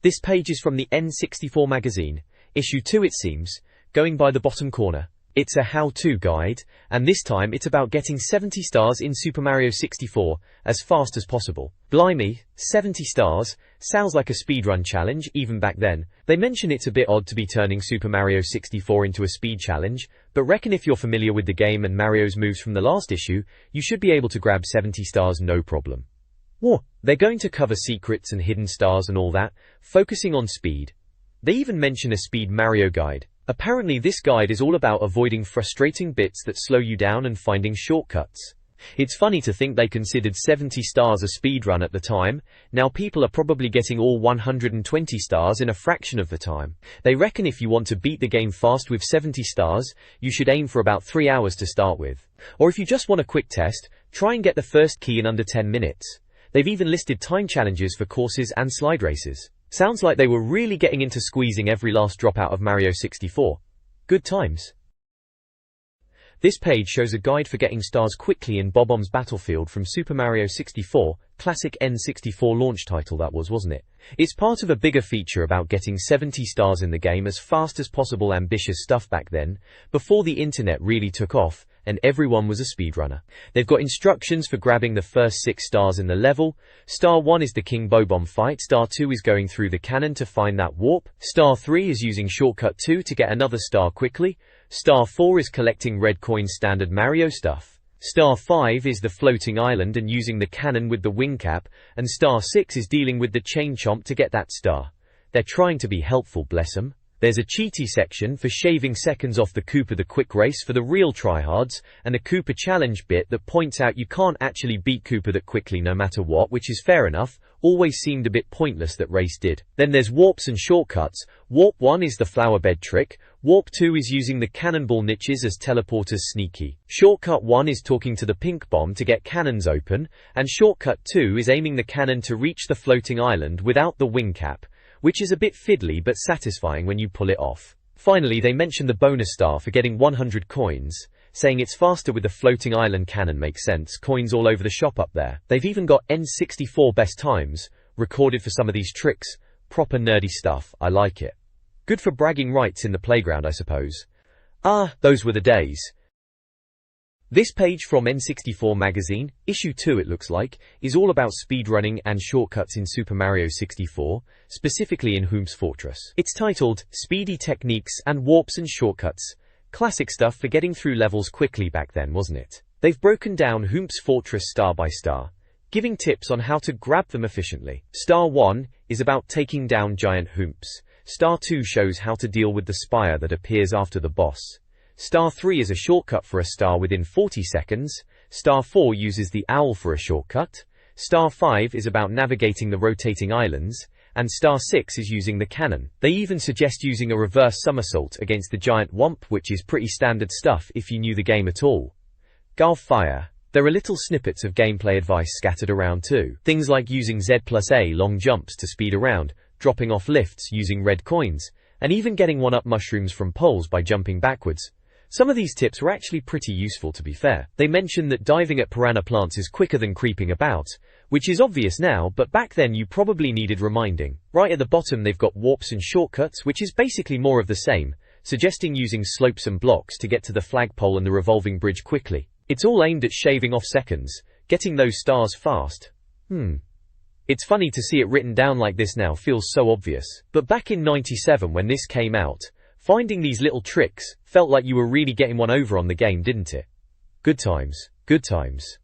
This page is from the N64 Magazine, issue 2 it seems, going by the bottom corner. It's a how-to guide, and this time it's about getting 70 stars in Super Mario 64 as fast as possible. Blimey, 70 stars, sounds like a speedrun challenge even back then. They mention it's a bit odd to be turning Super Mario 64 into a speed challenge, but reckon if you're familiar with the game and Mario's moves from the last issue, you should be able to grab 70 stars no problem. Whoa, they're going to cover secrets and hidden stars and all that, focusing on speed. They even mention a speed Mario guide. Apparently this guide is all about avoiding frustrating bits that slow you down and finding shortcuts. It's funny to think they considered 70 stars a speedrun at the time. Now people are probably getting all 120 stars in a fraction of the time. They reckon if you want to beat the game fast with 70 stars, you should aim for about 3 hours to start with. Or if you just want a quick test, try and get the first key in under 10 minutes. They've even listed time challenges for courses and slide races. Sounds like they were really getting into squeezing every last drop out of Mario 64. Good times. This page shows a guide for getting stars quickly in Bob-omb's Battlefield from Super Mario 64, classic N64 launch title that was, wasn't it? It's part of a bigger feature about getting 70 stars in the game as fast as possible. Ambitious stuff back then, before the internet really took off, and everyone was a speedrunner. They've got instructions for grabbing the first 6 stars in the level. Star 1 is the King Bob-omb fight, Star 2 is going through the cannon to find that warp, Star 3 is using shortcut 2 to get another star quickly, Star 4 is collecting red coins, standard Mario stuff, Star 5 is the floating island and using the cannon with the wing cap, and Star 6 is dealing with the chain chomp to get that star. They're trying to be helpful, bless 'em. There's a cheaty section for shaving seconds off the Koopa the Quick Race for the real tryhards, and a Koopa challenge bit that points out you can't actually beat Koopa that quickly no matter what, which is fair enough. Always seemed a bit pointless that race did. Then there's warps and shortcuts. Warp 1 is the flower bed trick. Warp 2 is using the cannonball niches as teleporters sneaky. Shortcut 1 is talking to the pink bomb to get cannons open, and shortcut 2 is aiming the cannon to reach the floating island without the wing cap, which is a bit fiddly but satisfying when you pull it off. Finally, they mention the bonus star for getting 100 coins, saying it's faster with the floating island cannon. Makes sense, coins all over the shop up there. They've even got N64 best times recorded for some of these tricks. Proper nerdy stuff, I like it. Good for bragging rights in the playground, I suppose. Ah, those were the days. This page from N64 Magazine, issue 2 it looks like, is all about speedrunning and shortcuts in Super Mario 64, specifically in Hoom's Fortress. It's titled, Speedy Techniques and Warps and Shortcuts. Classic stuff for getting through levels quickly back then, wasn't it? They've broken down Hoomp's fortress star by star, giving tips on how to grab them efficiently. Star 1 is about taking down giant Hoomps. Star 2 shows how to deal with the spire that appears after the boss. Star 3 is a shortcut for a star within 40 seconds. Star 4 uses the owl for a shortcut. Star 5 is about navigating the rotating islands. And Star 6 is using the cannon. They even suggest using a reverse somersault against the giant womp, which is pretty standard stuff if you knew the game at all. Garf Fire. There are little snippets of gameplay advice scattered around too. Things like using Z+A long jumps to speed around, dropping off lifts using red coins, and even getting one-up mushrooms from poles by jumping backwards. Some of these tips were actually pretty useful, to be fair. They mention that diving at piranha plants is quicker than creeping about, which is obvious now, but back then you probably needed reminding. Right at the bottom they've got warps and shortcuts, which is basically more of the same, suggesting using slopes and blocks to get to the flagpole and the revolving bridge quickly. It's all aimed at shaving off seconds, getting those stars fast. It's funny to see it written down like this now, feels so obvious. But back in '97 when this came out, finding these little tricks felt like you were really getting one over on the game, didn't it? Good times, good times.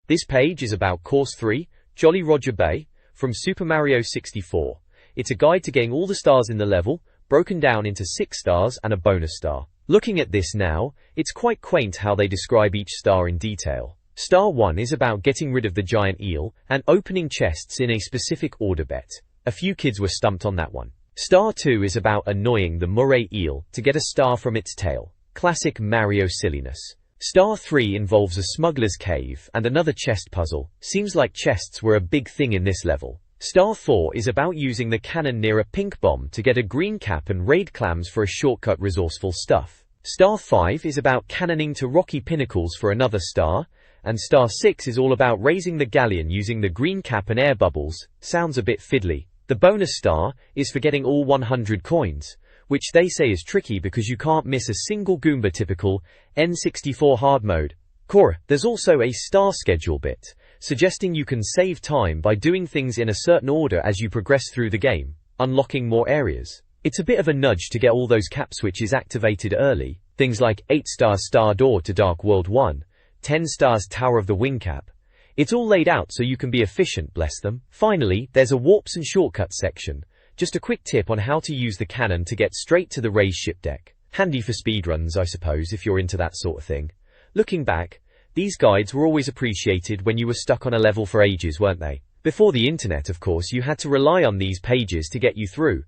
This page is about Course 3, Jolly Roger Bay, from Super Mario 64. It's a guide to getting all the stars in the level, broken down into 6 stars and a bonus star. Looking at this now, it's quite quaint how they describe each star in detail. Star 1 is about getting rid of the giant eel and opening chests in a specific order. Bet a few kids were stumped on that one. Star 2 is about annoying the moray eel to get a star from its tail. Classic Mario silliness. Star 3 involves a smuggler's cave and another chest puzzle. Seems like chests were a big thing in this level. Star 4 is about using the cannon near a pink bomb to get a green cap and raid clams for a shortcut. Resourceful stuff. Star 5 is about cannoning to rocky pinnacles for another star. And Star 6 is all about raising the galleon using the green cap and air bubbles. Sounds a bit fiddly. The bonus star is for getting all 100 coins, which they say is tricky because you can't miss a single Goomba. Typical N64 hard mode. Core. There's also a star schedule bit, suggesting you can save time by doing things in a certain order as you progress through the game, unlocking more areas. It's a bit of a nudge to get all those cap switches activated early, things like 8 stars Star Door to Dark World 1, 10 stars Tower of the Wing Cap. It's all laid out so you can be efficient, bless them. Finally, there's a warps and shortcuts section. Just a quick tip on how to use the cannon to get straight to the raised ship deck. Handy for speedruns, I suppose, if you're into that sort of thing. Looking back, these guides were always appreciated when you were stuck on a level for ages, weren't they? Before the internet, of course, you had to rely on these pages to get you through.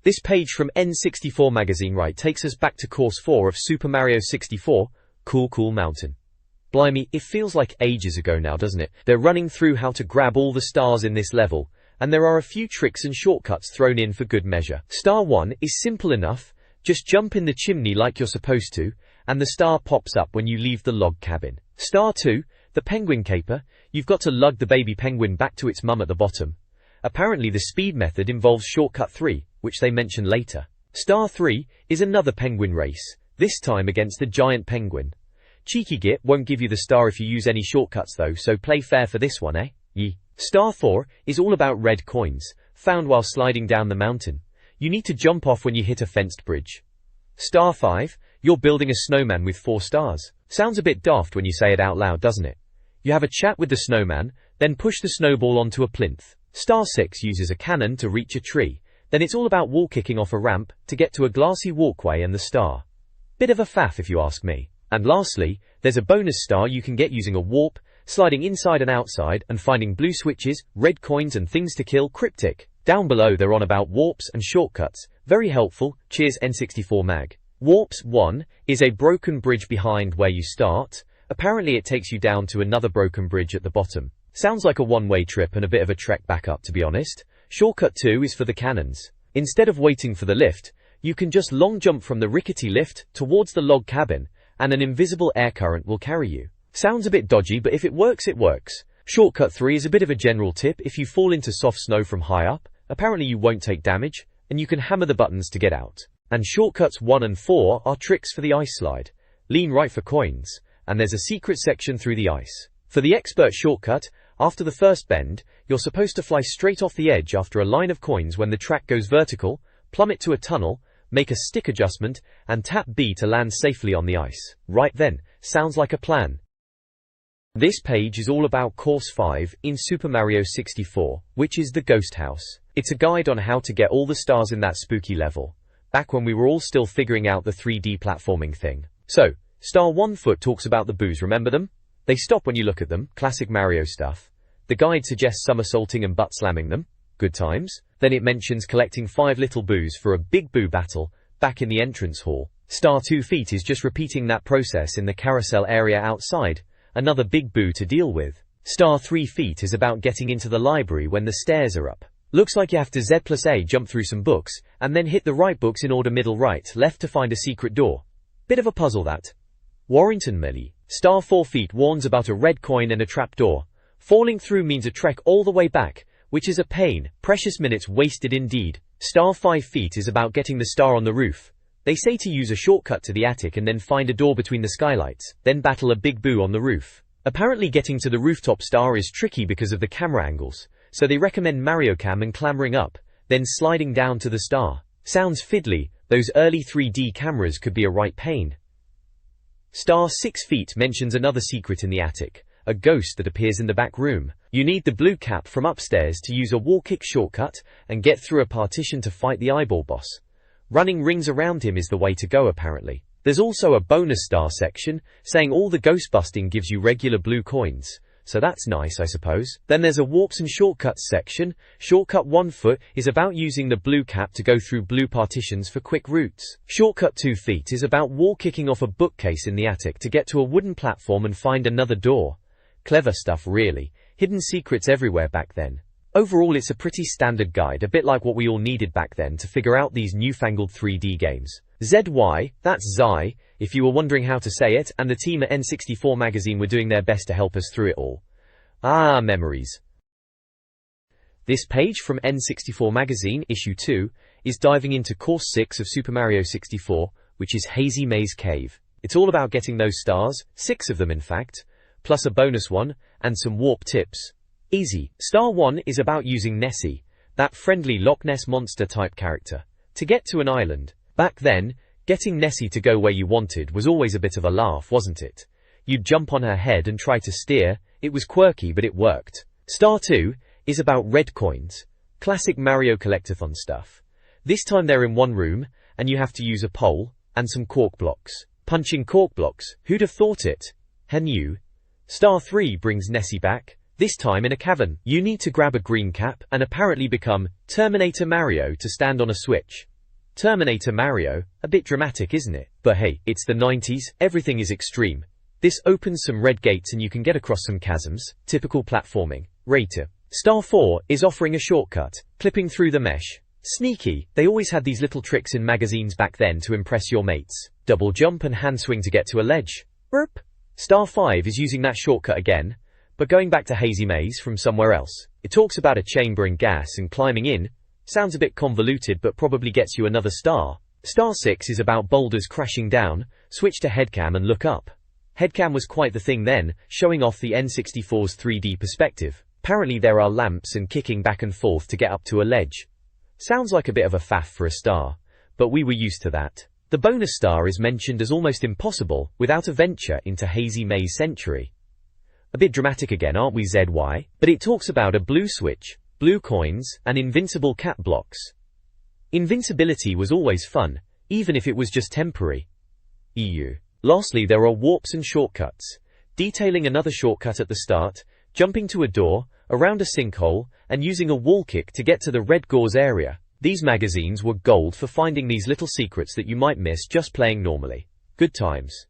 This page from N64 Magazine takes us back to Course 4 of Super Mario 64, Cool Mountain. Blimey, it feels like ages ago now, doesn't it? They're running through how to grab all the stars in this level, and there are a few tricks and shortcuts thrown in for good measure. Star 1 is simple enough. Just jump in the chimney like you're supposed to, and the star pops up when you leave the log cabin. Star 2, the penguin caper. You've got to lug the baby penguin back to its mum at the bottom. Apparently the speed method involves shortcut 3, which they mention later. Star 3 is another penguin race, this time against the giant penguin. Cheeky Git won't give you the star if you use any shortcuts though, so play fair for this one, Yee. Star 4 is all about red coins, found while sliding down the mountain. You need to jump off when you hit a fenced bridge. Star 5, you're building a snowman with 4 stars. Sounds a bit daft when you say it out loud, doesn't it? You have a chat with the snowman, then push the snowball onto a plinth. Star 6 uses a cannon to reach a tree. Then it's all about wall kicking off a ramp to get to a glassy walkway and the star. Bit of a faff if you ask me. And lastly, there's a bonus star you can get using a warp, sliding inside and outside and finding blue switches, red coins and things to kill. Cryptic. Down below they're on about warps and shortcuts. Very helpful. Cheers N64 Mag. Warps 1 is a broken bridge behind where you start. Apparently it takes you down to another broken bridge at the bottom. Sounds like a one-way trip and a bit of a trek back up, to be honest. Shortcut 2 is for the cannons. Instead of waiting for the lift, you can just long jump from the rickety lift towards the log cabin, and an invisible air current will carry you. Sounds a bit dodgy, but if it works, it works. Shortcut 3 is a bit of a general tip. If you fall into soft snow from high up, apparently you won't take damage, and you can hammer the buttons to get out. And shortcuts 1 and 4 are tricks for the ice slide. Lean right for coins, and there's a secret section through the ice. For the expert shortcut, after the first bend, you're supposed to fly straight off the edge after a line of coins. When the track goes vertical, plummet to a tunnel, make a stick adjustment, and tap B to land safely on the ice. Right then, sounds like a plan. This page is all about Course 5 in Super Mario 64, which is the Ghost House. It's a guide on how to get all the stars in that spooky level, back when we were all still figuring out the 3D platforming thing. So, Star 1 Foot talks about the boos, remember them? They stop when you look at them, classic Mario stuff. The guide suggests somersaulting and butt slamming them, good times. Then it mentions collecting 5 little boos for a big boo battle, back in the entrance hall. Star 2 Feet is just repeating that process in the carousel area outside, another big boo to deal with. Star 3 Feet is about getting into the library when the stairs are up. Looks like you have to Z+A jump through some books, and then hit the right books in order middle right left to find a secret door. Bit of a puzzle that. Warrington Millie. Star 4 Feet warns about a red coin and a trap door. Falling through means a trek all the way back, which is a pain, precious minutes wasted indeed. Star 5 Feet is about getting the star on the roof. They say to use a shortcut to the attic and then find a door between the skylights, then battle a big boo on the roof. Apparently getting to the rooftop star is tricky because of the camera angles, so they recommend Mario Cam and clambering up, then sliding down to the star. Sounds fiddly, those early 3D cameras could be a right pain. Star 6 Feet mentions another secret in the attic, a ghost that appears in the back room. You need the blue cap from upstairs to use a wall kick shortcut and get through a partition to fight the eyeball boss. Running rings around him is the way to go apparently. There's also a bonus star section, saying all the ghost busting gives you regular blue coins. So that's nice, I suppose. Then there's a warps and shortcuts section. Shortcut 1 Foot is about using the blue cap to go through blue partitions for quick routes. Shortcut 2 Feet is about wall kicking off a bookcase in the attic to get to a wooden platform and find another door. Clever stuff really. Hidden secrets everywhere back then. Overall it's a pretty standard guide, a bit like what we all needed back then to figure out these newfangled 3D games. ZY, that's Zai, if you were wondering how to say it, and the team at N64 Magazine were doing their best to help us through it all. Ah, memories. This page from N64 Magazine, issue 2, is diving into Course 6 of Super Mario 64, which is Hazy Maze Cave. It's all about getting those stars, 6 of them in fact, plus a bonus one, and some warp tips. Easy. Star 1 is about using Nessie, that friendly Loch Ness monster type character, to get to an island. Back then, getting Nessie to go where you wanted was always a bit of a laugh, wasn't it? You'd jump on her head and try to steer. It was quirky, but it worked. Star 2 is about red coins. Classic Mario Collectathon stuff. This time they're in one room, and you have to use a pole, and some cork blocks. Punching cork blocks, who'd have thought it? Who knew? Star 3 brings Nessie back, this time in a cavern. You need to grab a green cap, and apparently become Terminator Mario to stand on a switch. Terminator Mario, a bit dramatic isn't it? But hey, it's the 90s, everything is extreme. This opens some red gates and you can get across some chasms, typical platforming. Rater. Star 4 is offering a shortcut, clipping through the mesh. Sneaky, they always had these little tricks in magazines back then to impress your mates. Double jump and hand swing to get to a ledge. Burp. Star 5 is using that shortcut again, but going back to Hazy Maze from somewhere else. It talks about a chamber and gas and climbing in. Sounds a bit convoluted but probably gets you another star. Star 6 is about boulders crashing down, switch to headcam and look up. Headcam was quite the thing then, showing off the N64's 3D perspective. Apparently there are lamps and kicking back and forth to get up to a ledge. Sounds like a bit of a faff for a star, but we were used to that. The bonus star is mentioned as almost impossible without a venture into Hazy Maze Century. A bit dramatic again, aren't we, ZY? But it talks about a blue switch, blue coins, and invincible cap blocks. Invincibility was always fun, even if it was just temporary. EU. Lastly, there are warps and shortcuts, detailing another shortcut at the start, jumping to a door, around a sinkhole, and using a wall kick to get to the red gauze area. These magazines were gold for finding these little secrets that you might miss just playing normally. Good times.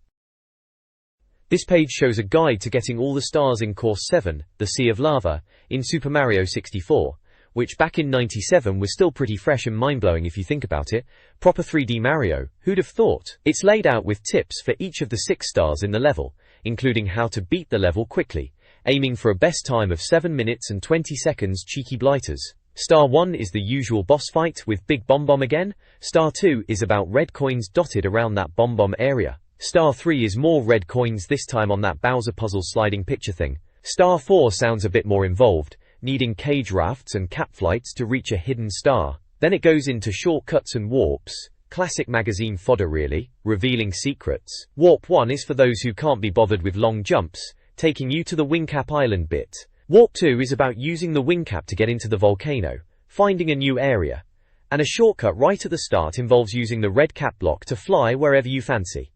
This page shows a guide to getting all the stars in Course 7, the Sea of Lava, in Super Mario 64, which back in '97 was still pretty fresh and mind-blowing if you think about it. Proper 3D Mario, who'd have thought? It's laid out with tips for each of the 6 stars in the level, including how to beat the level quickly, aiming for a best time of 7 minutes and 20 seconds. Cheeky blighters. Star 1 is the usual boss fight with Big Bomb Bomb again. Star 2 is about red coins dotted around that Bomb Bomb area. Star 3 is more red coins, this time on that Bowser puzzle sliding picture thing. Star 4 sounds a bit more involved, needing cage rafts and cap flights to reach a hidden star. Then it goes into shortcuts and warps, Classic magazine fodder really, revealing secrets. Warp 1 is for those who can't be bothered with long jumps, taking you to the Wingcap Island bit. Warp 2 is about using the wingcap to get into the volcano, finding a new area. And a shortcut right at the start involves using the red cap block to fly wherever you fancy.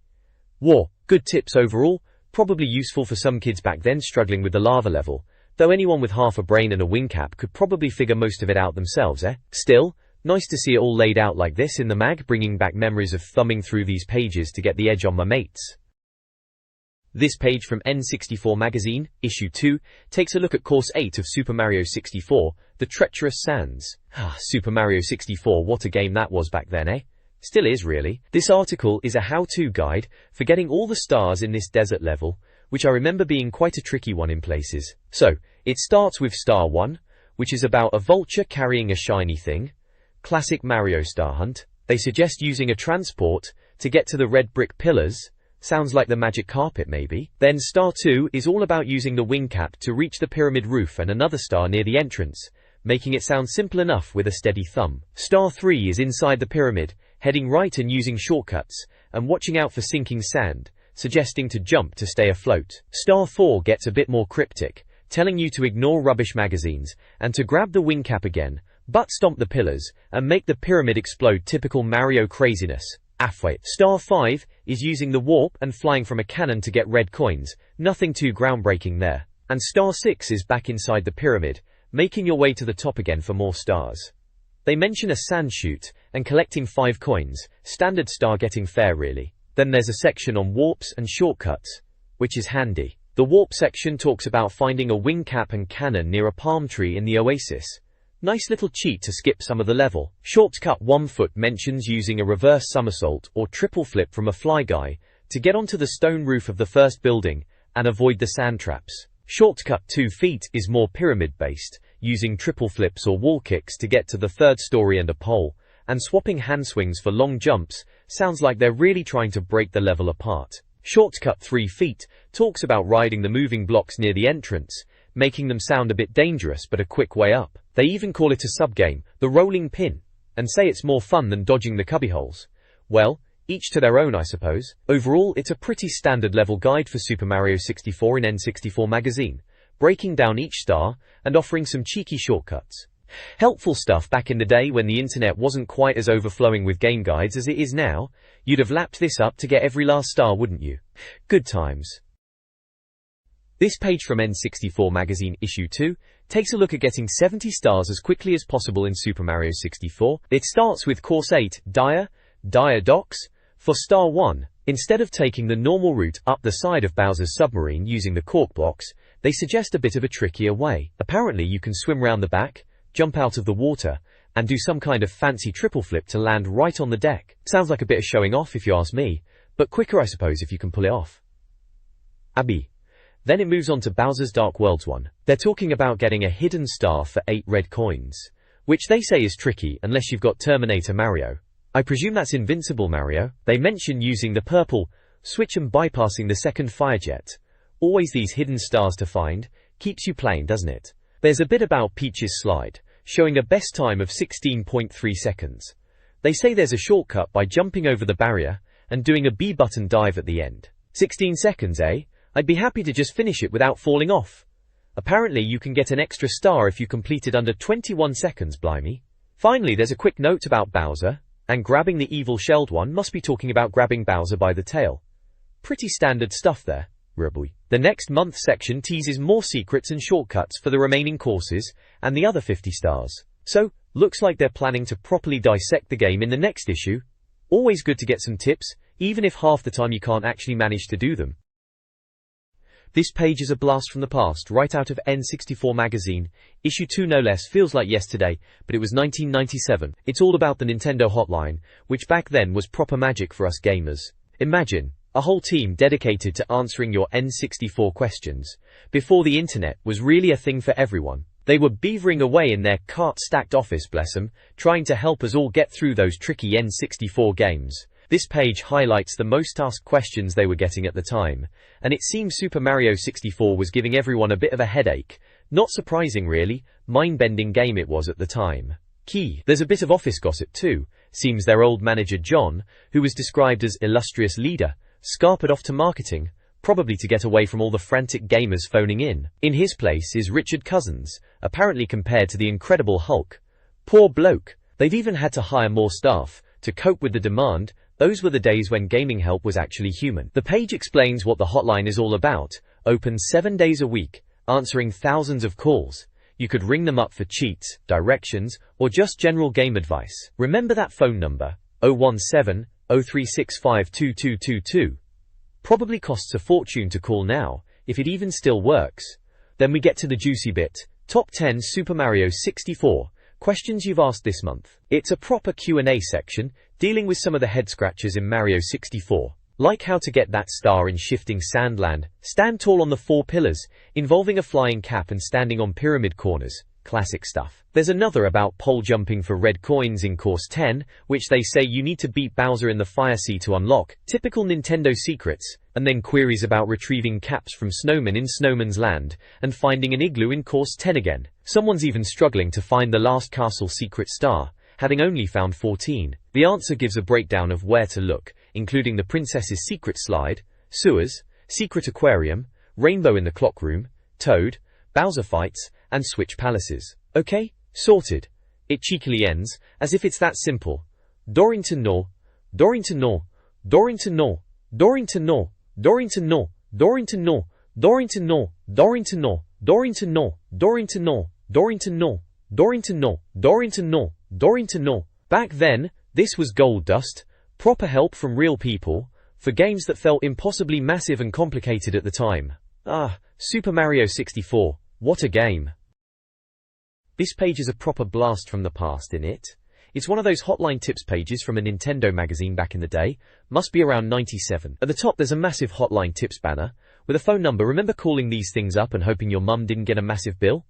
War, good tips overall, probably useful for some kids back then struggling with the lava level, though anyone with half a brain and a wingcap could probably figure most of it out themselves, eh? Still, nice to see it all laid out like this in the mag, bringing back memories of thumbing through these pages to get the edge on my mates. This page from N64 Magazine, Issue 2, takes a look at Course 8 of Super Mario 64, The Treacherous Sands. Super Mario 64, what a game that was back then, eh? Still is, really. This article is a how-to guide for getting all the stars in this desert level, which I remember being quite a tricky one in places. So, it starts with Star 1, which is about a vulture carrying a shiny thing. Classic Mario star hunt. They suggest using a transport to get to the red brick pillars. Sounds like the magic carpet maybe. Then Star 2 is all about using the wing cap to reach the pyramid roof and another star near the entrance, making it sound simple enough with a steady thumb. Star 3 is inside the pyramid, heading right and using shortcuts, and watching out for sinking sand, suggesting to jump to stay afloat. Star 4 gets a bit more cryptic, telling you to ignore rubbish magazines, and to grab the wing cap again, butt stomp the pillars, and make the pyramid explode. Typical Mario craziness. Afway. Star 5 is using the warp and flying from a cannon to get red coins, nothing too groundbreaking there. And Star 6 is back inside the pyramid, making your way to the top again for more stars. They mention a sand chute, and collecting 5 coins, standard star getting fair really. Then there's a section on warps and shortcuts, which is handy. The warp section talks about finding a wing cap and cannon near a palm tree in the oasis. Nice little cheat to skip some of the level. Shortcut 1 foot mentions using a reverse somersault or triple flip from a fly guy to get onto the stone roof of the first building and avoid the sand traps. Shortcut 2 feet is more pyramid based, using triple flips or wall kicks to get to the third story and a pole, and swapping hand swings for long jumps. Sounds like they're really trying to break the level apart. Shortcut 3 feet talks about riding the moving blocks near the entrance, making them sound a bit dangerous but a quick way up. They even call it a subgame, the rolling pin, and say it's more fun than dodging the cubbyholes. Well, each to their own I suppose. Overall, it's a pretty standard level guide for Super Mario 64 in N64 Magazine, breaking down each star and offering some cheeky shortcuts. Helpful stuff back in the day when the internet wasn't quite as overflowing with game guides as it is now. You'd have lapped this up to get every last star, wouldn't you? Good times. This page from N64 Magazine Issue 2 takes a look at getting 70 stars as quickly as possible in Super Mario 64. It starts with Course 8, Dire Docks. For Star 1, instead of taking the normal route up the side of Bowser's submarine using the cork blocks, they suggest a bit of a trickier way. Apparently you can swim round the back, jump out of the water, and do some kind of fancy triple flip to land right on the deck. Sounds like a bit of showing off if you ask me, but quicker I suppose if you can pull it off. Abby. Then it moves on to Bowser's Dark Worlds 1. They're talking about getting a hidden star for 8 red coins, which they say is tricky unless you've got Terminator Mario. I presume that's Invincible Mario. They mention using the purple switch and bypassing the second fire jet. Always these hidden stars to find. Keeps you playing, doesn't it? There's a bit about Peach's slide, showing a best time of 16.3 seconds. They say there's a shortcut by jumping over the barrier and doing a B button dive at the end. 16 seconds, eh? I'd be happy to just finish it without falling off. Apparently you can get an extra star if you complete it under 21 seconds, blimey. Finally, there's a quick note about Bowser, and grabbing the evil shelled one must be talking about grabbing Bowser by the tail. Pretty standard stuff there. The next month section teases more secrets and shortcuts for the remaining courses and the other 50 stars. So, looks like they're planning to properly dissect the game in the next issue. Always good to get some tips, even if half the time you can't actually manage to do them. This page is a blast from the past, right out of N64 Magazine. Issue 2 no less. Feels like yesterday, but it was 1997. It's all about the Nintendo hotline, which back then was proper magic for us gamers. Imagine a whole team dedicated to answering your N64 questions, before the internet was really a thing for everyone. They were beavering away in their cart-stacked office, bless 'em, trying to help us all get through those tricky N64 games. This page highlights the most asked questions they were getting at the time, and it seems Super Mario 64 was giving everyone a bit of a headache. Not surprising really, mind-bending game it was at the time. There's a bit of office gossip too, Seems their old manager John, who was described as illustrious leader, scarpered off to marketing, probably to get away from all the frantic gamers phoning in. In his place is Richard Cousins, apparently compared to the Incredible Hulk. Poor bloke. They've even had to hire more staff to cope with the demand. Those were the days when gaming help was actually human. The page explains what the hotline is all about. Open 7 days a week, answering thousands of calls. You could ring them up for cheats, directions, or just general game advice. Remember that phone number, 017-03652222. Probably costs a fortune to call now, if it even still works. Then we get to the juicy bit. Top 10 Super Mario 64 questions you've asked this month. It's a proper Q&A section, dealing with some of the head scratchers in Mario 64. Like how to get that star in shifting sandland, stand tall on the 4 pillars, involving a flying cap and standing on pyramid corners. Classic stuff. There's another about pole jumping for red coins in Course 10, which they say you need to beat Bowser in the Fire Sea to unlock. Typical Nintendo secrets. And then queries about retrieving caps from snowmen in Snowman's Land, and finding an igloo in Course 10 again. Someone's even struggling to find the last castle secret star, having only found 14. The answer gives a breakdown of where to look, including the princess's secret slide, sewers, secret aquarium, rainbow in the clock room, Toad, Bowser fights, and Switch palaces. Okay, sorted. It cheekily ends, as if it's that simple. Dorrington Nor, Dorrington Nor, Dorrington Nor, Dorrington Nor, Dorrington Nor, Dorrington Nor, Dorrington Nor, Dorrington Nor, Dorrington Nor, Dorrington Nor, Dorrington Nor, Dorrington Nor, Dorrington Nor, Dorrington Nor. Back then, this was gold dust, proper help from real people, for games that felt impossibly massive and complicated at the time. Ah, Super Mario 64, what a game. This page is a proper blast from the past, innit? It's one of those hotline tips pages from a Nintendo magazine back in the day, must be around 97. At the top there's a massive hotline tips banner, with a phone number. Remember calling these things up and hoping your mum didn't get a massive bill?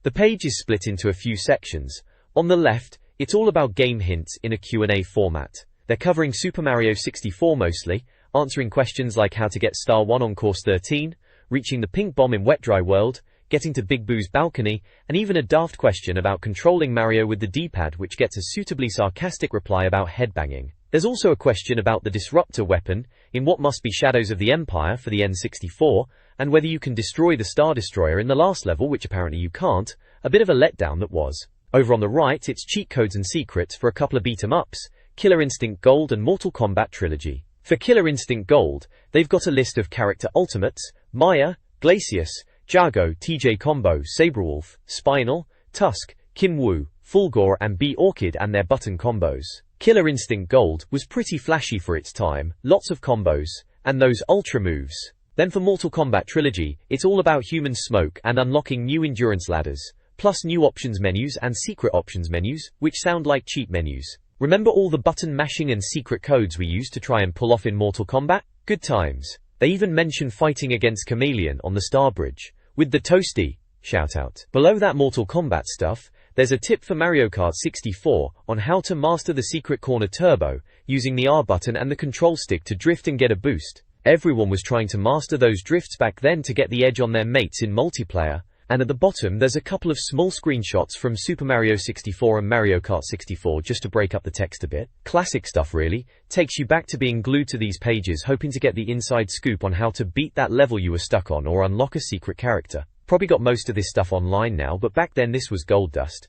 The page is split into a few sections. On the left, it's all about game hints in a Q&A format. They're covering Super Mario 64 mostly, answering questions like how to get Star 1 on Course 13, reaching the pink bomb in Wet Dry World, getting to Big Boo's balcony, and even a daft question about controlling Mario with the D-pad, which gets a suitably sarcastic reply about headbanging. There's also a question about the disruptor weapon in what must be Shadows of the Empire for the N64, and whether you can destroy the Star Destroyer in the last level, which apparently you can't. A bit of a letdown that was. Over on the right, it's cheat codes and secrets for a couple of beat-em-ups, Killer Instinct Gold and Mortal Kombat Trilogy. For Killer Instinct Gold, they've got a list of character ultimates: Maya, Glacius, Jago, TJ Combo, Sabrewolf, Spinal, Tusk, Kim Woo, Fulgore and B Orchid and their button combos. Killer Instinct Gold was pretty flashy for its time, lots of combos, and those ultra moves. Then for Mortal Kombat Trilogy, it's all about human smoke and unlocking new endurance ladders, plus new options menus and secret options menus, which sound like cheat menus. Remember all the button mashing and secret codes we used to try and pull off in Mortal Kombat? Good times. They even mention fighting against Chameleon on the Star Bridge, with the Toasty shoutout. Below that Mortal Kombat stuff, there's a tip for Mario Kart 64 on how to master the secret corner turbo, using the R button and the control stick to drift and get a boost. Everyone was trying to master those drifts back then to get the edge on their mates in multiplayer. And at the bottom there's a couple of small screenshots from Super Mario 64 and Mario Kart 64 just to break up the text a bit. Classic stuff really, takes you back to being glued to these pages hoping to get the inside scoop on how to beat that level you were stuck on or unlock a secret character. Probably got most of this stuff online now, but back then this was gold dust.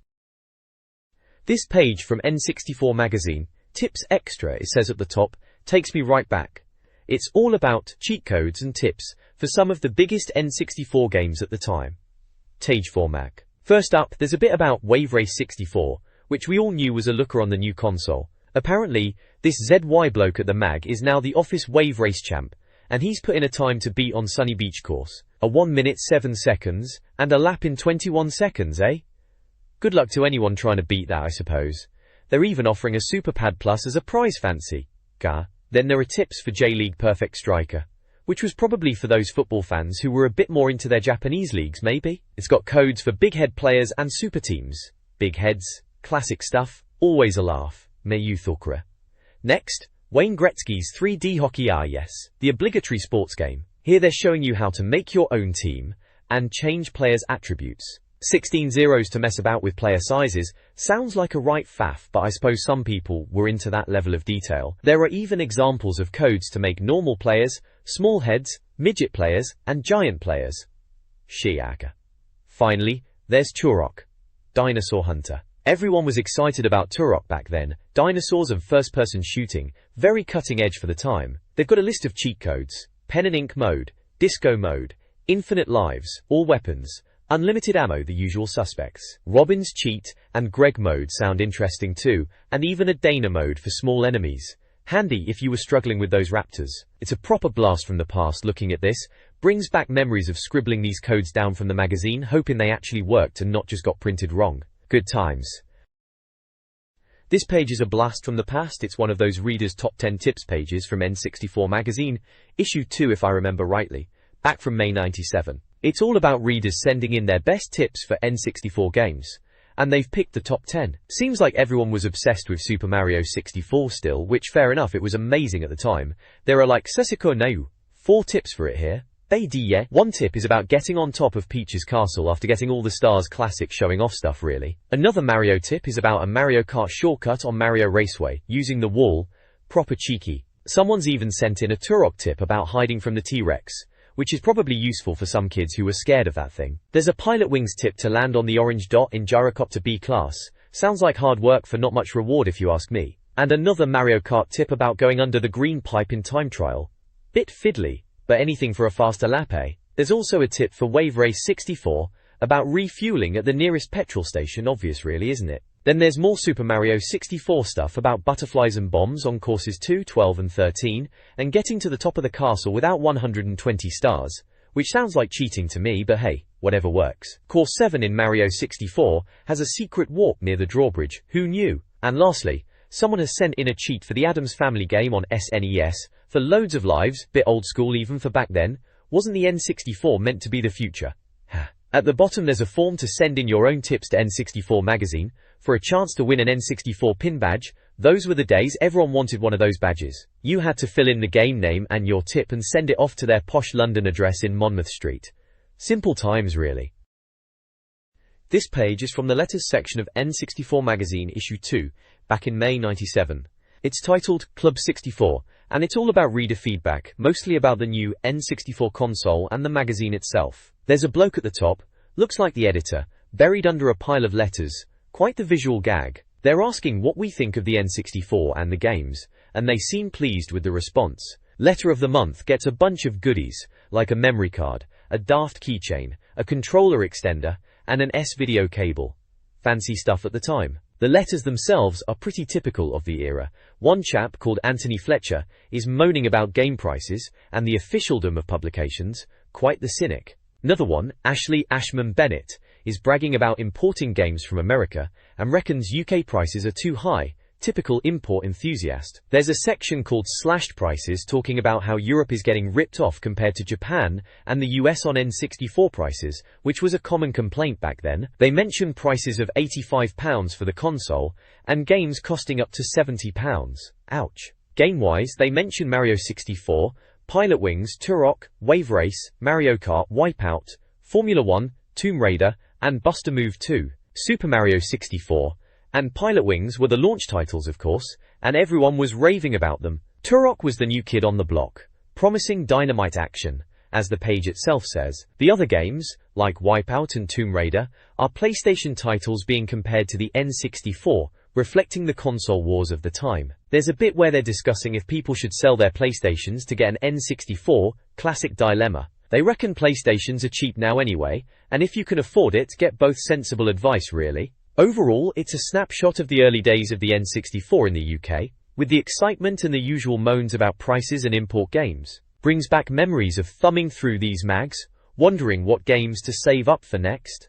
This page from N64 Magazine, Tips Extra, it says at the top, takes me right back. It's all about cheat codes and tips for some of the biggest N64 games at the time. Tage Mag. First up, there's a bit about Wave Race 64, which we all knew was a looker on the new console. Apparently, this ZY bloke at the mag is now the office Wave Race champ, and he's put in a time to beat on Sunny Beach course. A 1 minute 7 seconds, and a lap in 21 seconds, eh? Good luck to anyone trying to beat that, I suppose. They're even offering a Super Pad Plus as a prize, fancy. Then there are tips for J-League Perfect Striker, which was probably for those football fans who were a bit more into their Japanese leagues, maybe. It's got codes for big head players and super teams. Big heads, classic stuff, always a laugh. Meyuthokura. Next, Wayne Gretzky's 3D hockey. Ah yes, the obligatory sports game. Here they're showing you how to make your own team and change players' attributes. 16 zeros to mess about with player sizes sounds like a right faff, but I suppose some people were into that level of detail. There are even examples of codes to make normal players, small heads, midget players, and giant players. Shiaka. Finally, there's Turok, Dinosaur Hunter. Everyone was excited about Turok back then. Dinosaurs and first-person shooting, very cutting edge for the time. They've got a list of cheat codes: pen and ink mode, disco mode, infinite lives, all weapons, unlimited ammo, the usual suspects. Robin's cheat and Greg mode sound interesting too, and even a Dana mode for small enemies. Handy if you were struggling with those raptors. It's a proper blast from the past looking at this. Brings back memories of scribbling these codes down from the magazine, hoping they actually worked and not just got printed wrong. Good times. This page is a blast from the past. It's one of those readers' top 10 tips pages from N64 Magazine, issue 2 if I remember rightly, back from May '97. It's all about readers sending in their best tips for N64 games, and they've picked the top 10. Seems like everyone was obsessed with Super Mario 64 still, which fair enough, it was amazing at the time. There are like Sesiko Neu, 4 tips for it here. One tip is about getting on top of Peach's castle after getting all the stars classic, showing off stuff really. Another Mario tip is about a Mario Kart shortcut on Mario Raceway, using the wall, proper cheeky. Someone's even sent in a Turok tip about hiding from the T-Rex, which is probably useful for some kids who were scared of that thing. There's a Pilot Wings tip to land on the orange dot in Gyrocopter B class. Sounds like hard work for not much reward if you ask me. And another Mario Kart tip about going under the green pipe in time trial. Bit fiddly, but anything for a faster lap, eh? There's also a tip for Wave Race 64, about refueling at the nearest petrol station. Obvious really, isn't it? Then there's more Super Mario 64 stuff about butterflies and bombs on courses 2, 12 and 13, and getting to the top of the castle without 120 stars, which sounds like cheating to me, but hey, whatever works. Course 7 in Mario 64 has a secret warp near the drawbridge, who knew? And lastly, someone has sent in a cheat for the Addams Family game on SNES, for loads of lives, bit old school even for back then. Wasn't the N64 meant to be the future? At the bottom there's a form to send in your own tips to N64 Magazine, for a chance to win an N64 pin badge. Those were the days, everyone wanted one of those badges. You had to fill in the game name and your tip and send it off to their posh London address in Monmouth Street. Simple times really. This page is from the letters section of N64 Magazine issue 2, back in May '97. It's titled Club 64, and it's all about reader feedback, mostly about the new N64 console and the magazine itself. There's a bloke at the top, looks like the editor, buried under a pile of letters, quite the visual gag. They're asking what we think of the N64 and the games, and they seem pleased with the response. Letter of the month gets a bunch of goodies, like a memory card, a daft keychain, a controller extender, and an S-video cable. Fancy stuff at the time. The letters themselves are pretty typical of the era. One chap called Anthony Fletcher is moaning about game prices and the officialdom of publications, quite the cynic. Another one, Ashley Ashman Bennett, is bragging about importing games from America and reckons UK prices are too high, typical import enthusiast. There's a section called Slashed Prices talking about how Europe is getting ripped off compared to Japan and the US on N64 prices, which was a common complaint back then. They mention prices of £85 for the console and games costing up to £70. Ouch. Game-wise, they mention Mario 64, Pilot Wings, Turok, Wave Race, Mario Kart, Wipeout, Formula 1, Tomb Raider, and Buster Move 2. Super Mario 64 and Pilot Wings were the launch titles, of course, and everyone was raving about them. Turok was the new kid on the block, promising dynamite action, as the page itself says. The other games, like Wipeout and Tomb Raider, are PlayStation titles being compared to the N64, reflecting the console wars of the time. There's a bit where they're discussing if people should sell their PlayStations to get an N64, classic dilemma. They reckon PlayStations are cheap now anyway, and if you can afford it, get both. Sensible advice really. Overall, it's a snapshot of the early days of the N64 in the UK, with the excitement and the usual moans about prices and import games. Brings back memories of thumbing through these mags, wondering what games to save up for next.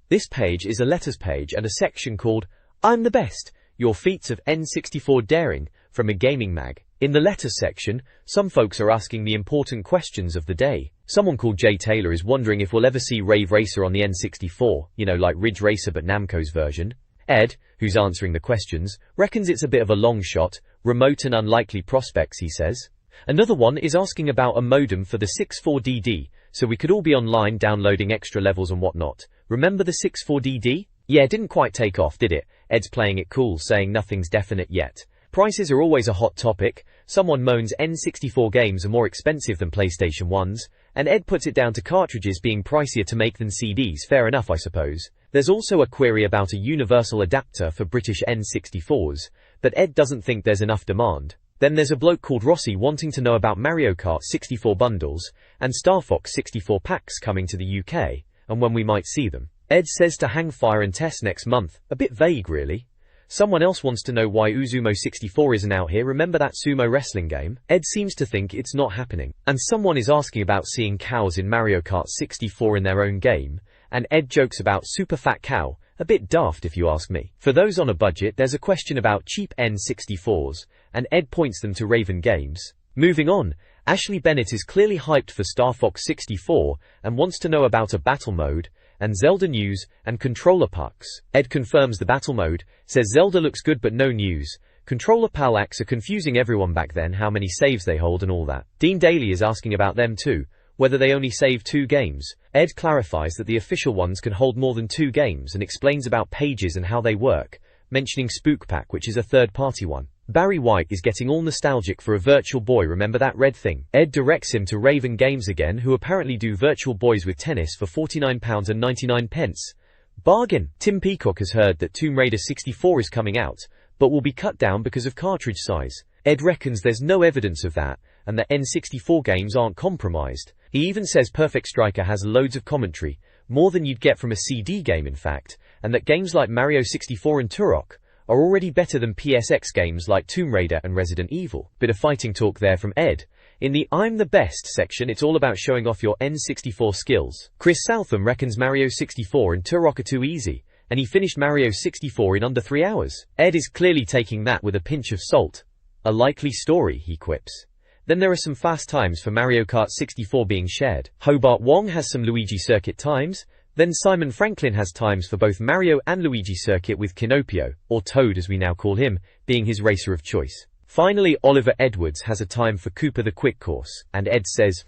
This page is a letters page and a section called I'm the Best, Your Feats of N64 Daring, from a gaming mag. In the letters section, some folks are asking the important questions of the day. Someone called Jay Taylor is wondering if we'll ever see Rave Racer on the N64, you know, like Ridge Racer but Namco's version. Ed, who's answering the questions, reckons it's a bit of a long shot, remote and unlikely prospects, he says. Another one is asking about a modem for the 64DD, so we could all be online downloading extra levels and whatnot. Remember the 64DD? Yeah, it didn't quite take off, did it? Ed's playing it cool, saying nothing's definite yet. Prices are always a hot topic. Someone moans N64 games are more expensive than PlayStation 1s, and Ed puts it down to cartridges being pricier to make than CDs. Fair enough, I suppose. There's also a query about a universal adapter for British N64s, but Ed doesn't think there's enough demand. Then there's a bloke called Rossi wanting to know about Mario Kart 64 bundles and Star Fox 64 packs coming to the UK, and when we might see them. Ed says to hang fire and test next month. A bit vague, really. Someone else wants to know why Uzumo 64 isn't out here. Remember that sumo wrestling game? Ed seems to think it's not happening. And someone is asking about seeing cows in Mario Kart 64 in their own game, and Ed jokes about super fat cow. A bit daft if you ask me. For those on a budget, there's a question about cheap N64s, and Ed points them to Raven Games. Moving on, Ashley Bennett is clearly hyped for Star Fox 64 and wants to know about a battle mode, and Zelda news, and controller pucks. Ed confirms the battle mode, says Zelda looks good but no news. Controller packs are confusing everyone back then, how many saves they hold and all that. Dean Daly is asking about them too, whether they only save 2 games. Ed clarifies that the official ones can hold more than 2 games and explains about pages and how they work, mentioning Spook Pack, which is a third-party one. Barry White is getting all nostalgic for a Virtual Boy. Remember that red thing? Ed directs him to Raven Games again, who apparently do Virtual Boys with tennis for £49.99. Bargain! Tim Peacock has heard that Tomb Raider 64 is coming out, but will be cut down because of cartridge size. Ed reckons there's no evidence of that, and that N64 games aren't compromised. He even says Perfect Striker has loads of commentary, more than you'd get from a CD game in fact, and that games like Mario 64 and Turok are already better than PSX games like Tomb Raider and Resident Evil. Bit of fighting talk there from Ed. In the I'm the best section, it's all about showing off your N64 skills. Chris Southam reckons Mario 64 and Turok are too easy, and he finished Mario 64 in under 3 hours. Ed is clearly taking that with a pinch of salt. A likely story, he quips. Then there are some fast times for Mario Kart 64 being shared. Hobart Wong has some Luigi Circuit times. Then Simon Franklin has times for both Mario and Luigi Circuit, with Kinopio, or Toad as we now call him, being his racer of choice. Finally, Oliver Edwards has a time for Cooper the Quick Course, and Ed says,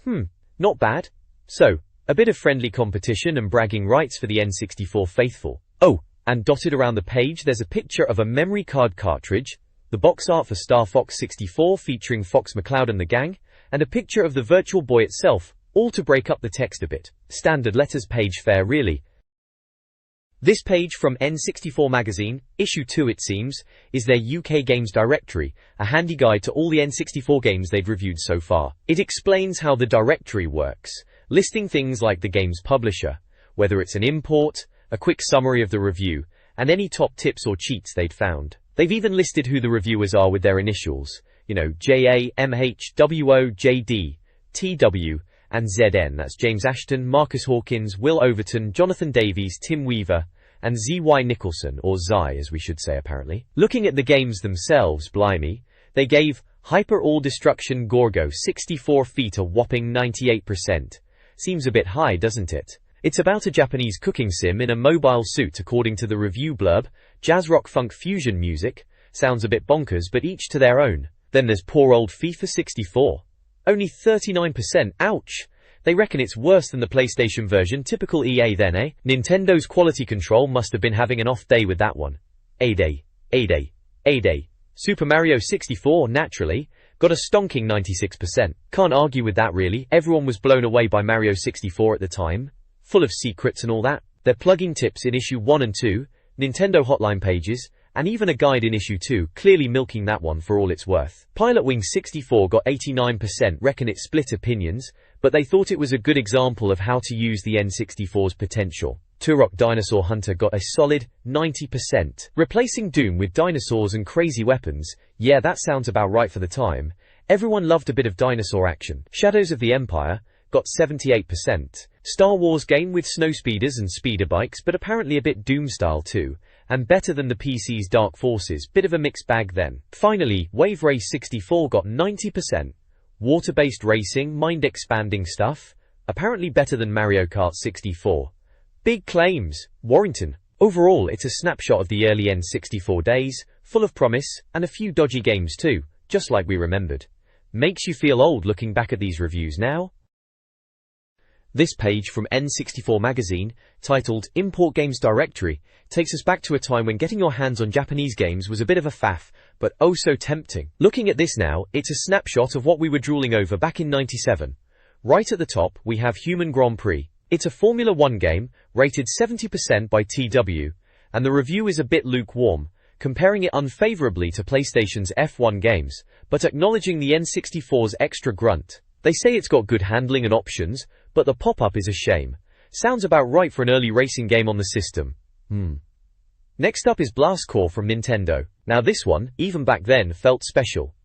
not bad. So, a bit of friendly competition and bragging rights for the N64 faithful. Oh, and dotted around the page there's a picture of a memory card cartridge, the box art for Star Fox 64 featuring Fox McCloud and the gang, and a picture of the Virtual Boy itself, all to break up the text a bit. Standard letters page fare really. This page from N64 Magazine, issue 2 it seems, is their UK Games Directory, a handy guide to all the N64 games they've reviewed so far. It explains how the directory works, listing things like the game's publisher, whether it's an import, a quick summary of the review, and any top tips or cheats they'd found. They've even listed who the reviewers are with their initials, JA, MH, WO, JD, TW, and ZN. That's James Ashton, Marcus Hawkins, Will Overton, Jonathan Davies, Tim Weaver, and ZY Nicholson, or Zai as we should say apparently. Looking at the games themselves, blimey, they gave Hyper All Destruction Gorgo 64 feet a whopping 98%. Seems a bit high, doesn't it? It's about a Japanese cooking sim in a mobile suit according to the review blurb. Jazz rock funk fusion music. Sounds a bit bonkers, but each to their own. Then there's poor old FIFA 64. Only 39%, ouch! They reckon it's worse than the PlayStation version. Typical EA then, eh? Nintendo's quality control must have been having an off day with that one. A-day. Super Mario 64, naturally, got a stonking 96%. Can't argue with that really. Everyone was blown away by Mario 64 at the time. Full of secrets and all that. They're plugging tips in issue 1 and 2, Nintendo hotline pages, and even a guide in issue 2, clearly milking that one for all it's worth. Pilotwing 64 got 89%, reckon it split opinions, but they thought it was a good example of how to use the N64's potential. Turok Dinosaur Hunter got a solid 90%. Replacing Doom with dinosaurs and crazy weapons, yeah, that sounds about right for the time. Everyone loved a bit of dinosaur action. Shadows of the Empire got 78%. Star Wars game with snowspeeders and speeder bikes, but apparently a bit Doom style too, and better than the PC's Dark Forces. Bit of a mixed bag then. Finally, Wave Race 64 got 90%. Water-based racing, mind-expanding stuff, apparently better than Mario Kart 64. Big claims. Warrington. Overall, it's a snapshot of the early N64 days, full of promise, and a few dodgy games too, just like we remembered. Makes you feel old looking back at these reviews now. This page from N64 Magazine, titled Import Games Directory, takes us back to a time when getting your hands on Japanese games was a bit of a faff, but oh so tempting. Looking at this now, it's a snapshot of what we were drooling over back in '97. Right at the top, we have Human Grand Prix. It's a Formula 1 game, rated 70% by TW, and the review is a bit lukewarm, comparing it unfavorably to PlayStation's F1 games, but acknowledging the N64's extra grunt. They say it's got good handling and options, but the pop-up is a shame. Sounds about right for an early racing game on the system. Next up is Blast Corps from Nintendo. Now this one, even back then, felt special.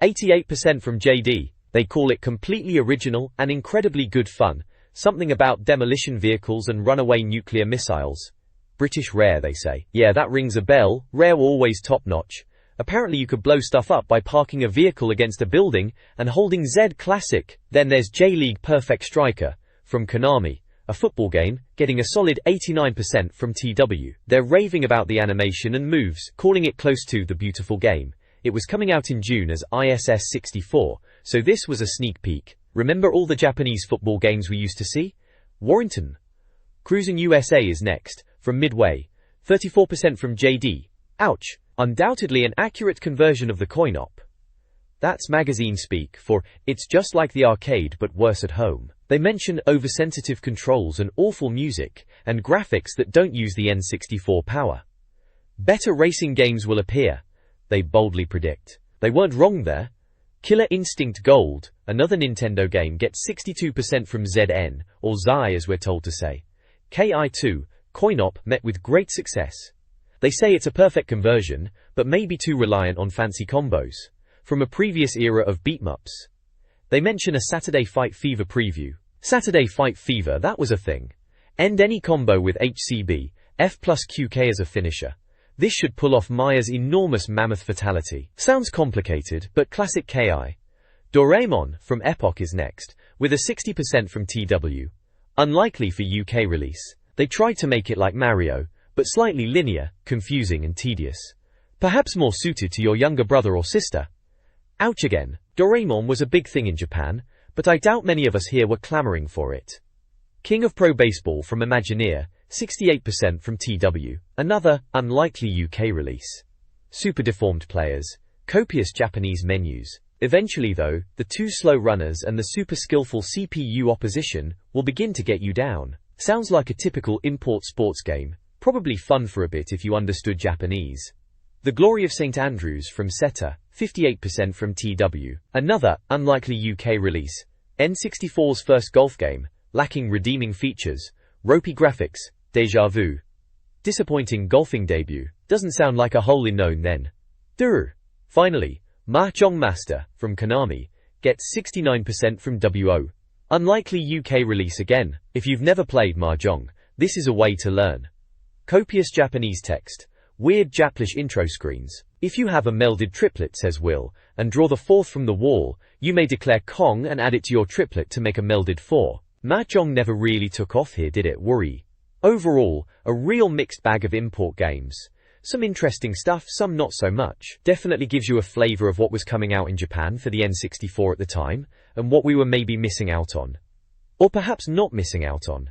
88% from JD. They call it completely original and incredibly good fun. Something about demolition vehicles and runaway nuclear missiles. British Rare, they say. Yeah, that rings a bell. Rare were always top-notch. Apparently you could blow stuff up by parking a vehicle against a building and holding Z Classic. Then there's J-League Perfect Striker from Konami, a football game, getting a solid 89% from TW. They're raving about the animation and moves, calling it close to the beautiful game. It was coming out in June as ISS 64, so this was a sneak peek. Remember all the Japanese football games we used to see? Warrington. Cruising USA is next, from Midway. 34% from JD. Ouch. Undoubtedly an accurate conversion of the coin-op. That's magazine speak for, it's just like the arcade but worse at home. They mention oversensitive controls and awful music, and graphics that don't use the N64 power. Better racing games will appear, they boldly predict. They weren't wrong there. Killer Instinct Gold, another Nintendo game, gets 62% from ZN, or Zai as we're told to say. KI2, coin-op, met with great success. They say it's a perfect conversion, but maybe too reliant on fancy combos. From a previous era of beat-em-ups. They mention a Saturday Fight Fever preview. Saturday Fight Fever, that was a thing. End any combo with HCB, F plus QK as a finisher. This should pull off Maya's enormous mammoth fatality. Sounds complicated, but classic KI. Doraemon from Epoch is next, with a 60% from TW. Unlikely for UK release. They tried to make it like Mario, but slightly linear, confusing and tedious. Perhaps more suited to your younger brother or sister. Ouch again. Doraemon was a big thing in Japan, but I doubt many of us here were clamoring for it. King of Pro Baseball from Imagineer, 68% from TW. Another, unlikely UK release. Super deformed players. Copious Japanese menus. Eventually though, the too slow runners and the super skillful CPU opposition will begin to get you down. Sounds like a typical import sports game. Probably fun for a bit if you understood Japanese. The Glory of St. Andrews from Seta, 58% from TW. Another, unlikely UK release. N64's first golf game, lacking redeeming features, ropey graphics, deja vu. Disappointing golfing debut. Doesn't sound like a wholly known then. Finally, Mahjong Master, from Konami, gets 69% from WO. Unlikely UK release again. If you've never played Mahjong, this is a way to learn. Copious Japanese text. Weird Japlish intro screens. If you have a melded triplet, says Will, and draw the fourth from the wall, you may declare Kong and add it to your triplet to make a melded 4. Mahjong never really took off here, did it? Worry. Overall, a real mixed bag of import games. Some interesting stuff, some not so much. Definitely gives you a flavor of what was coming out in Japan for the N64 at the time, and what we were maybe missing out on. Or perhaps not missing out on.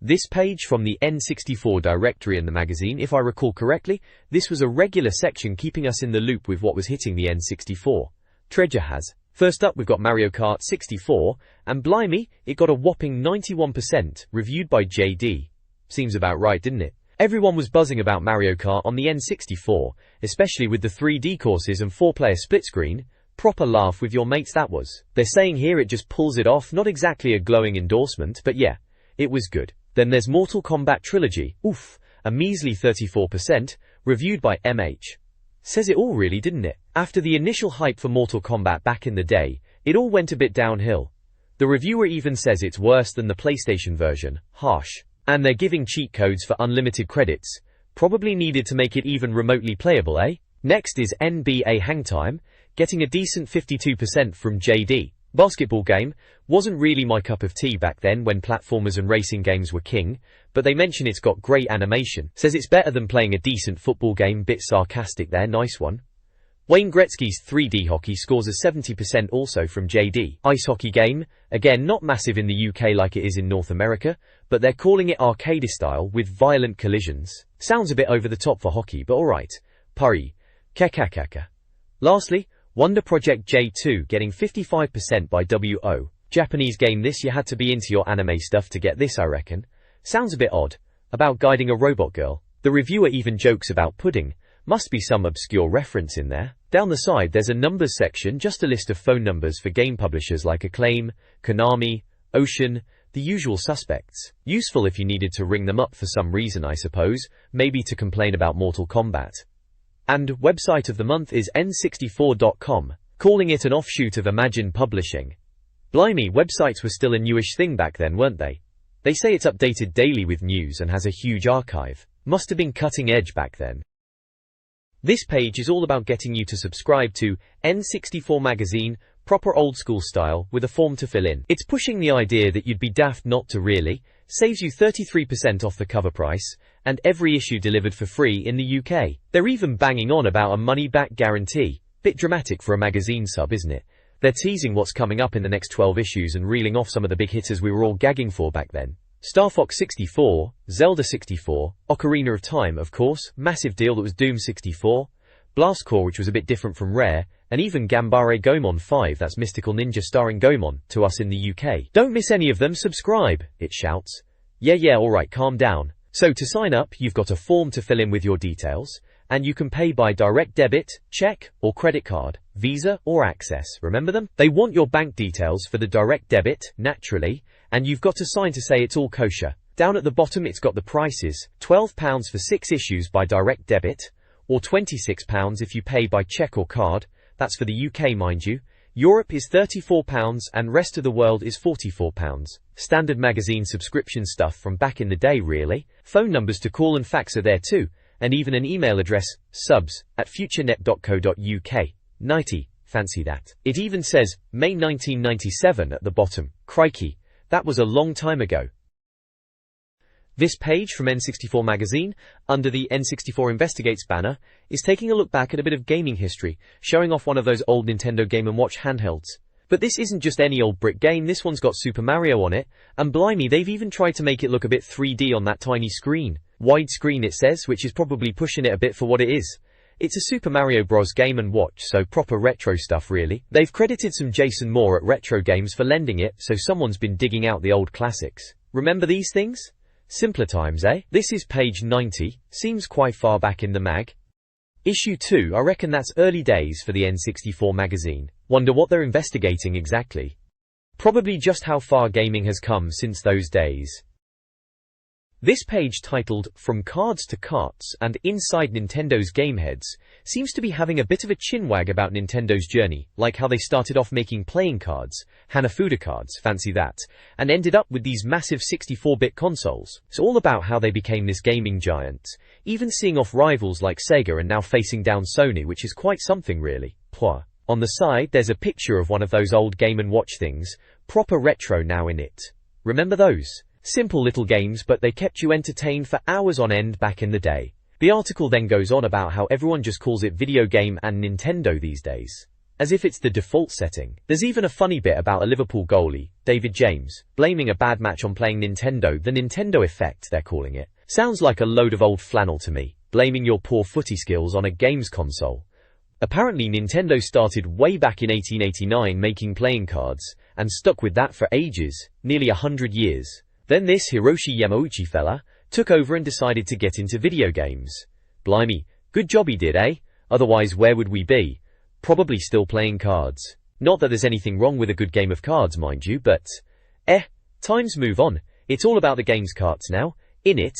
This page from the N64 directory in the magazine, if I recall correctly, this was a regular section keeping us in the loop with what was hitting the N64. Treasure has. First up we've got Mario Kart 64, and blimey, it got a whopping 91%, reviewed by JD. Seems about right, didn't it? Everyone was buzzing about Mario Kart on the N64, especially with the 3D courses and 4-player split screen. Proper laugh with your mates that was. They're saying here it just pulls it off, not exactly a glowing endorsement, but yeah, it was good. Then there's Mortal Kombat Trilogy, oof, a measly 34%, reviewed by MH. Says it all really, didn't it? After the initial hype for Mortal Kombat back in the day, it all went a bit downhill. The reviewer even says it's worse than the PlayStation version, harsh. And they're giving cheat codes for unlimited credits, probably needed to make it even remotely playable, eh? Next is NBA Hangtime, getting a decent 52% from JD. Basketball game, wasn't really my cup of tea back then when platformers and racing games were king, but they mention it's got great animation. Says it's better than playing a decent football game, bit sarcastic there, nice one. Wayne Gretzky's 3D hockey scores a 70% also from JD. Ice hockey game, again not massive in the UK like it is in North America, but they're calling it arcade style with violent collisions. Sounds a bit over the top for hockey, but alright. Pari. Kekakaka. Lastly, Wonder Project J2 getting 55% by WO. Japanese game this, you had to be into your anime stuff to get this I reckon. Sounds a bit odd. About guiding a robot girl. The reviewer even jokes about pudding. Must be some obscure reference in there. Down the side there's a numbers section, just a list of phone numbers for game publishers like Acclaim, Konami, Ocean, the usual suspects. Useful if you needed to ring them up for some reason I suppose, maybe to complain about Mortal Kombat. And website of the month is N64.com, calling it an offshoot of Imagine Publishing. Blimey, websites were still a newish thing back then, weren't they? They say it's updated daily with news and has a huge archive. Must have been cutting edge back then. This page is all about getting you to subscribe to N64 Magazine, proper old school style, with a form to fill in. It's pushing the idea that you'd be daft not to really, saves you 33% off the cover price, and every issue delivered for free in the UK. They're even banging on about a money-back guarantee. Bit dramatic for a magazine sub, isn't it? They're teasing what's coming up in the next 12 issues and reeling off some of the big hitters we were all gagging for back then. Star Fox 64, Zelda 64, Ocarina of Time, of course, massive deal that was Doom 64, Blast Corps, which was a bit different from Rare, and even Gambare Goemon 5, that's Mystical Ninja starring Goemon, to us in the UK. Don't miss any of them, subscribe, it shouts. Yeah, alright, calm down. So to sign up, you've got a form to fill in with your details, and you can pay by direct debit, check, or credit card, Visa or Access, remember them? They want your bank details for the direct debit, naturally, and you've got to sign to say it's all kosher. Down at the bottom it's got the prices, £12 for 6 issues by direct debit, or £26 if you pay by check or card, that's for the UK mind you. Europe is £34 and rest of the world is £44. Standard magazine subscription stuff from back in the day really. Phone numbers to call and fax are there too, and even an email address, subs@futurenet.co.uk. Nighty, fancy that. It even says, May 1997 at the bottom. Crikey, that was a long time ago. This page from N64 Magazine, under the N64 Investigates banner, is taking a look back at a bit of gaming history, showing off one of those old Nintendo Game & Watch handhelds. But this isn't just any old brick game, this one's got Super Mario on it, and blimey, they've even tried to make it look a bit 3D on that tiny screen. Widescreen it says, which is probably pushing it a bit for what it is. It's a Super Mario Bros. Game & Watch, so proper retro stuff really. They've credited some Jason Moore at Retro Games for lending it, so someone's been digging out the old classics. Remember these things? Simpler times, eh? This is page 90, seems quite far back in the mag. Issue 2, I reckon that's early days for the N64 magazine. Wonder what they're investigating exactly. Probably just how far gaming has come since those days. This page titled From Cards to Carts and Inside Nintendo's Gameheads seems to be having a bit of a chinwag about Nintendo's journey, like how they started off making playing cards, Hanafuda cards, fancy that, and ended up with these massive 64-bit consoles. It's all about how they became this gaming giant, even seeing off rivals like Sega and now facing down Sony, which is quite something really. Pwah. On the side there's a picture of one of those old Game & Watch things, proper retro now in it. Remember those? Simple little games, but they kept you entertained for hours on end back in the day. The article then goes on about how everyone just calls it video game and Nintendo these days, as if it's the default setting. There's even a funny bit about a Liverpool goalie, David James, blaming a bad match on playing Nintendo, the Nintendo effect they're calling it. Sounds like a load of old flannel to me, blaming your poor footy skills on a games console. Apparently Nintendo started way back in 1889 making playing cards, and stuck with that for ages, nearly 100 years. Then this Hiroshi Yamauchi fella took over and decided to get into video games. Blimey, good job he did, eh? Otherwise where would we be? Probably still playing cards. Not that there's anything wrong with a good game of cards, mind you, but times move on. It's all about the games carts now, innit?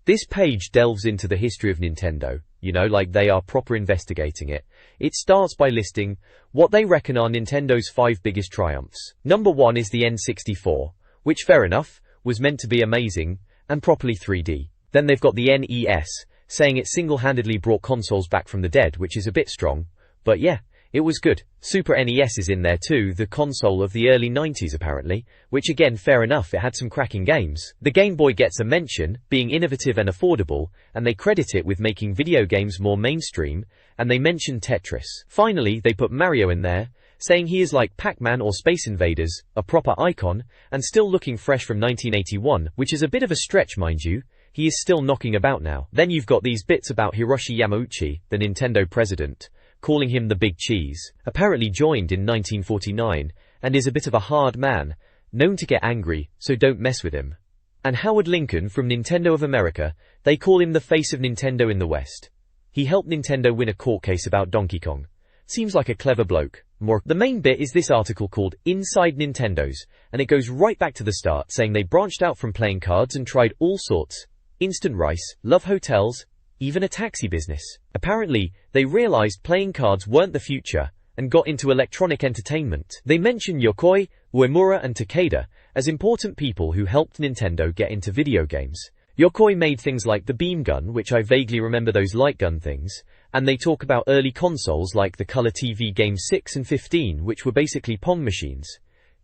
This page delves into the history of Nintendo, you know, like they are proper investigating it. It starts by listing what they reckon are Nintendo's 5 biggest triumphs. Number 1 is the N64. Which, fair enough, was meant to be amazing, and properly 3D. Then they've got the NES, saying it single-handedly brought consoles back from the dead, which is a bit strong, but yeah, It was good. Super NES is in there too, the console of the early 90s apparently, which again fair enough, it had some cracking games. The Game Boy gets a mention, being innovative and affordable, and they credit it with making video games more mainstream, and they mention Tetris. Finally, they put Mario in there, saying he is like Pac-Man or Space Invaders, a proper icon, and still looking fresh from 1981, which is a bit of a stretch mind you. He is still knocking about now. Then you've got these bits about Hiroshi Yamauchi, the Nintendo president, calling him the Big Cheese, apparently joined in 1949, and is a bit of a hard man, known to get angry, so don't mess with him. And Howard Lincoln from Nintendo of America, they call him the face of Nintendo in the West. He helped Nintendo win a court case about Donkey Kong. Seems like a clever bloke. The main bit is this article called Inside Nintendo's, and it goes right back to the start, saying they branched out from playing cards and tried all sorts. Instant rice, love hotels, even a taxi business. Apparently, they realized playing cards weren't the future, and got into electronic entertainment. They mention Yokoi, Uemura and Takeda as important people who helped Nintendo get into video games. Yokoi made things like the beam gun, which I vaguely remember those light gun things, and they talk about early consoles like the Color TV Games 6 and 15, which were basically Pong machines.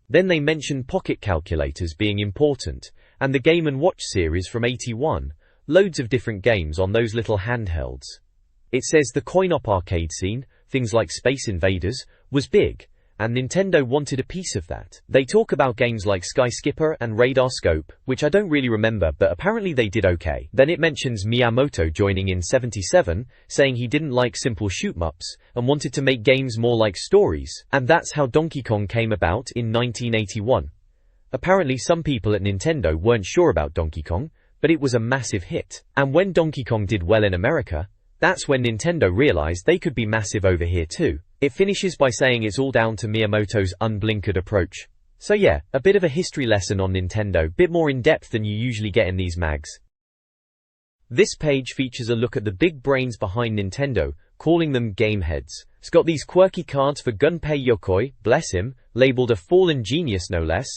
Then they mention pocket calculators being important, and the Game & Watch series from '81, loads of different games on those little handhelds. It says the coin-op arcade scene, things like Space Invaders, was big, and Nintendo wanted a piece of that. They talk about games like Sky Skipper and Radar Scope, which I don't really remember, but apparently they did okay. Then it mentions Miyamoto joining in '77, saying he didn't like simple shoot-'em-ups, and wanted to make games more like stories, and that's how Donkey Kong came about in 1981. Apparently some people at Nintendo weren't sure about Donkey Kong, but it was a massive hit. And when Donkey Kong did well in America, that's when Nintendo realized they could be massive over here too. It finishes by saying it's all down to Miyamoto's unblinkered approach. So yeah, a bit of a history lesson on Nintendo, bit more in depth than you usually get in these mags. This page features a look at the big brains behind Nintendo, calling them game heads. It's got these quirky cards for Gunpei Yokoi, bless him, labeled a fallen genius no less,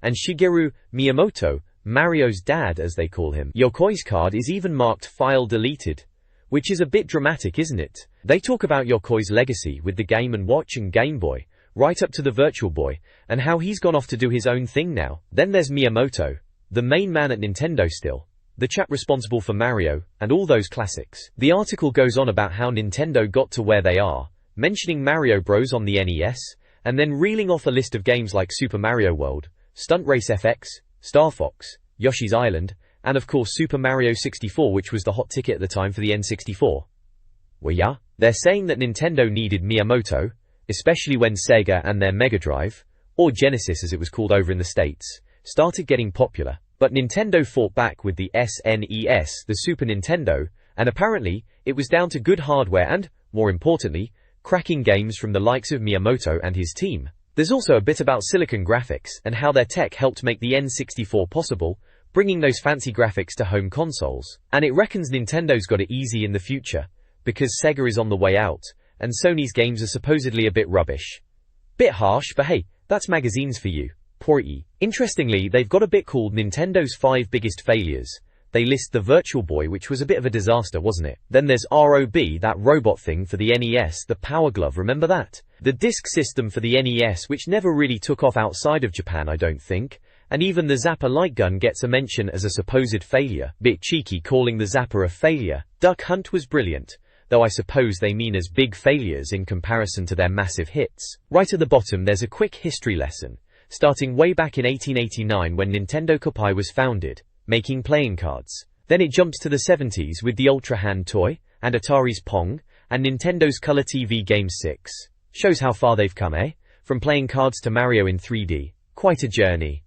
and Shigeru Miyamoto, Mario's dad as they call him. Yokoi's card is even marked file deleted, which is a bit dramatic, isn't it? They talk about Yokoi's legacy with the Game & Watch and Game Boy, right up to the Virtual Boy, and how he's gone off to do his own thing now. Then there's Miyamoto, the main man at Nintendo still, the chap responsible for Mario, and all those classics. The article goes on about how Nintendo got to where they are, mentioning Mario Bros on the NES, and then reeling off a list of games like Super Mario World, Stunt Race FX, Star Fox, Yoshi's Island, and of course Super Mario 64, which was the hot ticket at the time for the N64. Well yeah, they're saying that Nintendo needed Miyamoto, especially when Sega and their Mega Drive, or Genesis as it was called over in the States, started getting popular. But Nintendo fought back with the SNES, the Super Nintendo, and apparently, it was down to good hardware and, more importantly, cracking games from the likes of Miyamoto and his team. There's also a bit about silicon graphics and how their tech helped make the N64 possible, bringing those fancy graphics to home consoles. And it reckons Nintendo's got it easy in the future, because Sega is on the way out, and Sony's games are supposedly a bit rubbish. Bit harsh, but hey, that's magazines for you. Porty. Interestingly, they've got a bit called Nintendo's 5 biggest failures. They list the Virtual Boy, which was a bit of a disaster, wasn't it? Then there's ROB, that robot thing for the NES, the Power Glove, remember that? The disc system for the NES, which never really took off outside of Japan, I don't think. And even the Zapper light gun gets a mention as a supposed failure. Bit cheeky calling the Zapper a failure. Duck Hunt was brilliant, though I suppose they mean as big failures in comparison to their massive hits. Right at the bottom there's a quick history lesson, starting way back in 1889 when Nintendo Kopai was founded, making playing cards. Then it jumps to the 70s with the Ultra Hand toy, and Atari's Pong, and Nintendo's Color TV Games 6. Shows how far they've come, eh? From playing cards to Mario in 3D. Quite a journey.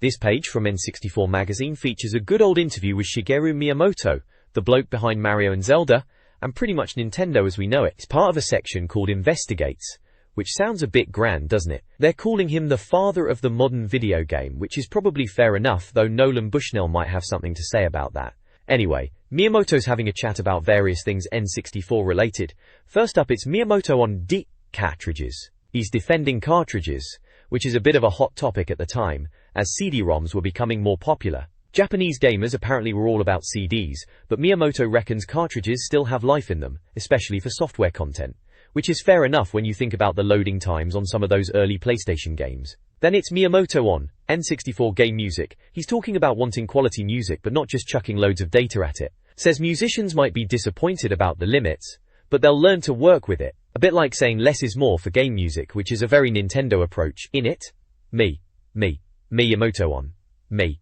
This page from N64 Magazine features a good old interview with Shigeru Miyamoto, the bloke behind Mario and Zelda, and pretty much Nintendo as we know it. It's part of a section called Investigates, which sounds a bit grand, doesn't it? They're calling him the father of the modern video game, which is probably fair enough, though Nolan Bushnell might have something to say about that. Anyway, Miyamoto's having a chat about various things N64 related. First up, it's Miyamoto on cartridges. He's defending cartridges, which is a bit of a hot topic at the time, as CD-ROMs were becoming more popular. Japanese gamers apparently were all about CDs, but Miyamoto reckons cartridges still have life in them, especially for software content, which is fair enough when you think about the loading times on some of those early PlayStation games. Then it's Miyamoto on N64 game music. He's talking about wanting quality music but not just chucking loads of data at it. Says musicians might be disappointed about the limits, but they'll learn to work with it. A bit like saying less is more for game music, which is a very Nintendo approach. In it, Miyamoto on me.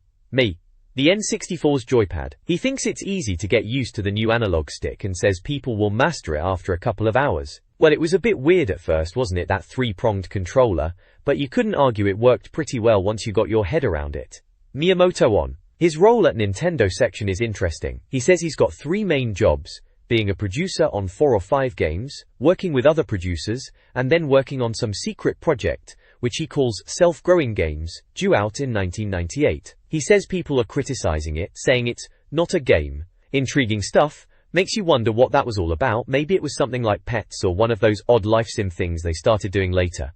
The N64's joypad. He thinks it's easy to get used to the new analog stick and says people will master it after a couple of hours. Well, it was a bit weird at first, wasn't it, that three-pronged controller, but you couldn't argue it worked pretty well once you got your head around it. Miyamoto on his role at Nintendo section is interesting. He says he's got 3 main jobs: being a producer on 4 or 5 games, working with other producers, and then working on some secret project, which he calls self-growing games, due out in 1998. He says people are criticizing it, saying it's not a game. Intriguing stuff. Makes you wonder what that was all about. Maybe it was something like Pets or one of those odd life sim things they started doing later.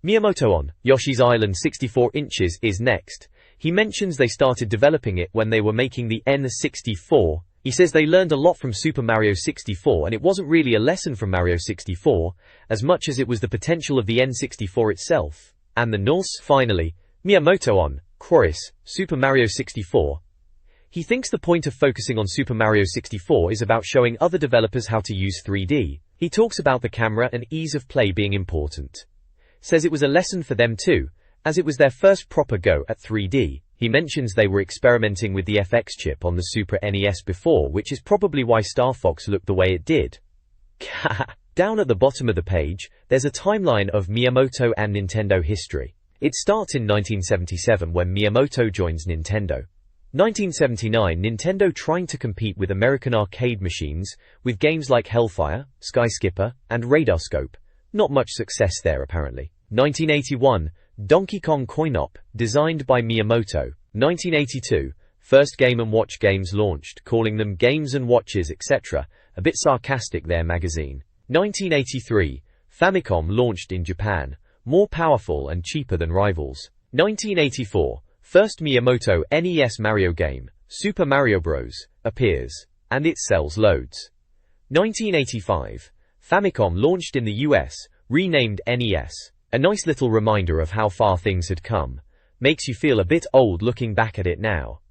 Miyamoto on Yoshi's Island 64 inches is next. He mentions they started developing it when they were making the N64. He says they learned a lot from Super Mario 64, and it wasn't really a lesson from Mario 64, as much as it was the potential of the N64 itself. And the Norse. Finally, Miyamoto on Chorus, Super Mario 64. He thinks the point of focusing on Super Mario 64 is about showing other developers how to use 3D. He talks about the camera and ease of play being important. Says it was a lesson for them too, as it was their first proper go at 3D. He mentions they were experimenting with the FX chip on the Super NES before, which is probably why Star Fox looked the way it did. Down at the bottom of the page, there's a timeline of Miyamoto and Nintendo history. It starts in 1977 when Miyamoto joins Nintendo. 1979, Nintendo trying to compete with American arcade machines with games like Hellfire, Sky Skipper, and Radarscope. Not much success there apparently. 1981, Donkey Kong Coin-Op, designed by Miyamoto. 1982, first Game & Watch games launched, calling them games and watches etc. A bit sarcastic there, magazine. 1983, Famicom launched in Japan, more powerful and cheaper than rivals. 1984, first Miyamoto NES Mario game, Super Mario Bros., appears, and it sells loads. 1985, Famicom launched in the US, renamed NES. A nice little reminder of how far things had come. Makes you feel a bit old looking back at it now.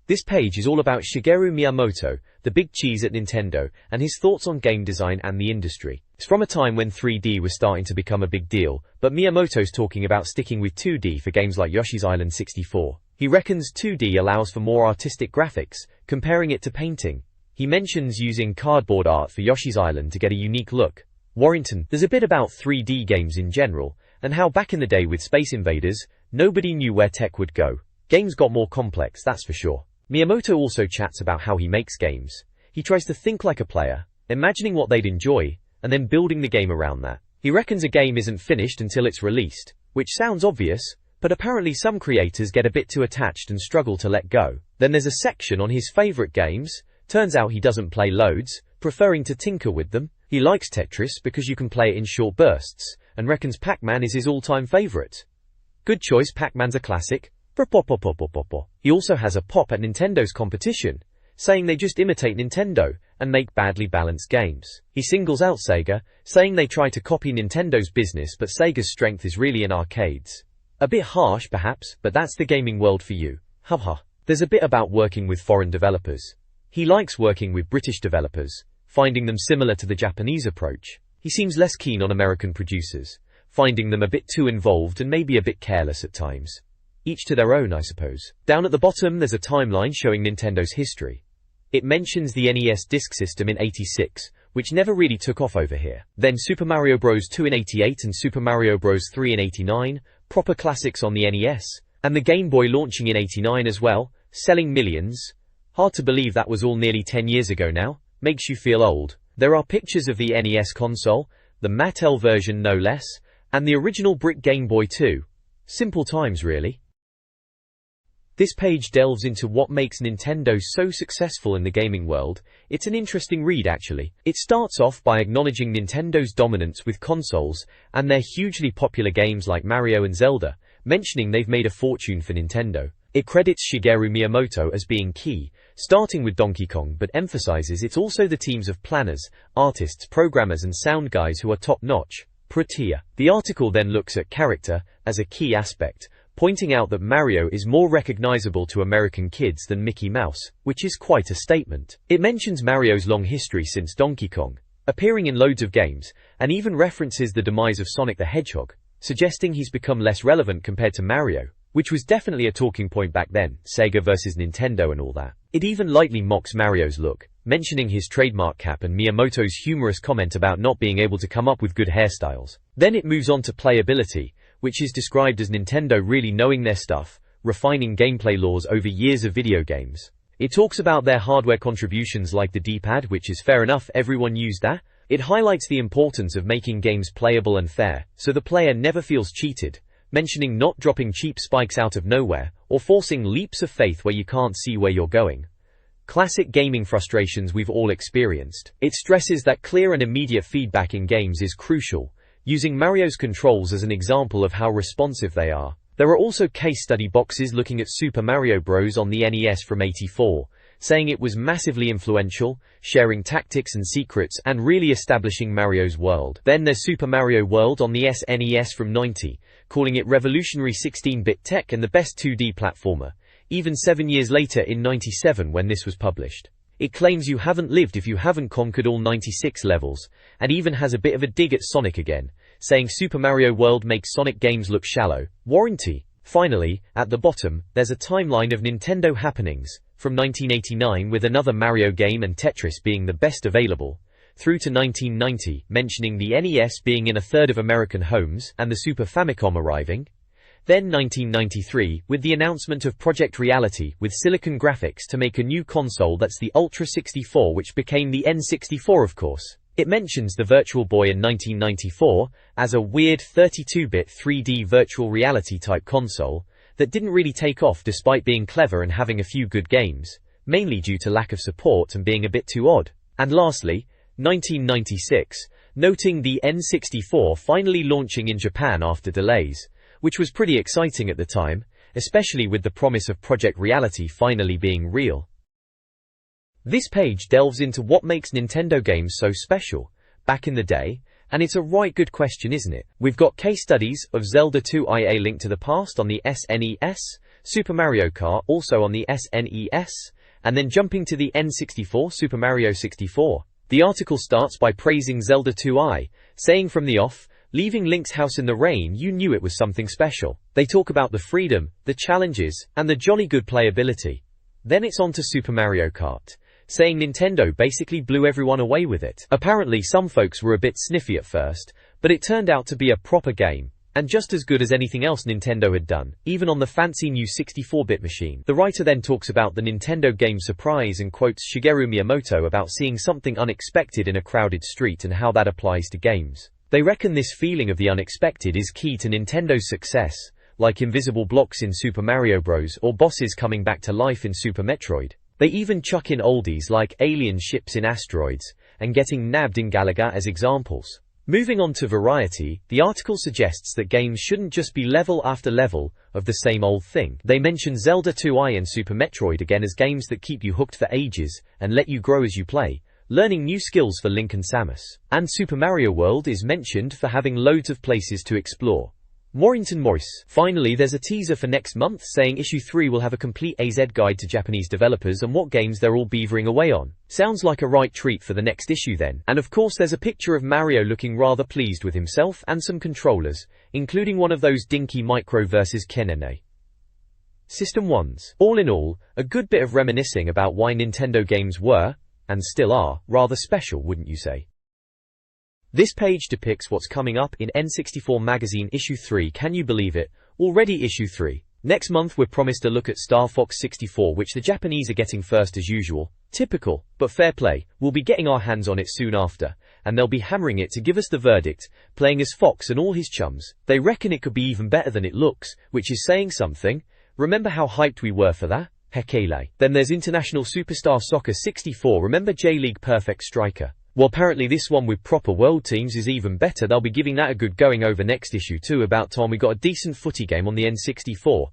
This page is all about Shigeru Miyamoto, the big cheese at Nintendo, and his thoughts on game design and the industry. It's from a time when 3D was starting to become a big deal, but Miyamoto's talking about sticking with 2D for games like Yoshi's Island 64. He reckons 2D allows for more artistic graphics, comparing it to painting. He mentions using cardboard art for Yoshi's Island to get a unique look. Warrington, there's a bit about 3D games in general, and how back in the day with Space Invaders, nobody knew where tech would go. Games got more complex, that's for sure. Miyamoto also chats about how he makes games. He tries to think like a player, imagining what they'd enjoy, and then building the game around that. He reckons a game isn't finished until it's released, which sounds obvious, but apparently some creators get a bit too attached and struggle to let go. Then there's a section on his favorite games. Turns out he doesn't play loads, preferring to tinker with them. He likes Tetris because you can play it in short bursts, and reckons Pac-Man is his all-time favorite. Good choice, Pac-Man's a classic. He also has a pop at Nintendo's competition, saying they just imitate Nintendo and make badly balanced games. He singles out Sega, saying they try to copy Nintendo's business but Sega's strength is really in arcades. A bit harsh perhaps, but that's the gaming world for you. Haha. There's a bit about working with foreign developers. He likes working with British developers, finding them similar to the Japanese approach. He seems less keen on American producers, finding them a bit too involved and maybe a bit careless at times. Each to their own, I suppose. Down at the bottom there's a timeline showing Nintendo's history. It mentions the NES disk system in '86, which never really took off over here. Then Super Mario Bros. 2 in '88 and Super Mario Bros. 3 in '89, proper classics on the NES, and the Game Boy launching in '89 as well, selling millions. Hard to believe that was all nearly 10 years ago now. Makes you feel old. There are pictures of the NES console, the Mattel version no less, and the original brick Game Boy too. Simple times really. This page delves into what makes Nintendo so successful in the gaming world. It's an interesting read actually. It starts off by acknowledging Nintendo's dominance with consoles and their hugely popular games like Mario and Zelda, mentioning they've made a fortune for Nintendo. It credits Shigeru Miyamoto as being key, starting with Donkey Kong, but emphasizes it's also the teams of planners, artists, programmers and sound guys who are top-notch. Protea. The article then looks at character as a key aspect, pointing out that Mario is more recognizable to American kids than Mickey Mouse, which is quite a statement. It mentions Mario's long history since Donkey Kong, appearing in loads of games, and even references the demise of Sonic the Hedgehog, suggesting he's become less relevant compared to Mario, which was definitely a talking point back then, Sega versus Nintendo and all that. It even lightly mocks Mario's look, mentioning his trademark cap and Miyamoto's humorous comment about not being able to come up with good hairstyles. Then it moves on to playability, which is described as Nintendo really knowing their stuff, refining gameplay laws over years of video games. It talks about their hardware contributions like the D-pad, which is fair enough, everyone used that. It highlights the importance of making games playable and fair, so the player never feels cheated, mentioning not dropping cheap spikes out of nowhere, or forcing leaps of faith where you can't see where you're going. Classic gaming frustrations we've all experienced. It stresses that clear and immediate feedback in games is crucial, using Mario's controls as an example of how responsive they are. There are also case study boxes looking at Super Mario Bros. On the NES from '84, saying it was massively influential, sharing tactics and secrets, and really establishing Mario's world. Then there's Super Mario World on the SNES from '90, calling it revolutionary 16-bit tech and the best 2D platformer, even 7 years later in '97 when this was published. It claims you haven't lived if you haven't conquered all 96 levels, and even has a bit of a dig at Sonic again, saying Super Mario World makes Sonic games look shallow. Warranty. Finally, at the bottom, there's a timeline of Nintendo happenings, from 1989 with another Mario game and Tetris being the best available, through to 1990, mentioning the NES being in a third of American homes, and the Super Famicom arriving. Then 1993, with the announcement of Project Reality with Silicon Graphics to make a new console that's the Ultra 64, which became the N64 of course. It mentions the Virtual Boy in 1994 as a weird 32-bit 3D virtual reality type console that didn't really take off despite being clever and having a few good games, mainly due to lack of support and being a bit too odd. And lastly, 1996, noting the N64 finally launching in Japan after delays, which was pretty exciting at the time, especially with the promise of Project Reality finally being real. This page delves into what makes Nintendo games so special back in the day, and it's a right good question, isn't it? We've got case studies of Zelda 2 A Link to the Past on the SNES, Super Mario Kart also on the SNES, and then jumping to the N64 Super Mario 64. The article starts by praising Zelda 2 saying from the off, leaving Link's house in the rain you knew it was something special. They talk about the freedom, the challenges, and the jolly good playability. Then it's on to Super Mario Kart, saying Nintendo basically blew everyone away with it. Apparently some folks were a bit sniffy at first, but it turned out to be a proper game, and just as good as anything else Nintendo had done, even on the fancy new 64-bit machine. The writer then talks about the Nintendo game surprise and quotes Shigeru Miyamoto about seeing something unexpected in a crowded street and how that applies to games. They reckon this feeling of the unexpected is key to Nintendo's success, like invisible blocks in Super Mario Bros. Or bosses coming back to life in Super Metroid. They even chuck in oldies like alien ships in asteroids, and getting nabbed in Galaga as examples. Moving on to variety, the article suggests that games shouldn't just be level after level of the same old thing. They mention Zelda 2 and Super Metroid again as games that keep you hooked for ages, and let you grow as you play, learning new skills for Link and Samus. And Super Mario World is mentioned for having loads of places to explore. Warrington Morris. Finally, there's a teaser for next month saying issue 3 will have a complete AZ guide to Japanese developers and what games they're all beavering away on. Sounds like a right treat for the next issue then. And of course there's a picture of Mario looking rather pleased with himself and some controllers, including one of those dinky Micro vs. Kenene System 1s. All in all, a good bit of reminiscing about why Nintendo games were, and still are, rather special, wouldn't you say? This page depicts what's coming up in N64 Magazine issue 3. Can you believe it? Already issue 3. Next month we're promised a look at Star Fox 64, which the Japanese are getting first as usual. Typical, but fair play. We'll be getting our hands on it soon after, and they'll be hammering it to give us the verdict, playing as Fox and all his chums. They reckon it could be even better than it looks, which is saying something. Remember how hyped we were for that? Hekele. Then there's International Superstar Soccer 64. Remember J-League Perfect Striker? Well, apparently this one with proper world teams is even better. They'll be giving that a good going over next issue too. About time we got a decent footy game on the N64.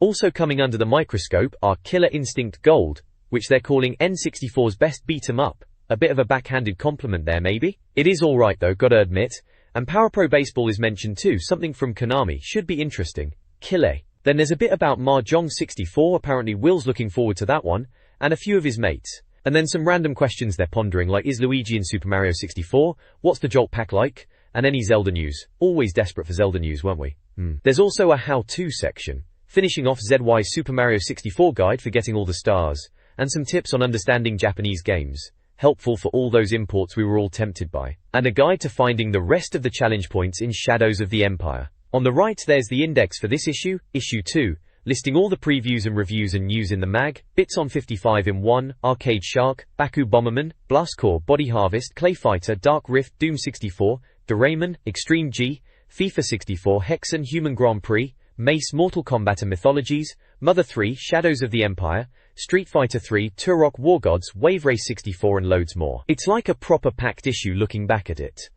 Also coming under the microscope are Killer Instinct Gold, which they're calling N64's best beat-em-up. A bit of a backhanded compliment there, maybe? It is alright though, gotta admit. And Power Pro Baseball is mentioned too, something from Konami, should be interesting. Kille. Then there's a bit about Mahjong 64, apparently Will's looking forward to that one, and a few of his mates. And then some random questions they're pondering, like is Luigi in Super Mario 64? What's the Jolt Pack like? And any Zelda news. Always desperate for Zelda news, weren't we? There's also a how-to section, finishing off ZY's Super Mario 64 guide for getting all the stars, and some tips on understanding Japanese games. Helpful for all those imports we were all tempted by, and a guide to finding the rest of the challenge points in Shadows of the Empire. On the right there's the index for this issue, issue 2, listing all the previews and reviews and news in the mag, Bits on 55 in 1, Arcade Shark, Baku Bomberman, Blastcore, Body Harvest, Clay Fighter, Dark Rift, Doom 64, Doraemon, Extreme G, FIFA 64, Hexen, Human Grand Prix, Mace, Mortal Kombat and Mythologies, Mother 3, Shadows of the Empire, Street Fighter 3, Turok War Gods, Wave Race 64 and loads more. It's like a proper packed issue looking back at it.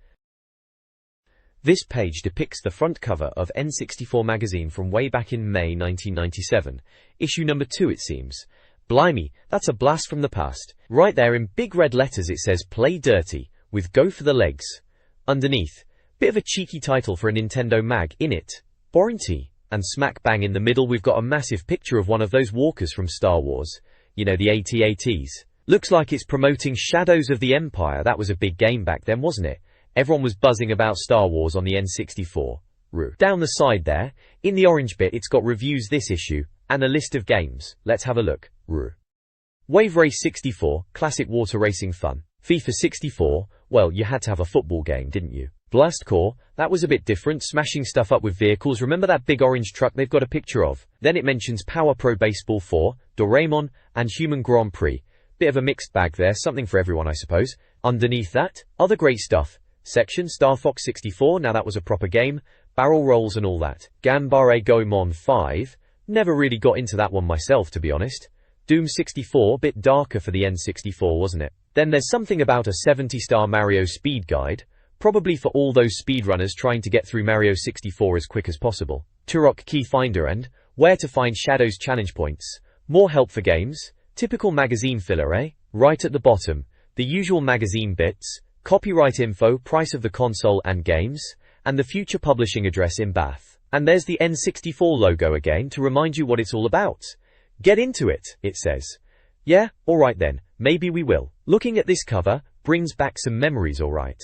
This page depicts the front cover of N64 Magazine from way back in May 1997. Issue number 2 it seems. Blimey, that's a blast from the past. Right there in big red letters it says Play Dirty, with Go for the Legs. Underneath, bit of a cheeky title for a Nintendo mag, innit? Warranty. And smack bang in the middle we've got a massive picture of one of those walkers from Star Wars. You know, the AT-ATs. Looks like it's promoting Shadows of the Empire. That was a big game back then, wasn't it? Everyone was buzzing about Star Wars on the N64. Down the side there, in the orange bit it's got reviews this issue, and a list of games. Let's have a look. Wave Race 64, classic water racing fun. FIFA 64, well, you had to have a football game, didn't you? Blastcore, that was a bit different, smashing stuff up with vehicles. Remember that big orange truck they've got a picture of? Then it mentions Power Pro Baseball 4, Doraemon, and Human Grand Prix. Bit of a mixed bag there, something for everyone I suppose. Underneath that, other great stuff. Section, Star Fox 64, now that was a proper game. Barrel rolls and all that. Ganbare Goemon 5, never really got into that one myself to be honest. Doom 64, bit darker for the N64 wasn't it? Then there's something about a 70-star Mario speed guide. Probably for all those speedrunners trying to get through Mario 64 as quick as possible. Turok Key Finder and Where to Find Shadows challenge points. More help for games. Typical magazine filler, eh? Right at the bottom, the usual magazine bits, copyright info, price of the console and games, and the future publishing address in Bath. And there's the N64 logo again to remind you what it's all about. Get into it, it says. Yeah, alright then, maybe we will. Looking at this cover brings back some memories, alright.